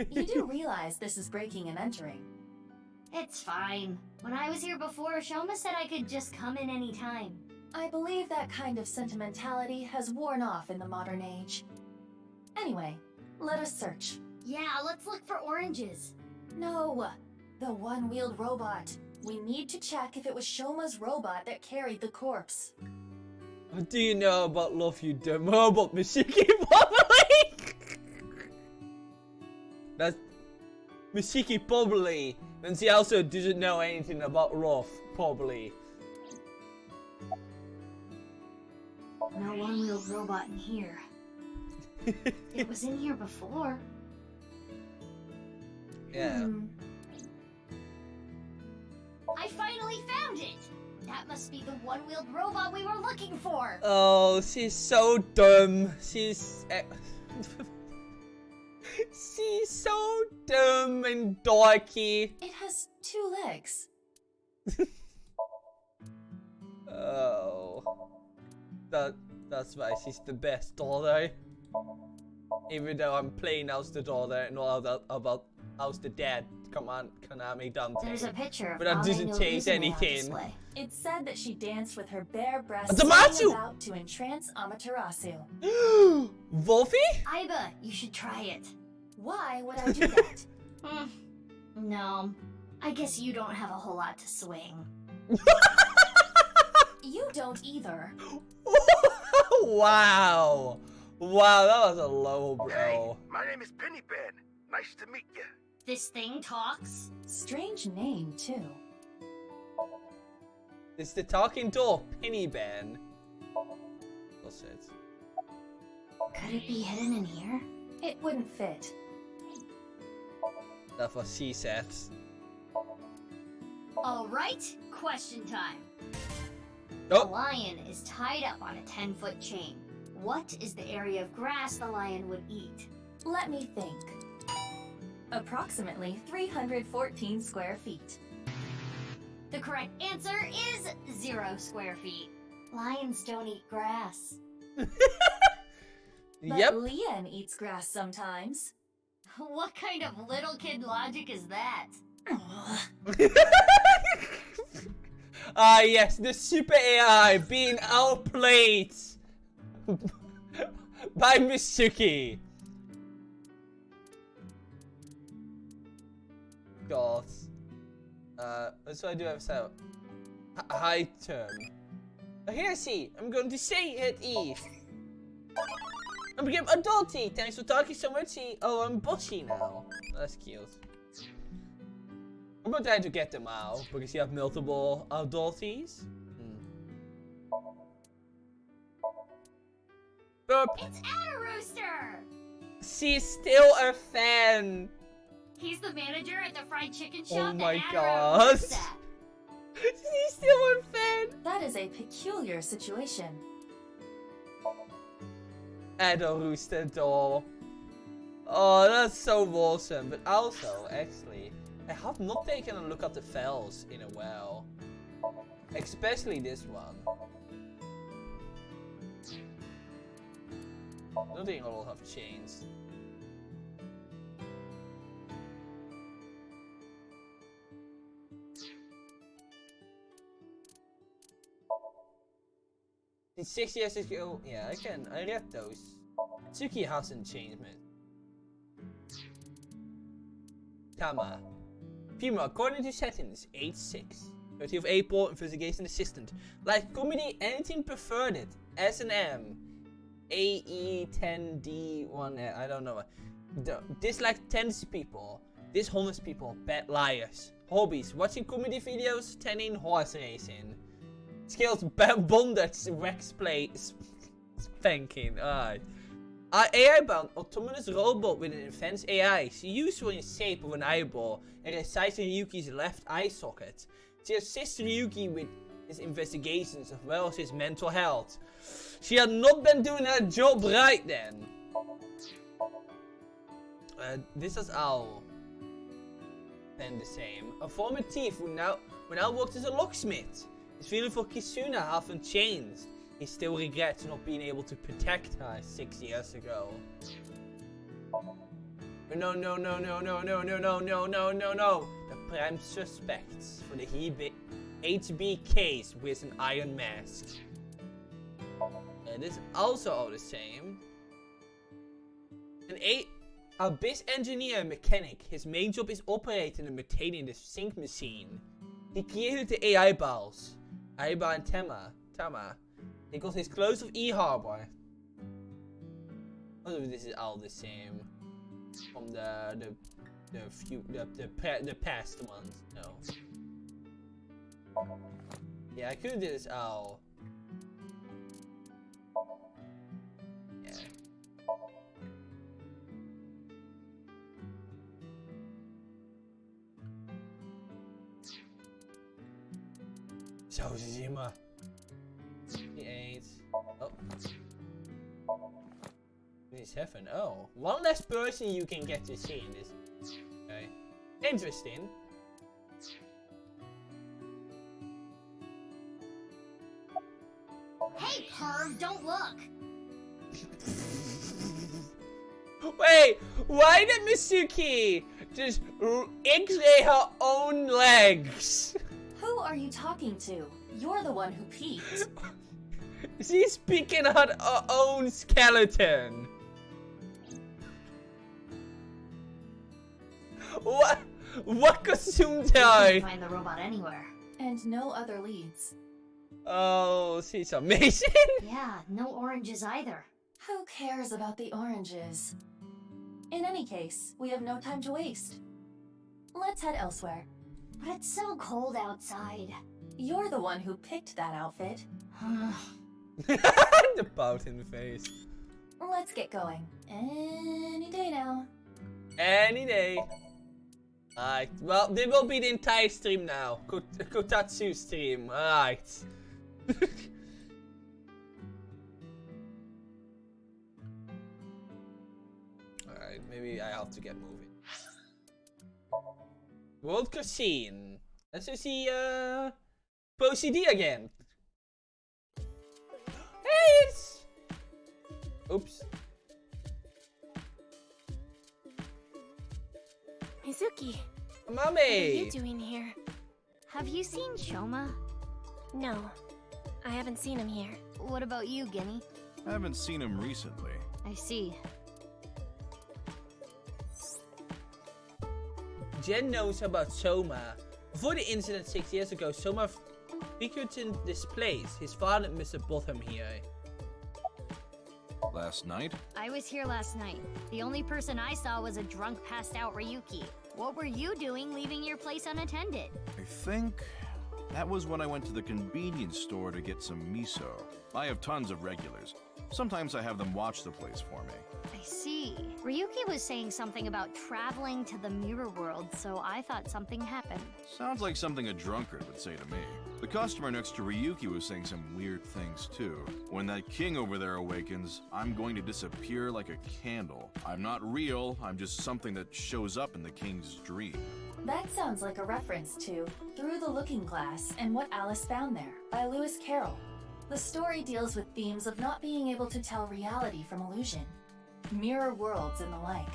You do realize this is breaking and entering. It's fine. When I was here before, Shoma said I could just come in any time. I believe that kind of sentimentality has worn off in the modern age. Anyway, let us search. Yeah, let's look for oranges. No, the one-wheeled robot. We need to check if it was Shoma's robot that carried the corpse. What do you know about Love You Dumb Robot, Mishiki? Probably! That's... Mishiki probably. And she also doesn't know anything about love, probably. No one-wheeled robot in here. It was in here before. Yeah. I finally found it! That must be the one-wheeled robot we were looking for! Oh, she's so dumb. She's so dumb and dorky. It has 2 legs. Oh. That's why she's the best daughter. Even though I'm playing as the daughter and all about how's the dad. Come on, Konami Dante. There's a picture of but that doesn't change anything. It said that she danced with her bare breasts Amaterasu! about to entrance Amaterasu. Wolfie? Aiba, you should try it. Why would I do that? No. I guess you don't have a whole lot to swing. You don't either. Wow. Wow, that was a low blow. Hey, my name is Pennypen. Nice to meet you. This thing talks? Strange name, too. It's the talking doll, Pennyben. What's it? Could it be hidden in here? It wouldn't fit. That's what she said. Alright, question time. Oh. A lion is tied up on a 10-foot chain. What is the area of grass the lion would eat? Let me think. Approximately 314 square feet. The correct answer is 0 square feet. Lions don't eat grass. But Yep. Lien eats grass sometimes. What kind of little kid logic is that? Ah yes, the super AI being outplayed by Mitsuki. God. So I do have some high term. Here, see, I'm going to say it is. I'm became adulty. Thanks for talking so much. Oh, I'm bushy now. That's cute. I'm trying to get them out because you have multiple adulties. Burp. It's Rooster! She's still a fan. He's the manager at the fried chicken shop. Oh my that god. works at. She's still a fan. That is a peculiar situation. Ada Rooster doll. Oh, that's so awesome. But also, actually, I have not taken a look at the files in a while. Especially this one. Nothing will have changed. In 6 years ago, yeah, I read those. Tsuki hasn't changed, man. Tama. Female, according to settings, age 6. 30 of April, investigation assistant. Like comedy, anything preferred it. S&M. AE10D1, I don't know. Dislike tense people. Dishonest people. Bad liars. Hobbies, watching comedy videos, tanning, horse racing. Skills, bondage, wax play, spanking. Alright. AI-bound autonomous robot with an advanced AI. She useful in shape of an eyeball and resides in Ryuki's left eye socket. She assists Ryuki with his investigations as well as his mental health. She had not been doing her job right then. This has all been the same. A former thief who now works as a locksmith. His feeling for Kisuna haven't changed. He still regrets not being able to protect her 6 years ago. No. The prime suspects for the HB case wears an iron mask. This is also all the same. A Abyss engineer and mechanic. His main job is operating and maintaining the sync machine. He created the AI balls. Aiba and Tama. He got his clothes of E-Harbor. Oh, this is all the same. From the past ones. No. Yeah, I could do this all. Yeah. So Zima. 58. Oh. 27. Oh. One less person you can get to see in this. Okay. Interesting. Hey, perv, don't look. Wait, why did Mitsuki just X-ray her own legs? Who are you talking to? You're the one who peeked. She's peeking at her own skeleton. What consumed her? Couldn't find the robot anywhere. And no other leads. Oh, she's amazing. Yeah, no oranges either. Who cares about the oranges? In any case, we have no time to waste. Let's head elsewhere. But it's so cold outside. You're the one who picked that outfit. The pout in the face. Let's get going. Any day now. Any day. Alright, well, this will be the entire stream now. Kotatsu stream. Alright. Alright, maybe I have to get moving. World Cuisine. Let's just see, Pro CD again. Hey, it's... Oops. Mizuki. Mami. What are you doing here? Have you seen Shoma? No. I haven't seen him here. What about you, Guinea? I haven't seen him recently. I see. Jen knows about Soma. Before the incident 6 years ago, Soma figured in this place. His father must have brought him here. Last night? I was here last night. The only person I saw was a drunk, passed out Ryuki. What were you doing leaving your place unattended? I think that was when I went to the convenience store to get some miso. I have tons of regulars. Sometimes I have them watch the place for me. I see. Ryuki was saying something about traveling to the mirror world, so I thought something happened. Sounds like something a drunkard would say to me. The customer next to Ryuki was saying some weird things too. When that king over there awakens, I'm going to disappear like a candle. I'm not real, I'm just something that shows up in the king's dream. That sounds like a reference to Through the Looking Glass and What Alice Found There by Lewis Carroll. The story deals with themes of not being able to tell reality from illusion, mirror worlds and the like.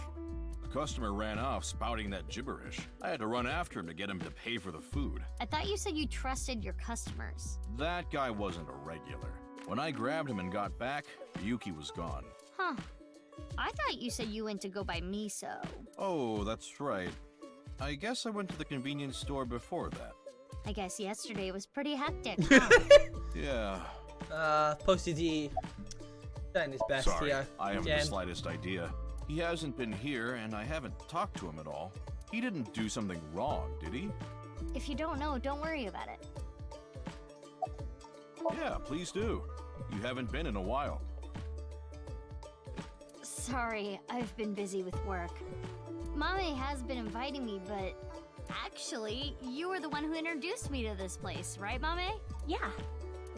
The customer ran off spouting that gibberish. I had to run after him to get him to pay for the food. I thought you said you trusted your customers. That guy wasn't a regular. When I grabbed him and got back, Ryuki was gone. Huh. I thought you said you went to go buy miso. Oh, that's right. I guess I went to the convenience store before that. I guess yesterday was pretty hectic, huh? Yeah. Posted the trying his best Sorry, here. I haven't Jen. the slightest idea. He hasn't been here, and I haven't talked to him at all. He didn't do something wrong, did he? If you don't know, don't worry about it. Yeah, please do. You haven't been in a while. Sorry, I've been busy with work. Mame has been inviting me, but actually, you were the one who introduced me to this place, right, Mame? Yeah.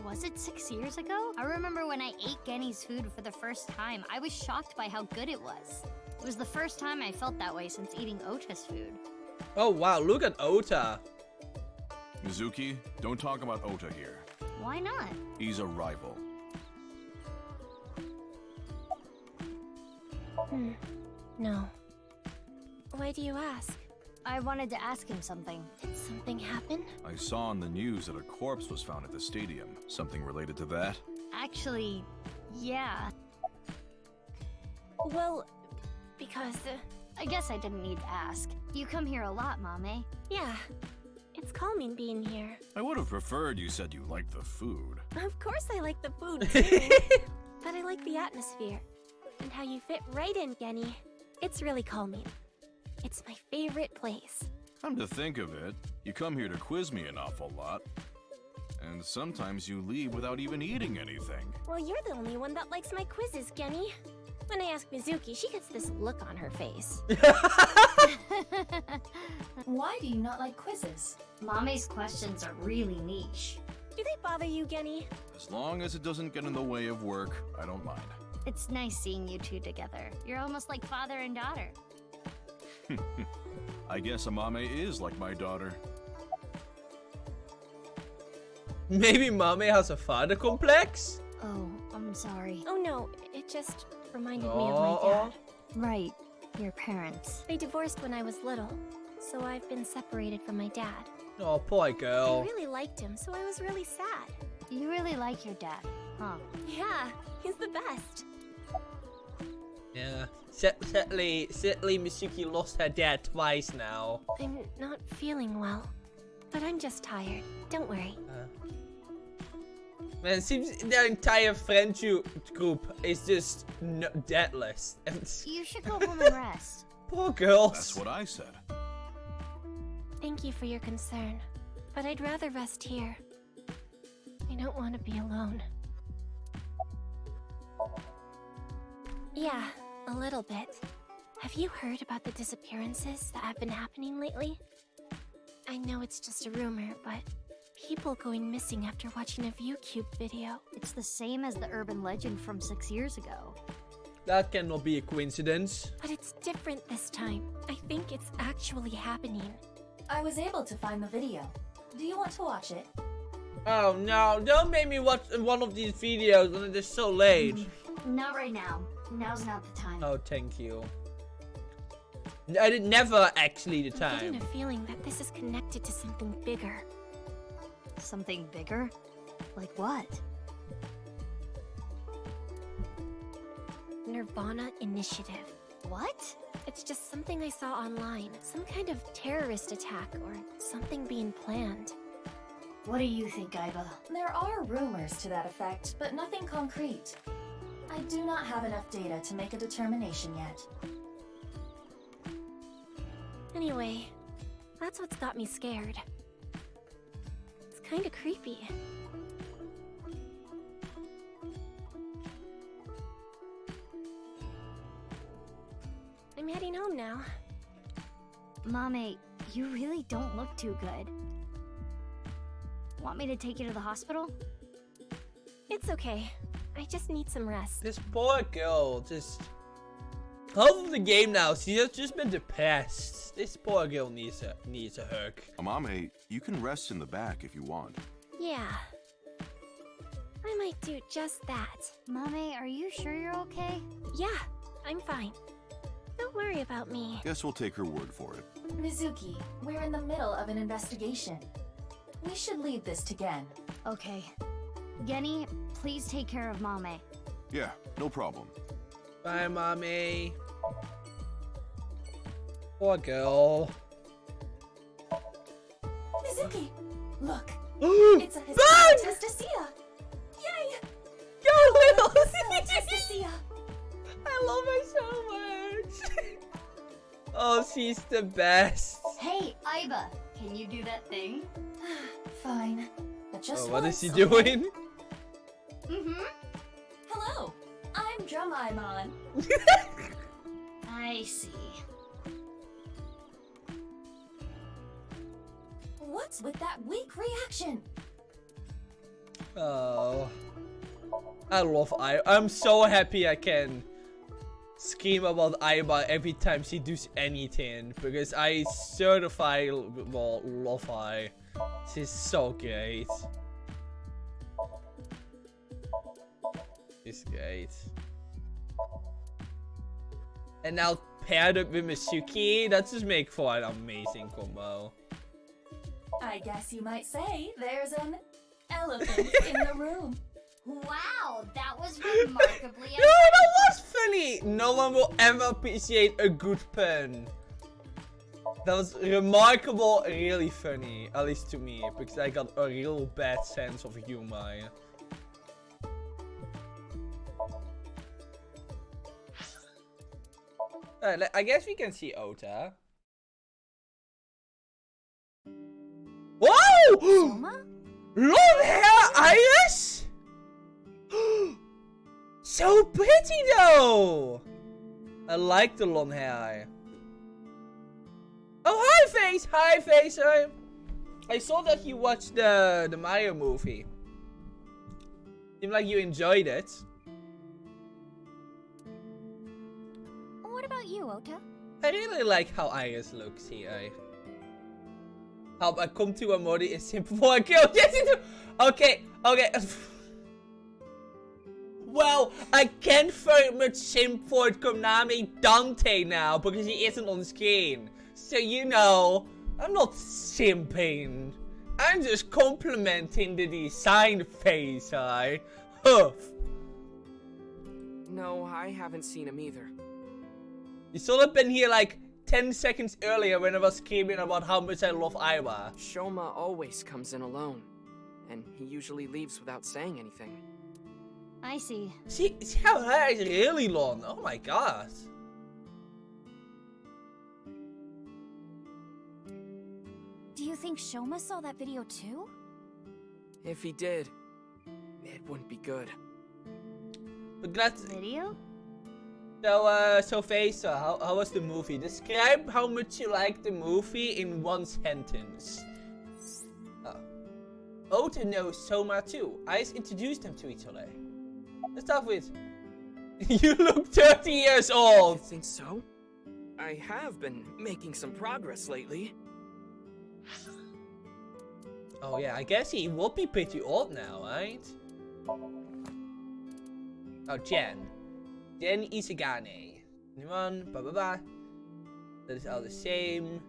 Was it 6 years ago? I remember when I ate Genny's food for the first time, I was shocked by how good it was. It was the first time I felt that way since eating Ota's food. Oh wow, look at Ota. Mizuki, don't talk about Ota here. Why not? He's a rival. No. Why do you ask? I wanted to ask him something. Did something happen? I saw on the news that a corpse was found at the stadium. Something related to that? Actually, yeah. Well, because... I guess I didn't need to ask. You come here a lot, Mame. Yeah. It's calming being here. I would have preferred you said you liked the food. Of course I like the food, too. But I like the atmosphere. And how you fit right in, Genny. It's really calming. It's my favorite place. Come to think of it, you come here to quiz me an awful lot. And sometimes you leave without even eating anything. Well, you're the only one that likes my quizzes, Genny. When I ask Mizuki, she gets this look on her face. Why do you not like quizzes? Mame's questions are really niche. Do they bother you, Genny? As long as it doesn't get in the way of work, I don't mind. It's nice seeing you two together. You're almost like father and daughter. I guess Amame is like my daughter. Maybe Mame has a father complex? Oh, I'm sorry. Oh no, it just reminded me of my dad. Right, your parents. They divorced when I was little, so I've been separated from my dad. Oh, poor I girl. really liked him, so I was really sad. You really like your dad, huh? Yeah, he's the best. Yeah. Sadly, Mizuki lost her dad twice now. I'm not feeling well, but I'm just tired. Don't worry. Man, it seems their entire friendship group is just deadless. You should go home and rest. Poor girls. That's what I said. Thank you for your concern, but I'd rather rest here. I don't want to be alone. Yeah, a little bit. Have you heard about the disappearances that have been happening lately? I know it's just a rumor, but people going missing after watching a ViewCube video. It's the same as the urban legend from 6 years ago. That cannot be a coincidence. But it's different this time. I think it's actually happening. I was able to find the video. Do you want to watch it? Oh no, don't make me watch one of these videos when it is so late. Not right now. Now's not the time. Oh, thank you. I did never actually the I'm getting time. a feeling that this is connected to something bigger. Something bigger? Like what? nirvanA Initiative. What? It's just something I saw online. Some kind of terrorist attack or something being planned. What do you think, Aiba? There are rumors to that effect, but nothing concrete. I do not have enough data to make a determination yet. Anyway, that's what's got me scared. It's kinda creepy. I'm heading home now. Mame, you really don't look too good. Want me to take you to the hospital? It's okay. I just need some rest. This poor girl, just half of the game now, she has just been depressed. This poor girl needs a hug. Amame, you can rest in the back if you want. Yeah. I might do just that. Mame, are you sure you're okay? Yeah, I'm fine. Don't worry about me. Guess we'll take her word for it. Mizuki, we're in the middle of an investigation. We should leave this to Gen. Okay. Genny, please take care of Mame. Yeah, no problem. Bye, mommy. Poor girl. Mizuki, look. Ooh, It's a Hispanic testacea. Yay! Go, little testacea. I love her so much. Oh, she's the best. Hey, Aiba, can you do that thing? Fine. But just What once, is she doing? Mm-hmm. Hello, I'm Drumaimon. I see. What's with that weak reaction? Oh, I love Aiba. I'm so happy I can scream about Aiba every time she does anything because I certify well love her. She's so great. She's great. And now paired up with Mizuki, that just makes for an amazing combo. I guess you might say there's an elephant in the room. Wow, that was remarkably No, that was funny! No one will ever appreciate a good pun. That was remarkable, really funny. At least to me, because I got a real bad sense of humor. Alright, I guess we can see Ota. Whoa! Soma? Long hair Iris? So pretty though! I like the long hair. Oh, hi Face! Hi Face! I saw that you watched the Mario movie. Seemed like you enjoyed it. What about you, Ota? I really like how Iris looks here. How I come to a modi is simple for a girl. Yes, you do. Okay. Well, I can't very much simp for Konami Dante now because he isn't on screen. So you know, I'm not simping. I'm just complimenting the design phase, Huff. No, I haven't seen him either. You should have been here like 10 seconds earlier when I was screaming about how much I love Aiba. Shoma always comes in alone, and he usually leaves without saying anything. I see. See how her hair is really long. Oh my god. Do you think Shoma saw that video too? If he did, it wouldn't be good. But that's video? So Face, how was the movie? Describe how much you liked the movie in one sentence. Ota knows Soma too. I just introduced them to each other. Let's start with... You look 30 years old! You think so? I have been making some progress lately. Oh yeah, I guess he will be pretty old now, right? Oh, Gen Isagane. Anyone? Blah blah blah. That is all the same.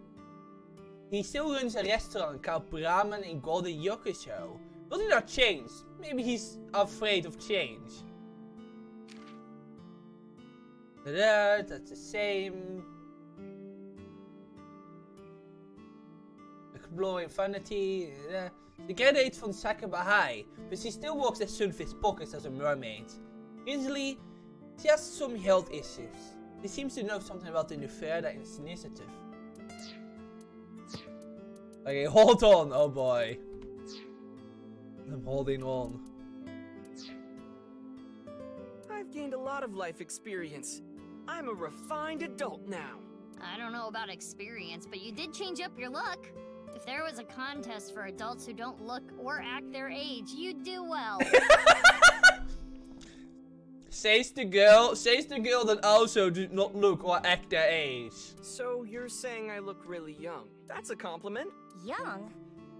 He still runs a restaurant called Ramen in Golden Yokusho. Will he not change? Maybe he's afraid of change. That's the same. Exploring Vanity. She graduates from Sakaba High, but she still works at Sunfish Pockets as a mermaid. Usually, she has some health issues. She seems to know something about the nirvanA initiative. Okay, hold on, oh boy. I'm holding on. I've gained a lot of life experience. I'm a refined adult now. I don't know about experience, but you did change up your look. If there was a contest for adults who don't look or act their age, you'd do well. Says the girl that also do not look or act their age. So you're saying I look really young. That's a compliment. Young?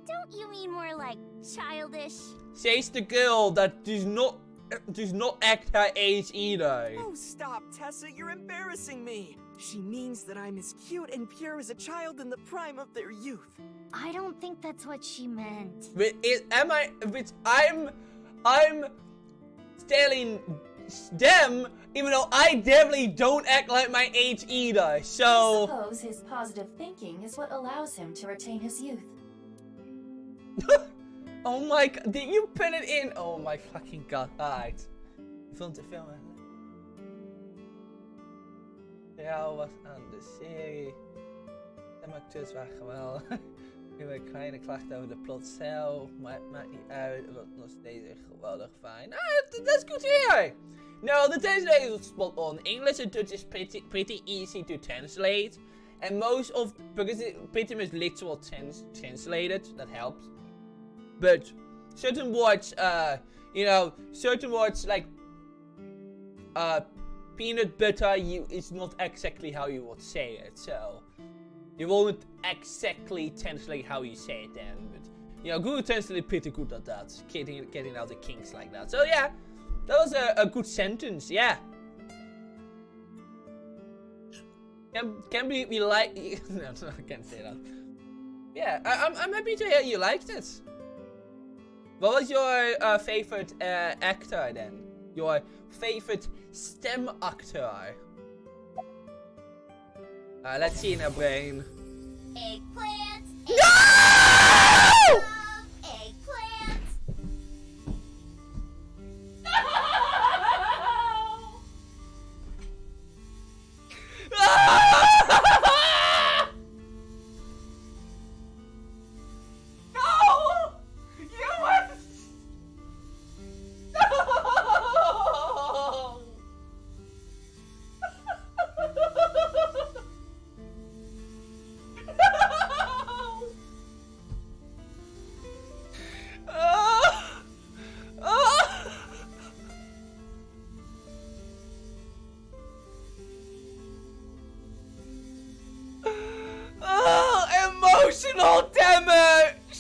Don't you mean more like childish? She's the girl that does not act her age either. Oh, stop, Tessa. You're embarrassing me. She means that I'm as cute and pure as a child in the prime of their youth. I don't think that's what she meant. I'm telling them, even though I definitely don't act like my age either, so... I suppose his positive thinking is what allows him to retain his youth. Oh my god, did you put it in? Oh my fucking god, alright. Ik vond het film Trouw was aan de serie. De acteurs waren geweldig. Nu heb ik kleine klachten over de plot zelf, maar het maakt niet uit, het was nog steeds echt geweldig fijn. That's good to hear! No, the translation was spot on. English and Dutch is pretty easy to translate. And because it's pretty much literal translated, that helps. But certain words, certain words like peanut butter, it's not exactly how you would say it. So you won't exactly translate how you say it then. But Google Translate pretty good at that, getting out the kinks like that. So yeah, that was a good sentence. Yeah. Can we like? No, I can't say that. Yeah, I'm happy to hear you liked it. What was your favorite actor then? Your favorite stem actor? Let's see in our brain. Eggplant. No! Eggplant. Emotional damage!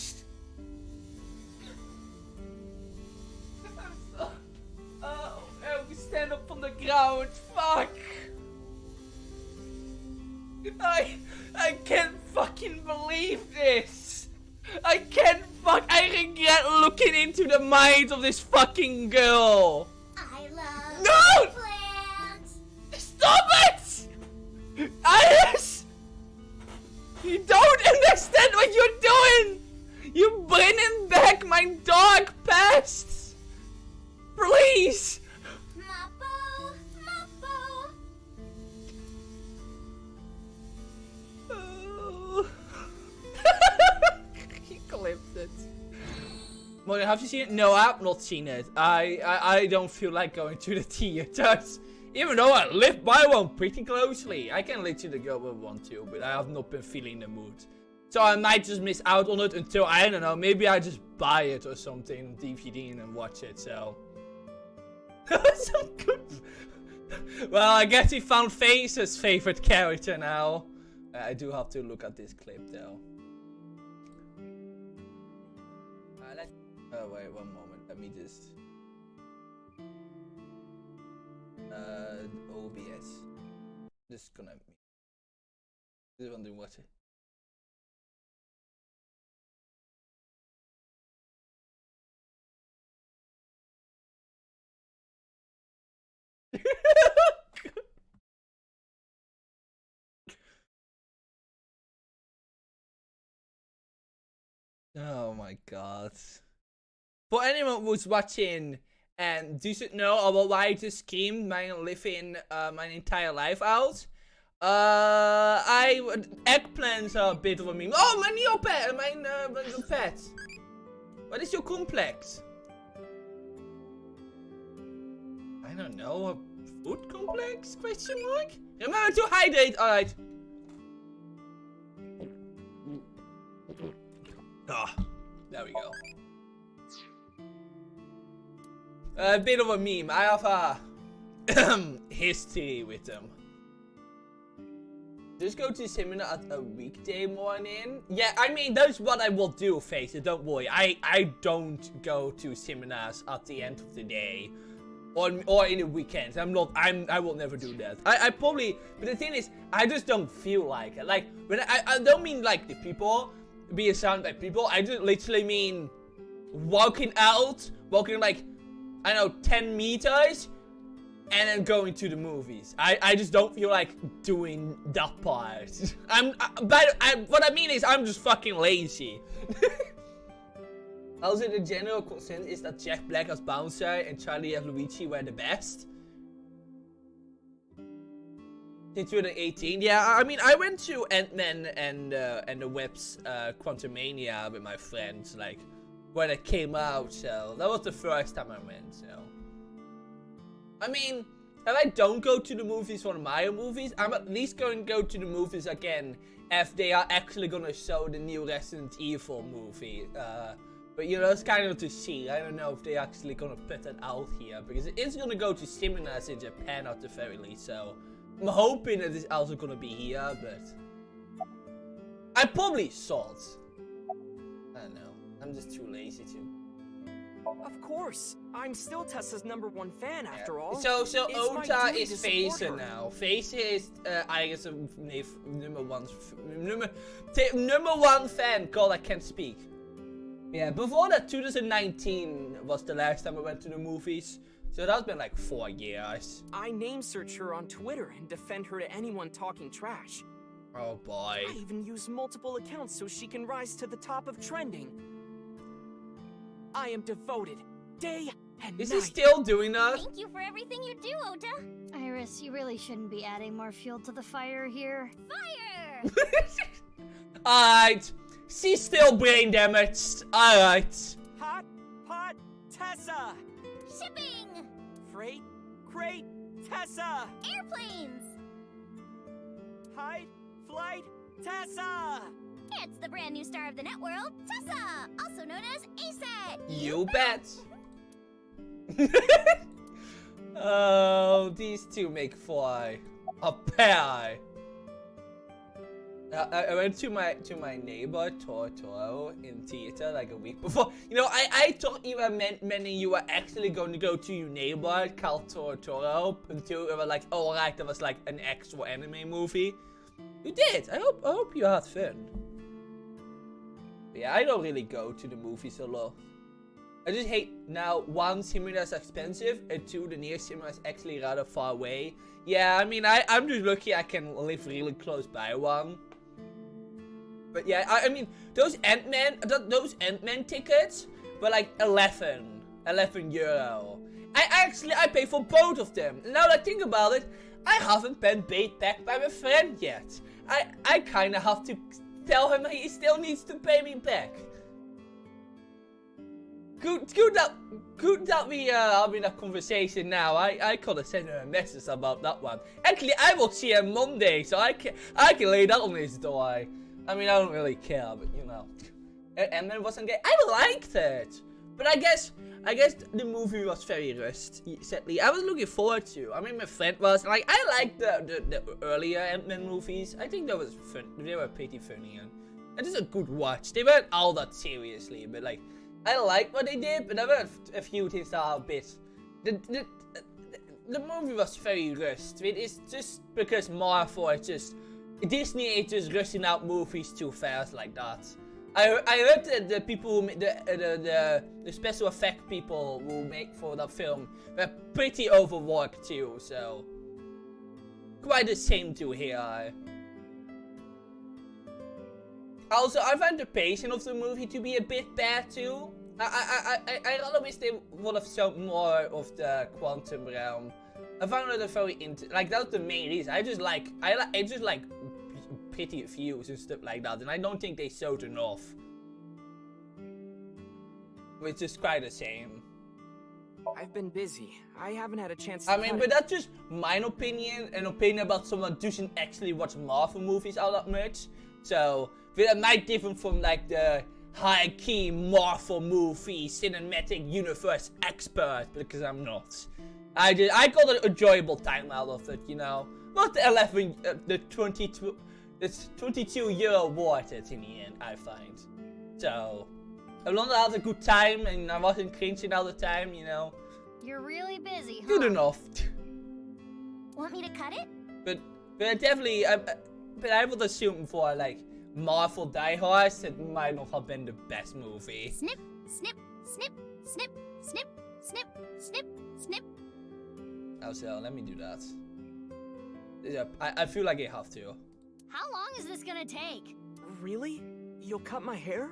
Oh, we stand up on the ground. Fuck! I can't fucking believe this! I regret looking into the mind of this fucking girl! I love No! plants. Stop it! Iris! You don't understand what you're doing! You're bringing back my dark past! Please! Mappo, Mappo. He clipped it. Morgan, have you seen it? No, I've not seen it. I don't feel like going to the theaters. Even though I live by one pretty closely. I can literally go with one too, but I have not been feeling the mood. So I might just miss out on it until, I don't know, maybe I just buy it or something on DVD and then watch it, so. So good. Well, I guess we found Face's favorite character now. I do have to look at this clip though. Oh wait, one moment, let me just... OBS. Disconnect me. Just wondering what it. Oh my god. For anyone who's watching and doesn't know about why I just screamed my living my entire life out, eggplants are a bit of a meme. Oh, my Neopet, my pet. What is your complex? I don't know, a food complex? Question mark? Remember to hydrate. All right. Ah, there we go. A bit of a meme. I have a history with them. Just go to cinema at a weekday morning. Yeah, I mean, that's what I will do, Face it, don't worry. I don't go to cinemas at the end of the day. Or in the weekends. I will never do that. I probably, but the thing is, I just don't feel like it. Like, when I don't mean like the people, being surrounded by people. I just literally mean walking like, I don't know, 10 meters. And then going to the movies. I just don't feel like doing that part. What I mean is I'm just fucking lazy. Also, the general consensus is that Jack Black as Bouncer and Charlie as Luigi were the best. In 2018, yeah. I mean, I went to Ant-Man and the Web's Quantumania with my friends, like when it came out. So that was the first time I went. So. I mean, if I don't go to the movies for the Mario movies, I'm at least going to go to the movies again if they are actually going to show the new Resident Evil movie. But you know, it's kind of to see. I don't know if they're actually going to put that out here, because it is going to go to cinemas in Japan at the very least. So I'm hoping that it's also going to be here, but I probably saw it. I don't know. I'm just too lazy to. Of course, I'm still Tessa's #1 fan after all. So Ota is Facer now. Facer is I guess number one fan called I Can't Speak. Yeah, before that 2019 was the last time I went to the movies. So that's been like 4 years. I name search her on Twitter and defend her to anyone talking trash. Oh boy. I even use multiple accounts so she can rise to the top of trending. I am devoted, day and night. Is he still doing that? Thank you for everything you do, Ota. Iris, you really shouldn't be adding more fuel to the fire here. Fire! Alright. She's still brain damaged. Alright. Hot pot Tessa! Shipping! Freight crate Tessa! Airplanes! Hide flight Tessa! It's the brand new star of the networld, Tessa, also known as ASAT. You bet. Oh, these two make for a pair. I went to my neighbor Toro in theater like a week before. You know, I thought you were meaning you were actually going to go to your neighbor called Toro until it was like, oh right, that was like an actual anime movie. You did. I hope you had fun. Yeah, I don't really go to the movies a lot. I just hate now, one, cinema is expensive, and two, the nearest cinema is actually rather far away. Yeah, I mean, I'm just lucky I can live really close by one. But yeah, I mean, those Ant-Man tickets were like 11 euro. I paid for both of them. And now that I think about it, I haven't been paid back by my friend yet. I kind of have to tell him he still needs to pay me back. Good that we are having a conversation now. I could have sent him a message about that one. Actually, I will see him Monday, so I can lay that on his door. I mean, I don't really care, but you know. And then wasn't gay. I liked it, but I guess the movie was very rushed. Sadly, I was looking forward to. I mean, my friend was like, I liked the earlier Ant-Man movies. I think that was fun. They were pretty funny and just a good watch. They weren't all that seriously, but like I liked what they did. But there were a few things that are a bit. The movie was very rushed. It is just because Marvel is just Disney is just rushing out movies too fast like that. I heard that the people who the special effect people who make for that film were pretty overworked too, so quite the same to here. Also, I find the pacing of the movie to be a bit bad too. I rather wish they would have shown more of the quantum realm. I found it a very like that's the main reason. I just like pretty views and stuff like that, and I don't think they showed enough. Which is quite the same. I've been busy. I haven't had a chance to I mean, but that's just my opinion, an opinion about someone who doesn't actually watch Marvel movies all that much. So, that might differ from like the high-key Marvel movie cinematic universe expert, because I'm not. I got an enjoyable time out of it, you know. Not the It's €22 worth it in the end, I find. So, as long as I had a good time and I wasn't cringing all the time, you know. You're really busy, huh? Good enough. Want me to cut it? But definitely, but I would assume for like Marvel Die Hard, it might not have been the best movie. Snip, snip, snip, snip, snip, snip, snip, snip. Oh, so let me do that. Yeah, I feel like I have to. How long is this gonna take? Really? You'll cut my hair?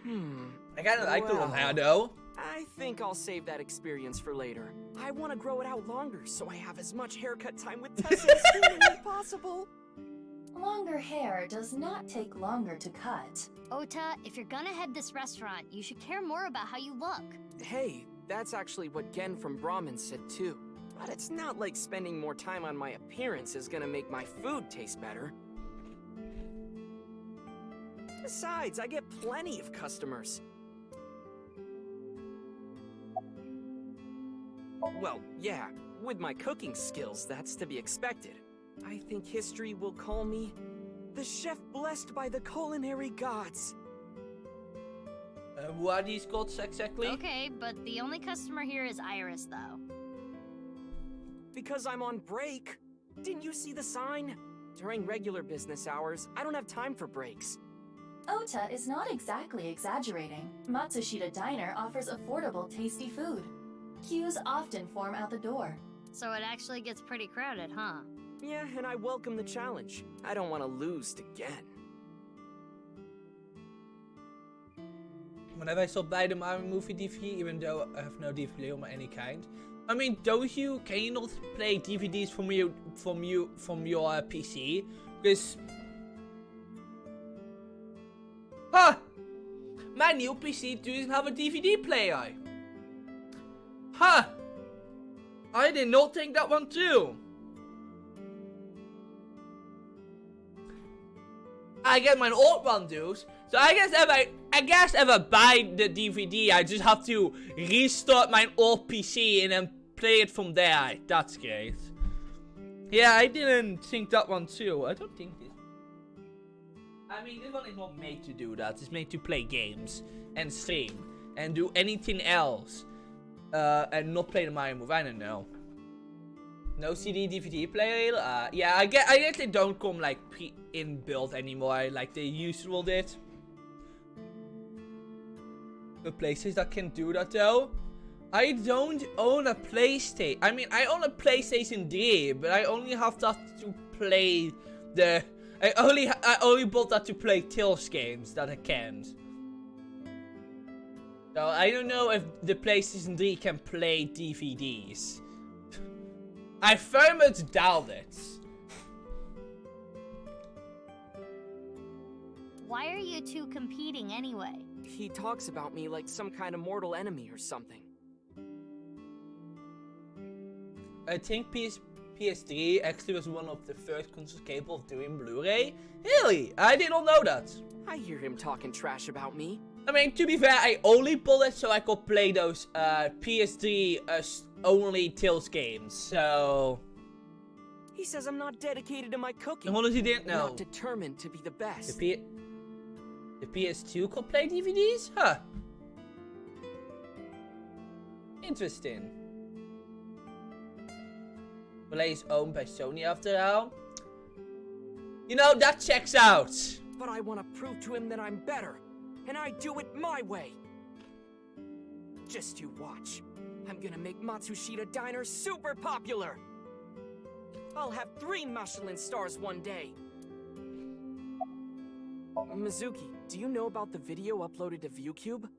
I kinda like the long hair though. I think I'll save that experience for later. I want to grow it out longer so I have as much haircut time with Tessa as humanly possible. Longer hair does not take longer to cut. Ota, if you're gonna head this restaurant, you should care more about how you look. Hey, that's actually what Gen from Brahmin said too. But it's not like spending more time on my appearance is gonna make my food taste better. Besides, I get plenty of customers. Well, yeah, with my cooking skills, that's to be expected. I think history will call me the chef blessed by the culinary gods. What are these gods exactly? Okay, but the only customer here is Iris, though. Because I'm on break. Didn't you see the sign? During regular business hours, I don't have time for breaks. Ota is not exactly exaggerating. Matsushita Diner offers affordable, tasty food. Queues often form out the door. So it actually gets pretty crowded, huh? Yeah, and I welcome the challenge. I don't want to lose to Gen. Whenever I stop by the Mario movie DVD, even though I have no DVD of any kind. I mean, can you not play DVDs from your PC? Because my new PC doesn't have a DVD player. I did not think that one too. I get my old one, dude. So I guess if I buy the DVD, I just have to restart my old PC and then play it from there. That's great. Yeah, I didn't think that one too. I don't think this. I mean, this one is not made to do that. It's made to play games and stream and do anything else. And not play the Mario movie. I don't know. No CD DVD player. Yeah, I guess they don't come like in-built anymore like they usually did. The PlayStation that can do that though. I don't own a PlayStation. I mean, I own a PlayStation 3, but I only have that to play the. I only bought that to play Tales games that I can't. So I don't know if the PlayStation 3 can play DVDs. I very much doubt it. Why are you two competing anyway? He talks about me like some kind of mortal enemy or something. I think PS3 actually was one of the first consoles capable of doing Blu-ray. Really? I did not know that. I hear him talking trash about me. I mean, to be fair, I only bought it so I could play those PS3 only Tales games, so. He says I'm not dedicated to my cooking. What does he didn't know? Not determined to be the best. The PS2 could play DVDs? Huh. Interesting. Play is owned by Sony after all. You know, that checks out. But I want to prove to him that I'm better. And I do it my way. Just you watch. I'm gonna make Matsushita Diner super popular. I'll have 3 Michelin stars one day. Mizuki, do you know about the video uploaded to ViewCube?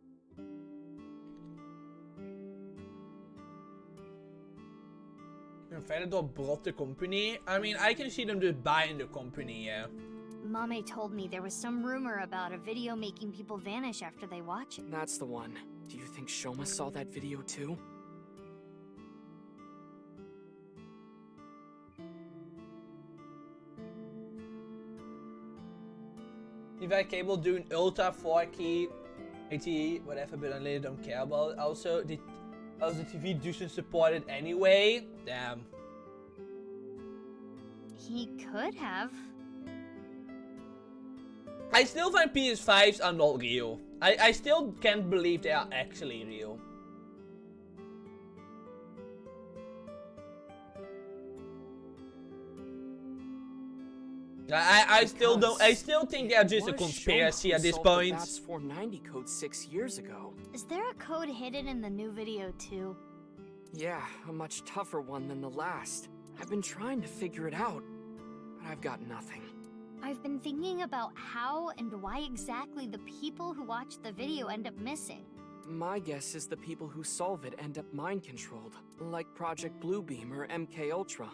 Fedor brought the company. I mean, I can see them just buying the company, yeah. Mame told me there was some rumor about a video making people vanish after they watch it. That's the one. Do you think Shoma saw that video too? If I cable doing Ultra 4K, 80, whatever, but I really don't care about it. Also, the TV doesn't support it anyway. Damn. He could have. I still find PS5s are not real. I still can't believe they are actually real. I still think they are just a conspiracy at this point. That's 490 code 6 years ago. Is there a code hidden in the new video too? Yeah, a much tougher one than the last. I've been trying to figure it out, but I've got nothing. I've been thinking about how and why exactly the people who watch the video end up missing. My guess is the people who solve it end up mind-controlled, like Project Bluebeam or MK Ultra.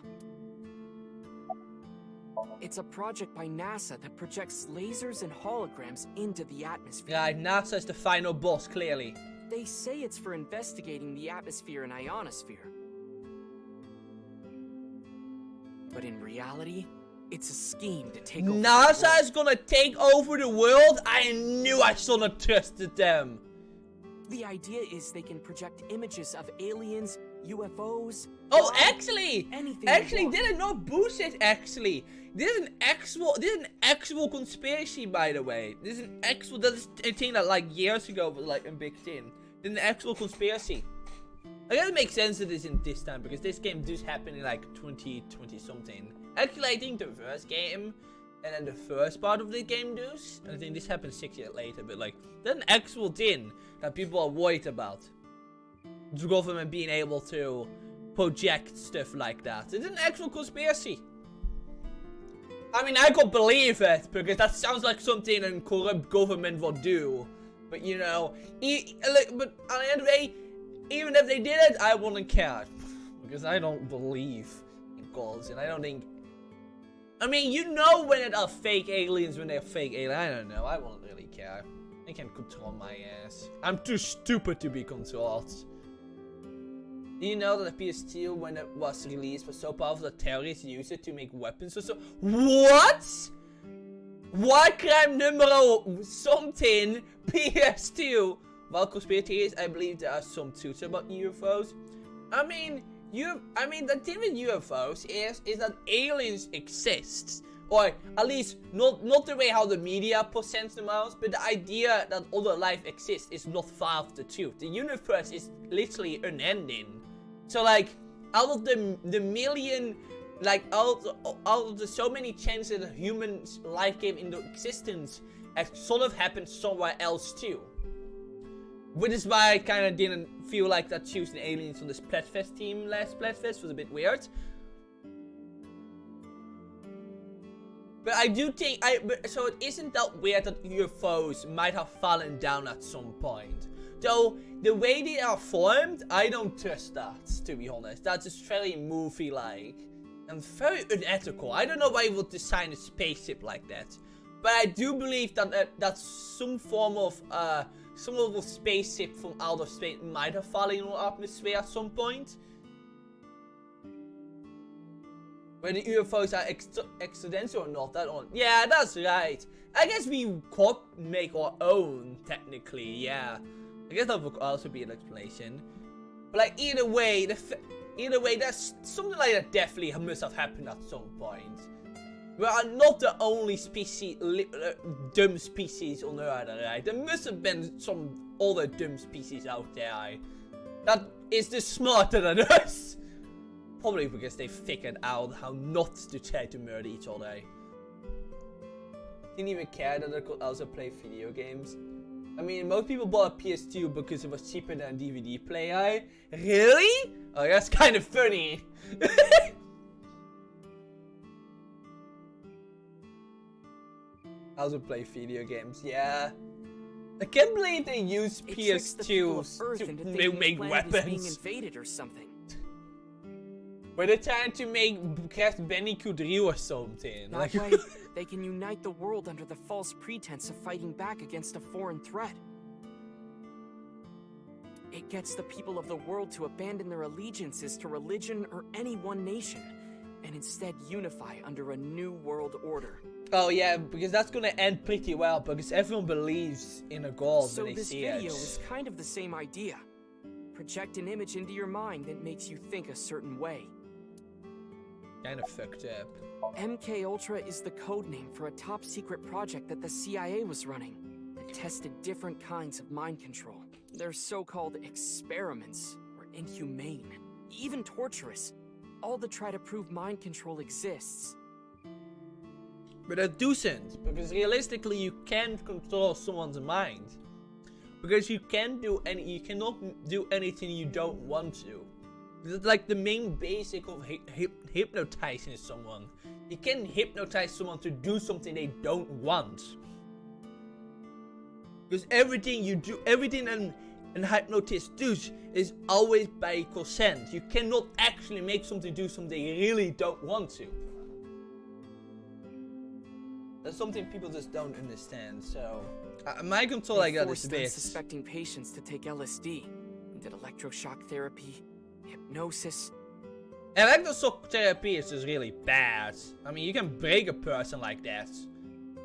It's a project by NASA that projects lasers and holograms into the atmosphere. Yeah, NASA's the final boss, clearly. They say it's for investigating the atmosphere and ionosphere. But in reality, it's a scheme to take over NASA is gonna take over the world? I knew I should have trusted them. The idea is they can project images of aliens, UFOs... Oh, actually! Anything Actually, this is not bullshit, actually. This is an actual conspiracy, by the way. This is a thing that, like, years ago was, like, a big thing. This is an actual conspiracy. I guess it makes sense that it's in this time, because this game does happen in, like, 2020 something. Actually, I think the first game, and then the first part of the game does. And I think this happened 6 years later, but, like, that's an actual thing that people are worried about. The government being able to project stuff like that. It's an actual conspiracy. I mean, I could believe it, because that sounds like something a corrupt government would do. But, you know, but at the end of the day, even if they did it, I wouldn't care. Because I don't believe in gods, and I don't think... I mean, you know when it are fake aliens, when they're fake aliens. I don't know, I wouldn't really care. I can control my ass. I'm too stupid to be controlled. Do you know that the PS2, when it was released, was so powerful that terrorists used it to make weapons or so? What? War crime numero something PS2? Well, conspiracy theories, I believe there are some truths about UFOs. I mean, the thing with UFOs is that aliens exist. Or at least not the way how the media presents them out, but the idea that other life exists is not far off the truth. The universe is literally unending. So like, out of the million, like out of the so many chances that human life came into existence, it sort of happened somewhere else too. Which is why I kind of didn't feel like that choosing aliens on this Splatfest team last Splatfest was a bit weird. But I do think, so it isn't that weird that UFOs might have fallen down at some point. Though, the way they are formed, I don't trust that, to be honest. That's just very movie-like. And very unethical. I don't know why you would design a spaceship like that. But I do believe that that some form of spaceship from outer space might have fallen in our atmosphere at some point. Whether UFOs are accidental or not, yeah, that's right. I guess we could make our own, technically, yeah. I guess that would also be an explanation. But like, either way, that's something like that definitely must have happened at some point. We are not the only species, dumb species on Earth, right? There must have been some other dumb species out there that is just smarter than us. Probably because they figured out how not to try to murder each other. Didn't even care that I could also play video games. I mean, most people bought a PS2 because it was cheaper than a DVD player. Really? Oh, that's kind of funny. I also play video games, yeah. I can't believe they use PS2s to make weapons. Being invaded or something. But they're trying to make Crash Bandicoot real or something. That way, they can unite the world under the false pretense of fighting back against a foreign threat. It gets the people of the world to abandon their allegiances to religion or any one nation, and instead unify under a new world order. Oh yeah, because that's gonna end pretty well, because everyone believes in a god when they see it. So this video is kind of the same idea. Project an image into your mind that makes you think a certain way. Kind of fucked up. MK Ultra is the code name for a top secret project that the CIA was running that tested different kinds of mind control. They're so-called experiments were inhumane, even torturous, all to try to prove mind control exists. But it doesn't, because realistically you can't control someone's mind. Because you cannot do anything you don't want to. It's like the main basic of hypnotizing someone. You can hypnotize someone to do something they don't want. Because everything you do, everything an hypnotist does is always by consent. You cannot actually make something do something they really don't want to. That's something people just don't understand, so... mind control I got is a bit... Suspecting patients to take LSD, and did electroshock therapy, hypnosis... Electroshock therapy is just really bad. I mean, you can break a person like that.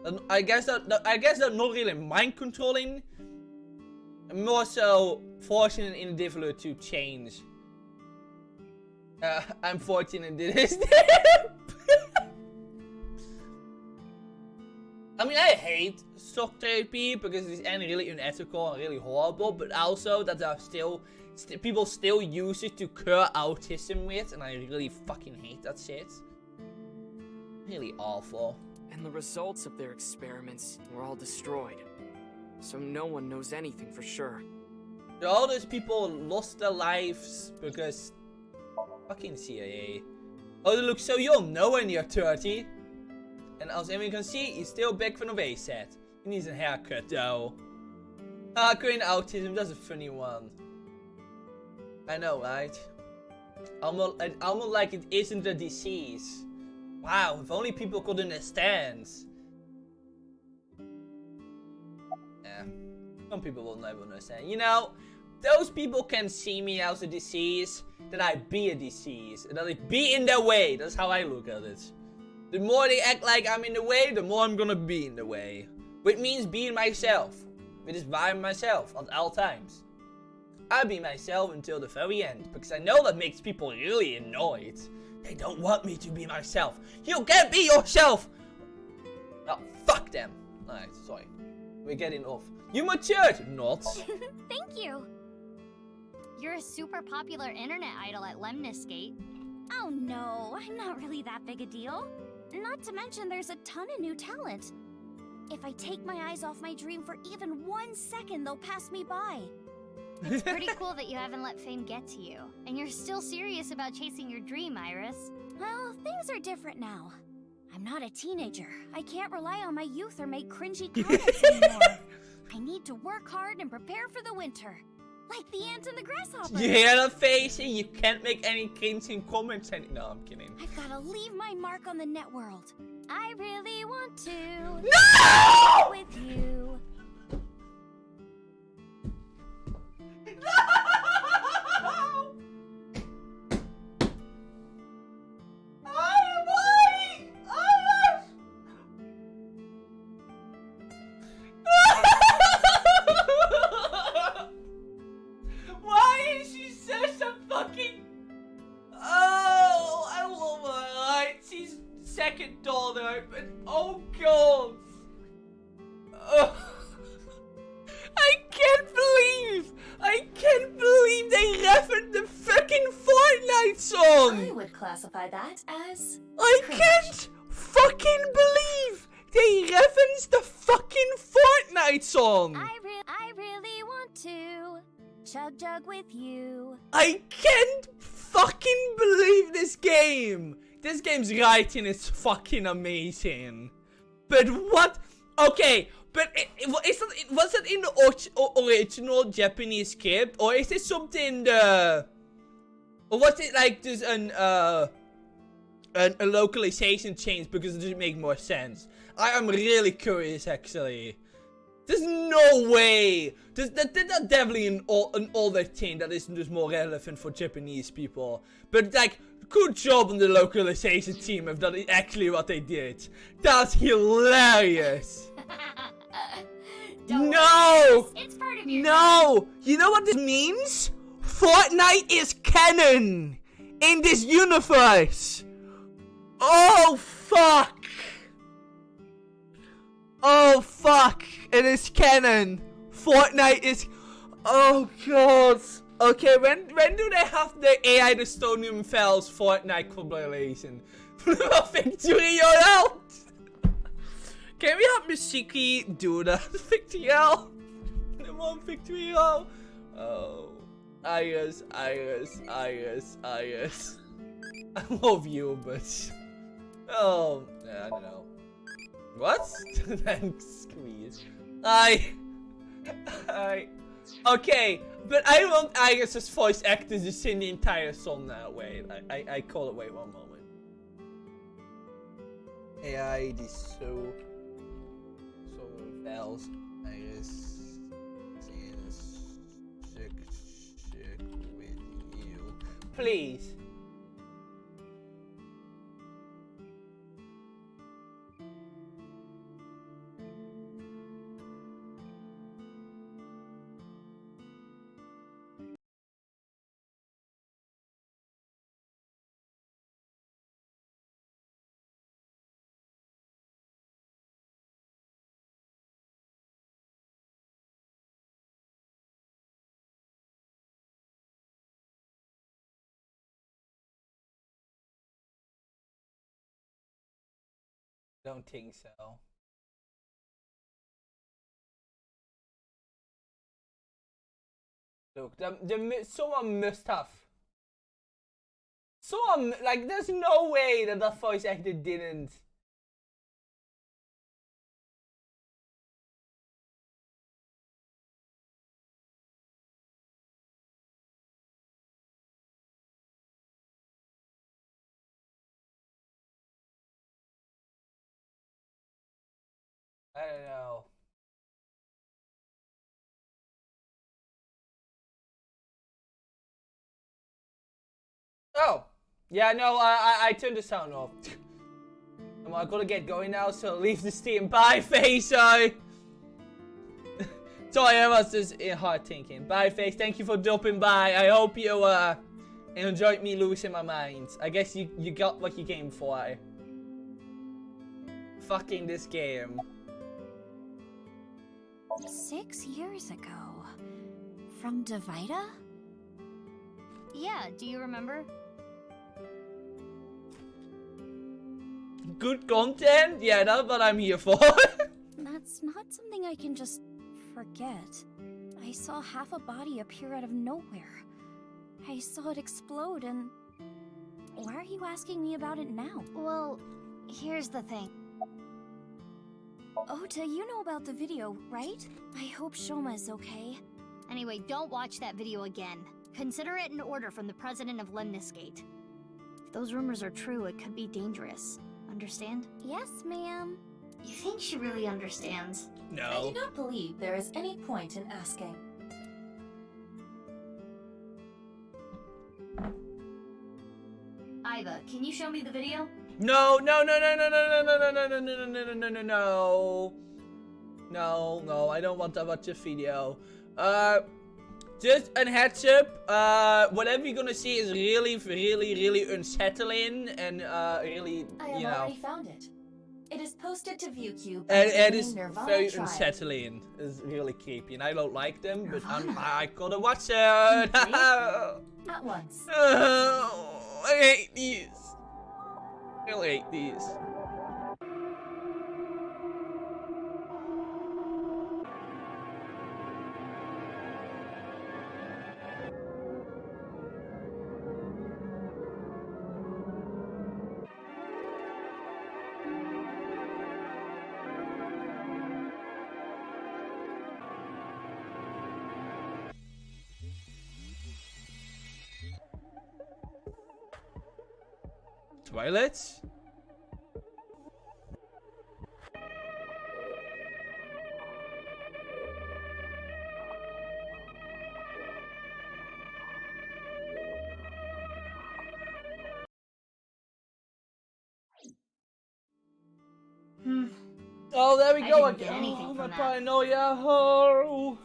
And I guess that not really mind controlling. More so forcing an individual to change. I'm 14 and did this. I mean, I hate shock therapy because it's really unethical and really horrible, but also that there are people still use it to cure autism with, and I really fucking hate that shit. Really awful. And the results of their experiments were all destroyed, so no one knows anything for sure. All those people lost their lives because fucking CIA. Oh, they look so young, no when you're 30. And as everyone can see, he's still back from the way set. He needs a haircut though. Curing autism, that's a funny one. I know, right? Almost like it isn't a disease. Wow, if only people could understand. Yeah, some people will never understand. You know, those people can see me as a disease, that I be a disease, and that I be in their way. That's how I look at it. The more they act like I'm in the way, the more I'm gonna be in the way. Which means being myself. Which is why I'm myself at all times. I'll be myself until the very end, because I know that makes people really annoyed. They don't want me to be myself. You can't be yourself! Oh, fuck them. Alright, sorry. We're getting off. You matured! Not. Thank you. You're a super popular internet idol at Lemniscate. Oh no, I'm not really that big a deal. Not to mention there's a ton of new talent. If I take my eyes off my dream for even 1 second, they'll pass me by. It's pretty cool that you haven't let fame get to you. And you're still serious about chasing your dream, Iris. Well, things are different now. I'm not a teenager. I can't rely on my youth or make cringy comments anymore. I need to work hard and prepare for the winter. Like the ant and the grasshopper. You hear that, Facey? You can't make any cringy comments any— No, I'm kidding. I've gotta leave my mark on the net world. I really want to. No! With you. Why is she such a fucking... Oh, I love her, right? She's second daughter, but oh god. I can't believe they referenced the fucking Fortnite song. I would classify that as I can't fucking believe they referenced the fucking Fortnite song. I really want to chug jug with you. I can't fucking believe this game. This game's writing is fucking amazing. But what? Okay, but was it in the original Japanese script, or is it something or was it like just a localization change because it doesn't make more sense? I am really curious, actually. There's no way. That's definitely an older thing that isn't just more relevant for Japanese people. But like, good job on the localization team if that is actually what they did. That's hilarious. No! It's part of your No! You know what this means? Fortnite is canon in this universe. Oh, fuck! Oh, fuck! It is canon! Fortnite is... Oh, God! Okay, when do they have the AI the Somnium Files Fortnite compilation? Victory out! Can we have Mishiki do that? Victory out! Come on, Victory out! Oh. Iris. I love you, but... Oh, I don't know. What? Thanks, squeeze. Okay, but I want Iris's voice actors to sing the entire song that way. I call it. Wait one moment. AI, the so Files. Iris sings sick with you. Please. Don't think so. Look, someone must have. Someone, like, there's no way that that voice actor didn't. I don't know. Oh! Yeah, no, I turned the sound off. I gotta get going now, so leave the stream. Bye, Face! Sorry, I was just hard thinking. Bye, Face. Thank you for dropping by. I hope you enjoyed me losing my mind. I guess you got what you came for. Fucking this game. 6 years ago. From Divida? Yeah, do you remember? Good content? Yeah, that's what I'm here for. That's not something I can just forget. I saw half a body appear out of nowhere. I saw it explode and... Why are you asking me about it now? Well, here's the thing. Ota, you know about the video, right? I hope Shoma is okay. Anyway, don't watch that video again. Consider it an order from the president of Lemniscate. If those rumors are true, it could be dangerous. Understand? Yes, ma'am. You think she really understands? No. I do not believe there is any point in asking. Iva, can you show me the video? No. No, I don't want to watch a video. Just a heads up, whatever you're gonna see is really unsettling and really, I have already found it. It is posted to ViewCube. And it is nirvanA very Tribe. unsettling. It's really creepy, and I don't like them, but I gotta watch it. At once. I hate these. I really hate these. Toilets? Oh, there we go again. Oh, my paranoia. Oh,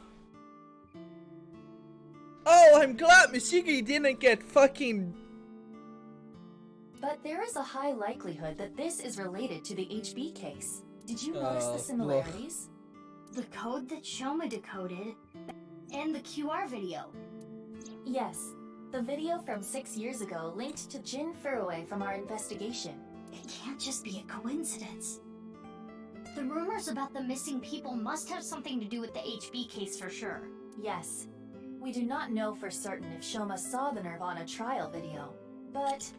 I'm glad Mishigi didn't get fucking... But there is a high likelihood that this is related to the HB case. Did you notice the similarities? The code that Shoma decoded, and the QR video. Yes, the video from 6 years ago linked to Jin Furue from our investigation. It can't just be a coincidence. The rumors about the missing people must have something to do with the HB case for sure. Yes. We do not know for certain if Shoma saw the nirvanA trial video, but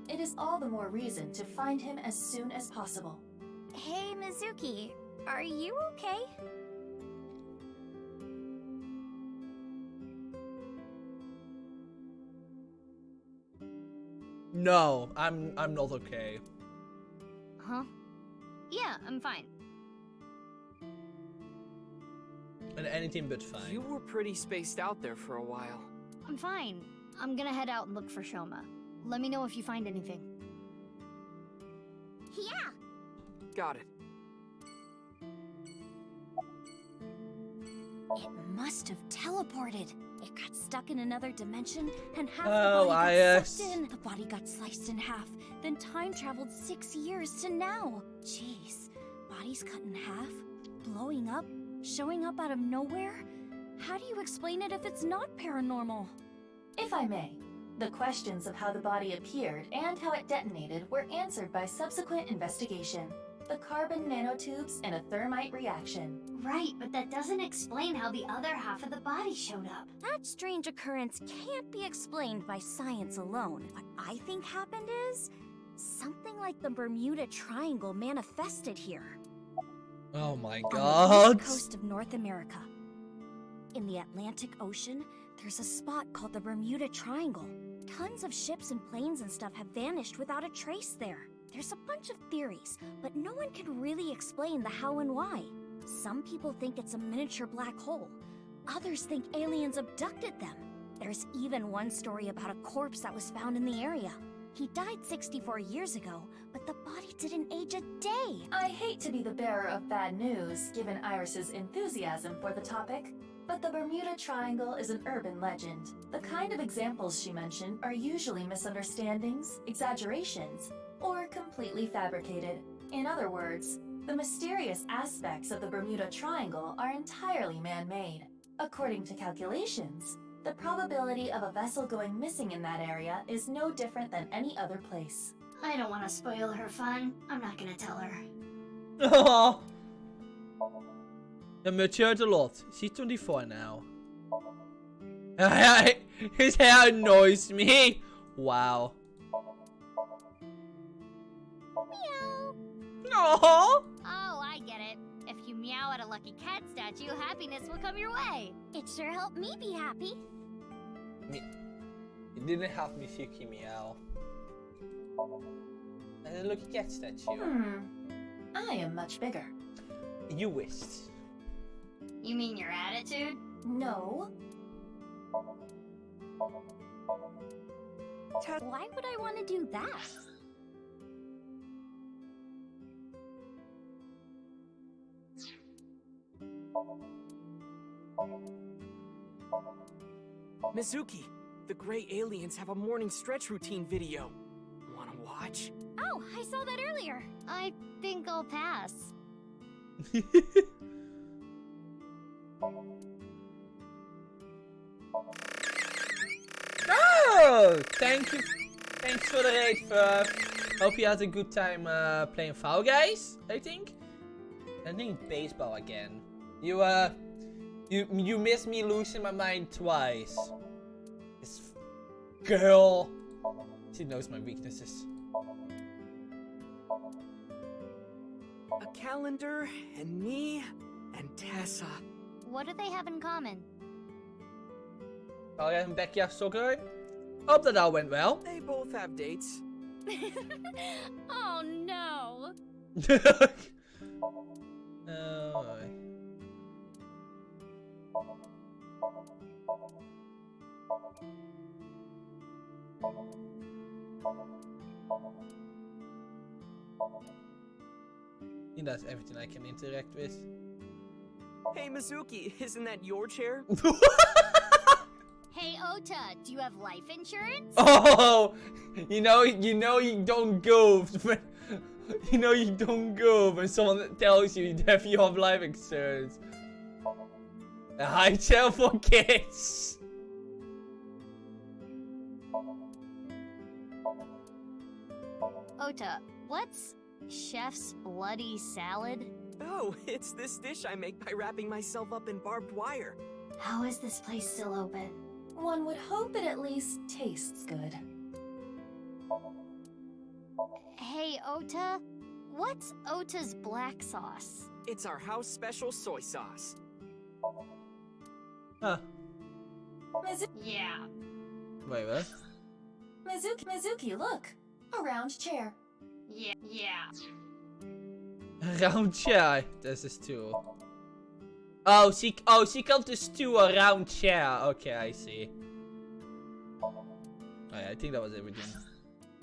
it is all the more reason to find him as soon as possible. Hey, Mizuki, are you okay? No, I'm not okay. Huh? Yeah, I'm fine. And anything but fine. You were pretty spaced out there for a while. I'm fine. I'm gonna head out and look for Shoma. Let me know if you find anything. Yeah! Got it. It must have teleported. It got stuck in another dimension, and half Oh, the body got sucked in. The body got sliced in half, then time traveled 6 years to now. Jeez, bodies cut in half, blowing up, showing up out of nowhere? How do you explain it if it's not paranormal? If I may, the questions of how the body appeared and how it detonated were answered by subsequent investigation. The carbon nanotubes and a thermite reaction. Right, but that doesn't explain how the other half of the body showed up. That strange occurrence can't be explained by science alone. What I think happened is something like the Bermuda Triangle manifested here. Oh my On the god. east coast of North America. In the Atlantic Ocean, there's a spot called the Bermuda Triangle. Tons of ships and planes and stuff have vanished without a trace there. There's a bunch of theories, but no one can really explain the how and why. Some people think it's a miniature black hole. Others think aliens abducted them. There's even one story about a corpse that was found in the area. He died 64 years ago, but the body didn't age a day. I hate to be the bearer of bad news, given Iris's enthusiasm for the topic, but the Bermuda Triangle is an urban legend. The kind of examples she mentioned are usually misunderstandings, exaggerations, or completely fabricated. In other words, the mysterious aspects of the Bermuda Triangle are entirely man-made. According to calculations, the probability of a vessel going missing in that area is no different than any other place. I don't want to spoil her fun. I'm not gonna tell her. Oh. They matured a lot. She's 24 now. His hair annoys me. Wow. Meow. No. Oh, I get it. If you meow at a lucky cat statue, happiness will come your way. It sure helped me be happy. It didn't help me Suki meow. And then look at cat statue. I am much bigger. You wished. You mean your attitude? No. Why would I want to do that? Mizuki, the gray aliens have a morning stretch routine video. Wanna watch? Oh, I saw that earlier. I think I'll pass. Oh, thank you. Thanks for the raid, Furf. Hope you had a good time playing Fall Guys, I think. I think baseball again. You missed me losing my mind twice. This girl. She knows my weaknesses. A calendar, and me, and Tessa. What do they have in common? Fall Guys and backyard soccer. Hope that all went well. They both have dates. Oh no. Oh. He does everything I can interact with. Hey Mizuki, isn't that your chair? Hey Ota, do you have life insurance? Oh, you know you don't go. You know you don't go when someone tells you that you have life insurance. A high chair for kids. Ota, what's chef's bloody salad? Oh, it's this dish I make by wrapping myself up in barbed wire. How is this place still open? One would hope it at least tastes good. Hey Ota, what's Ota's black sauce? It's our house special soy sauce. Huh. Yeah. Wait, what? Mizuki, look! A round chair. Yeah. Round chair. This is two. Oh, she called this to a round chair. Okay, I see. Oh, yeah, I think that was everything.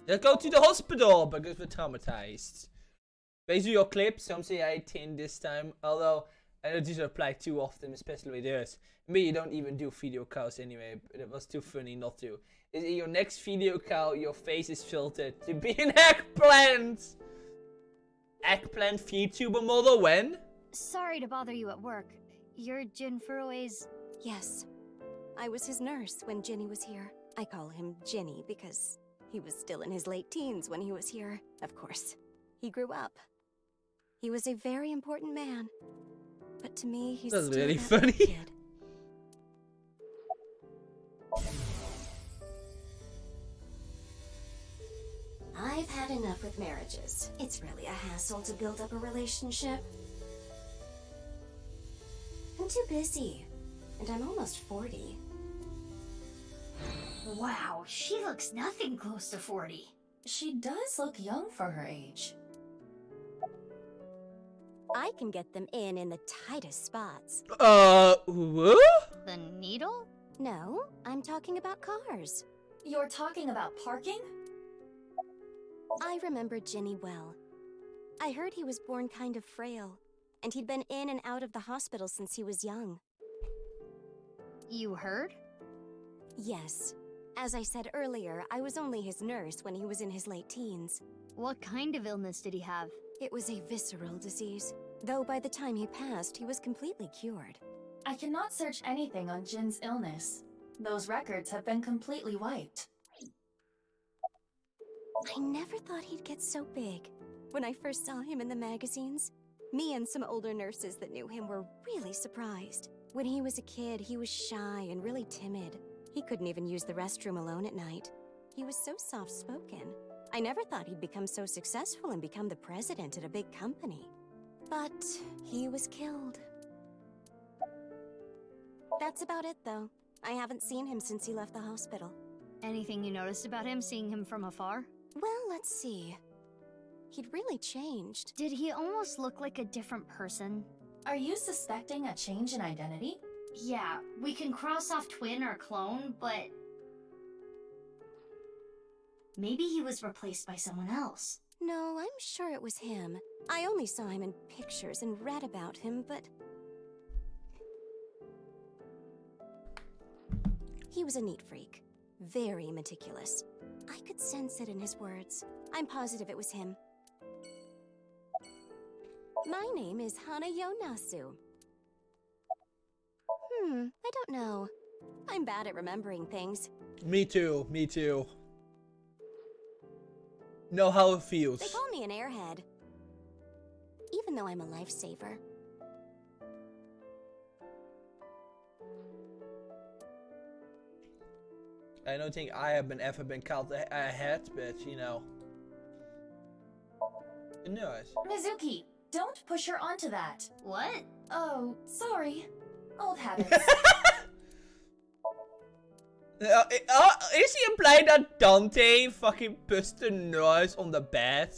Let's go to the hospital because we're traumatized. Based on your clip, some say 18 this time. Although I know these apply too often, especially with yours. Me, you don't even do video calls anyway. But it was too funny not to. Is in your next video call, your face is filtered to be an eggplant. Eggplant VTuber model when? Sorry to bother you at work. You're Jin Furue's... Yes. I was his nurse when Ginny was here. I call him Ginny because he was still in his late teens when he was here. Of course, he grew up. He was a very important man. But to me, he's That's still really that funny. kid. I've had enough with marriages. It's really a hassle to build up a relationship. I'm too busy, and I'm almost 40. Wow, she looks nothing close to 40. She does look young for her age. I can get them in the tightest spots. What? The needle? No, I'm talking about cars. You're talking about parking? I remember Ginny well. I heard he was born kind of frail, and he'd been in and out of the hospital since he was young. You heard? Yes. As I said earlier, I was only his nurse when he was in his late teens. What kind of illness did he have? It was a visceral disease, though by the time he passed, he was completely cured. I cannot search anything on Jin's illness. Those records have been completely wiped. I never thought he'd get so big. When I first saw him in the magazines, me and some older nurses that knew him were really surprised. When he was a kid, he was shy and really timid. He couldn't even use the restroom alone at night. He was so soft-spoken. I never thought he'd become so successful and become the president at a big company. But he was killed. That's about it, though. I haven't seen him since he left the hospital. Anything you noticed about him, seeing him from afar? Well, let's see. He'd really changed. Did he almost look like a different person? Are you suspecting a change in identity? Yeah, we can cross off twin or clone, but... maybe he was replaced by someone else. No, I'm sure it was him. I only saw him in pictures and read about him, but... he was a neat freak. Very meticulous. I could sense it in his words. I'm positive it was him. My name is Hana Yonasu. I don't know. I'm bad at remembering things. Me too, me too. Know how it feels. They call me an airhead. Even though I'm a lifesaver. I don't think I have ever been called a head, but you know. Nice. Mizuki, don't push her onto that. What? Oh, sorry. Old habits. Is he implying that Dante fucking pushed the nose on the bed?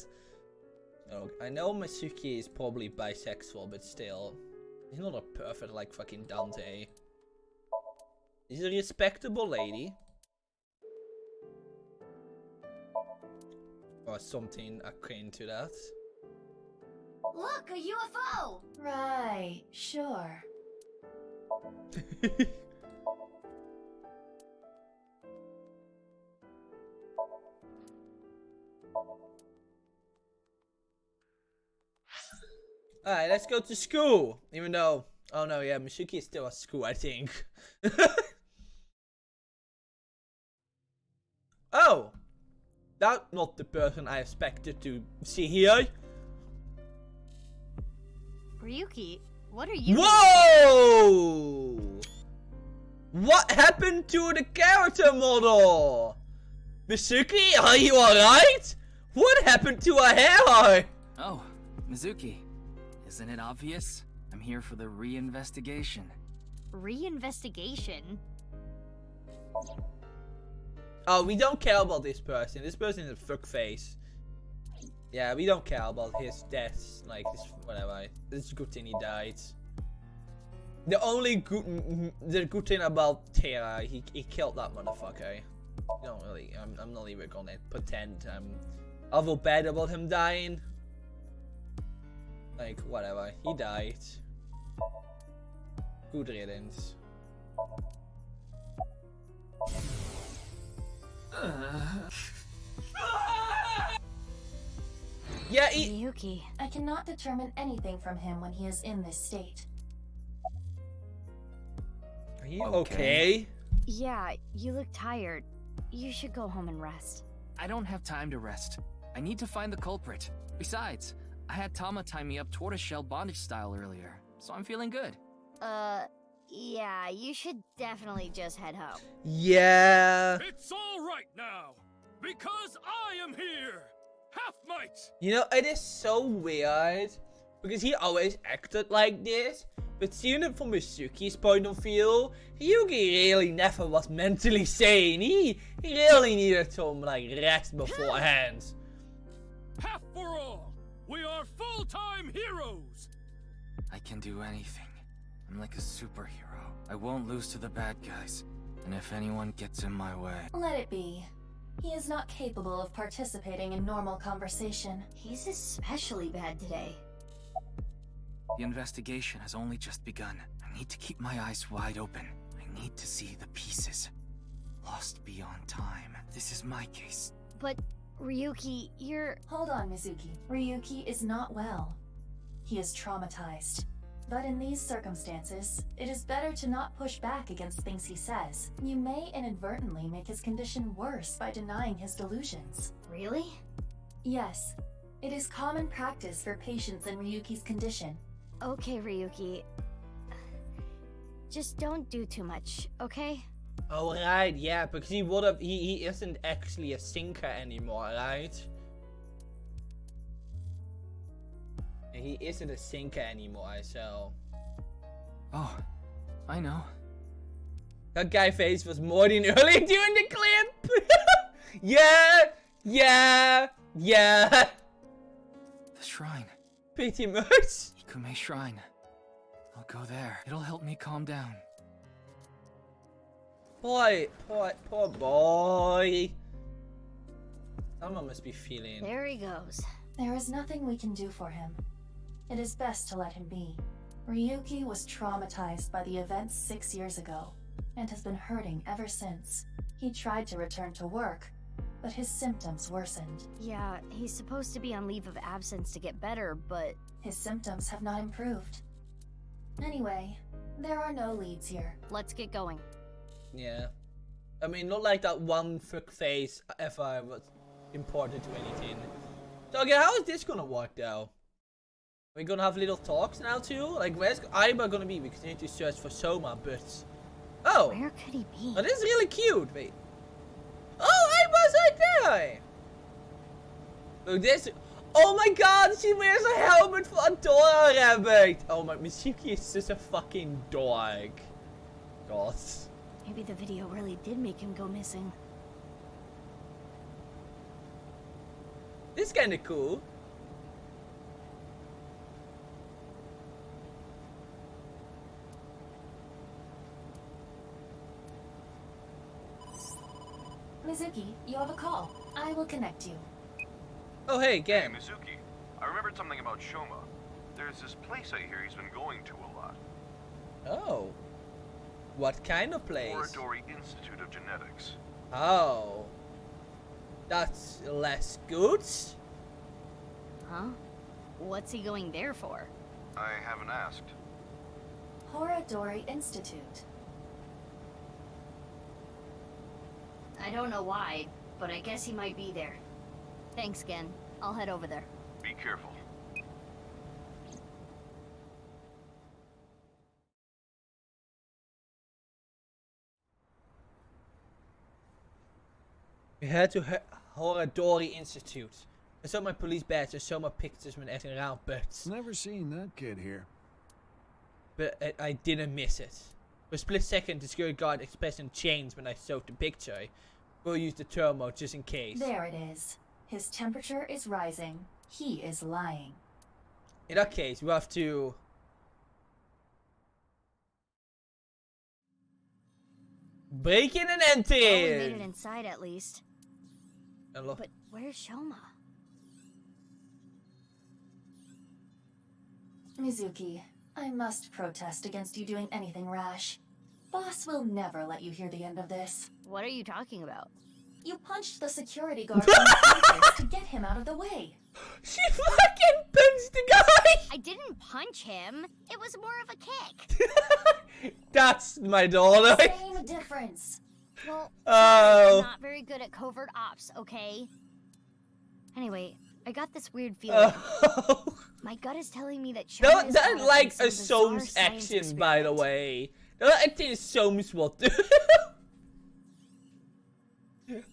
Oh, I know Mizuki is probably bisexual, but still. He's not a perfect like fucking Dante. He's a respectable lady. Or something akin to that. Look, a UFO! Right, sure. Alright, let's go to school. Even though, oh no, yeah, Mizuki is still at school, I think. Oh, that's not the person I expected to see here. Ryuki, what are you Whoa! What happened to the character model? Mizuki, are you alright? What happened to her hair? Oh, Mizuki. Isn't it obvious? I'm here for the reinvestigation. Reinvestigation? Oh, we don't care about this person. This person is a fuckface. Yeah, we don't care about his death. Like, this, whatever. It's a good thing he died. The only good thing about Tera, he killed that motherfucker. Don't really, I'm not even gonna pretend I feel bad about him dying. Like, whatever, he died. Good riddance. Yeah, Ryuki. I cannot determine anything from him when he is in this state. Are you okay? Yeah, you look tired. You should go home and rest. I don't have time to rest. I need to find the culprit. Besides, I had Tama tie me up tortoiseshell bondage style earlier, so I'm feeling good. Yeah, you should definitely just head home. Yeah. It's all right now, because I am here. Half-might. You know, it is so weird because he always acted like this, but seeing it from Mizuki's point of view, Ryuki really never was mentally sane. He really needed some like rest beforehand. Half for all, we are full-time heroes. I can do anything. I'm like a superhero. I won't lose to the bad guys, and if anyone gets in my way... Let it be. He is not capable of participating in normal conversation. He's especially bad today. The investigation has only just begun. I need to keep my eyes wide open. I need to see the pieces. Lost beyond time. This is my case. But, Ryuki, you're... Hold on, Mizuki. Ryuki is not well. He is traumatized. But in these circumstances, it is better to not push back against things he says. You may inadvertently make his condition worse by denying his delusions. Really? Yes. It is common practice for patients in Ryuki's condition. Okay, Ryuki. Just don't do too much, okay? Oh right, yeah, because he isn't actually a sinker anymore, right? He isn't a sinker anymore, so... Oh, I know. That guy face was more than earlier during the clip! Yeah! The shrine. Pretty much. Ikume Shrine. I'll go there. It'll help me calm down. Poor boy. Someone must be feeling... There he goes. There is nothing we can do for him. It is best to let him be. Ryuki was traumatized by the events 6 years ago, and has been hurting ever since. He tried to return to work, but his symptoms worsened. Yeah, he's supposed to be on leave of absence to get better, but... His symptoms have not improved. Anyway, there are no leads here. Let's get going. Yeah. I mean, not like that one fuck face ever was important to anything. So, okay, how is this gonna work though? We're gonna have little talks now too? Like, where's Aiba gonna be? Because we need to search for Soma, but... Oh! Where could he be? Oh, this is really cute. Wait. Oh, Aiba's right there! Look, this... Oh my god, she wears a helmet for a Dora rabbit! Oh my, Mizuki is just a fucking dog. God. Maybe the video really did make him go missing. This is kinda cool. Mizuki, you have a call. I will connect you. Oh, hey, again. Hey, Mizuki. I remembered something about Shoma. There's this place I hear he's been going to a lot. Oh. What kind of place? Moridori Institute of Genetics. Oh. That's less good. Huh? What's he going there for? I haven't asked. Horadori Institute. I don't know why, but I guess he might be there. Thanks, Gen. I'll head over there. Be careful. We head to Horadori Institute. I saw my police badge and saw my pictures when acting around, but... Never seen that kid here. But I didn't miss it. For a split second, the security guard expression changed when I saw the picture. We'll use the thermo just in case. There it is. His temperature is rising. He is lying. In that case, we have to... break in and enter! Well, we made it inside at least. Hello. But where's Shoma? Mizuki, I must protest against you doing anything rash. Boss will never let you hear the end of this. What are you talking about? You punched the security guard in the face to get him out of the way. She fucking punched the guy! I didn't punch him. It was more of a kick. That's my daughter. Same difference. Well, oh. I'm not very good at covert ops, okay? Anyway, I got this weird feeling. My gut is telling me that Shoma is That's like a Soam's Soam's action, by the way. I think Soam's will do.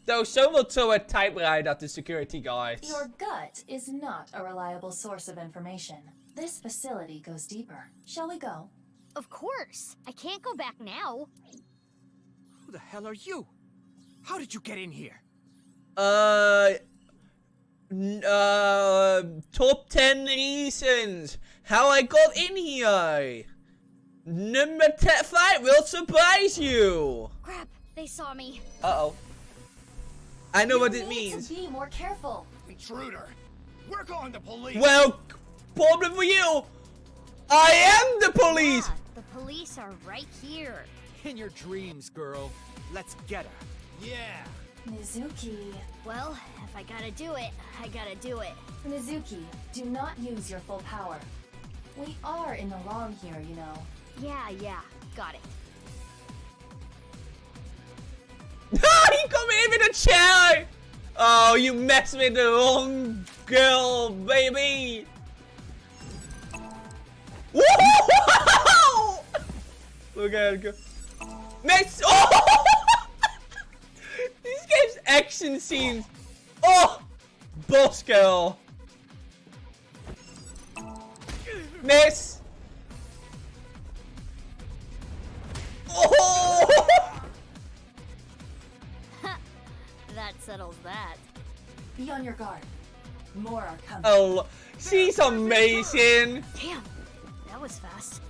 Though Soam will throw a typewriter at the security guards. Your gut is not a reliable source of information. This facility goes deeper. Shall we go? Of course. I can't go back now. Who the hell are you? How did you get in here? Top 10 reasons how I got in here. Number 5 will surprise you. Crap, they saw me. Uh-oh. I know what it You means. need to be more careful. Intruder. We're calling the police. Well, problem for you. I am the police. Yeah, the police are right here. In your dreams, girl. Let's get her. Yeah. Mizuki. Well, if I gotta do it, I gotta do it. Mizuki, do not use your full power. We are in the wrong here, you know. Yeah, got it. He come in with a chair! Oh, you messed with the wrong girl, baby! Whoa! Look at her go. Miss! Oh! This game's action scenes. Oh! Boss girl. Miss! Oh! That settles that. Be on your guard. More are coming. Oh, she's amazing. Damn, that was fast.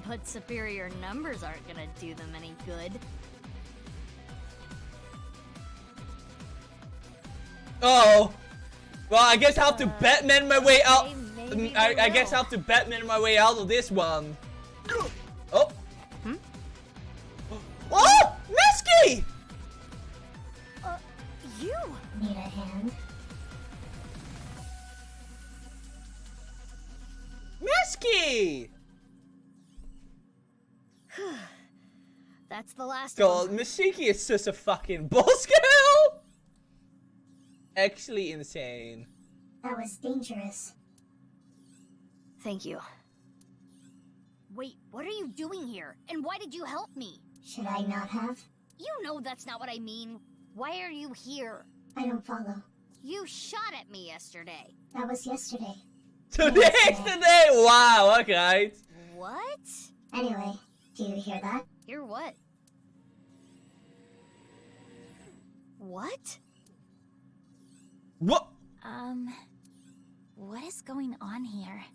But superior numbers aren't gonna do them any good. Oh. Well, I guess I'll have to Batman my way out. I guess I'll have to Batman my way out of this one. Oh. Oh! Mesky! You! Need a hand? Mesky! That's the last God, one. Mashiki is such a fucking boss girl! Actually insane. That was dangerous. Thank you. Wait, what are you doing here? And why did you help me? Should I not have? You know that's not what I mean. Why are you here? I don't follow. You shot at me yesterday. That was yesterday. Today's the day! Wow, okay. What? Anyway, do you hear that? Hear what? What? What? What is going on here?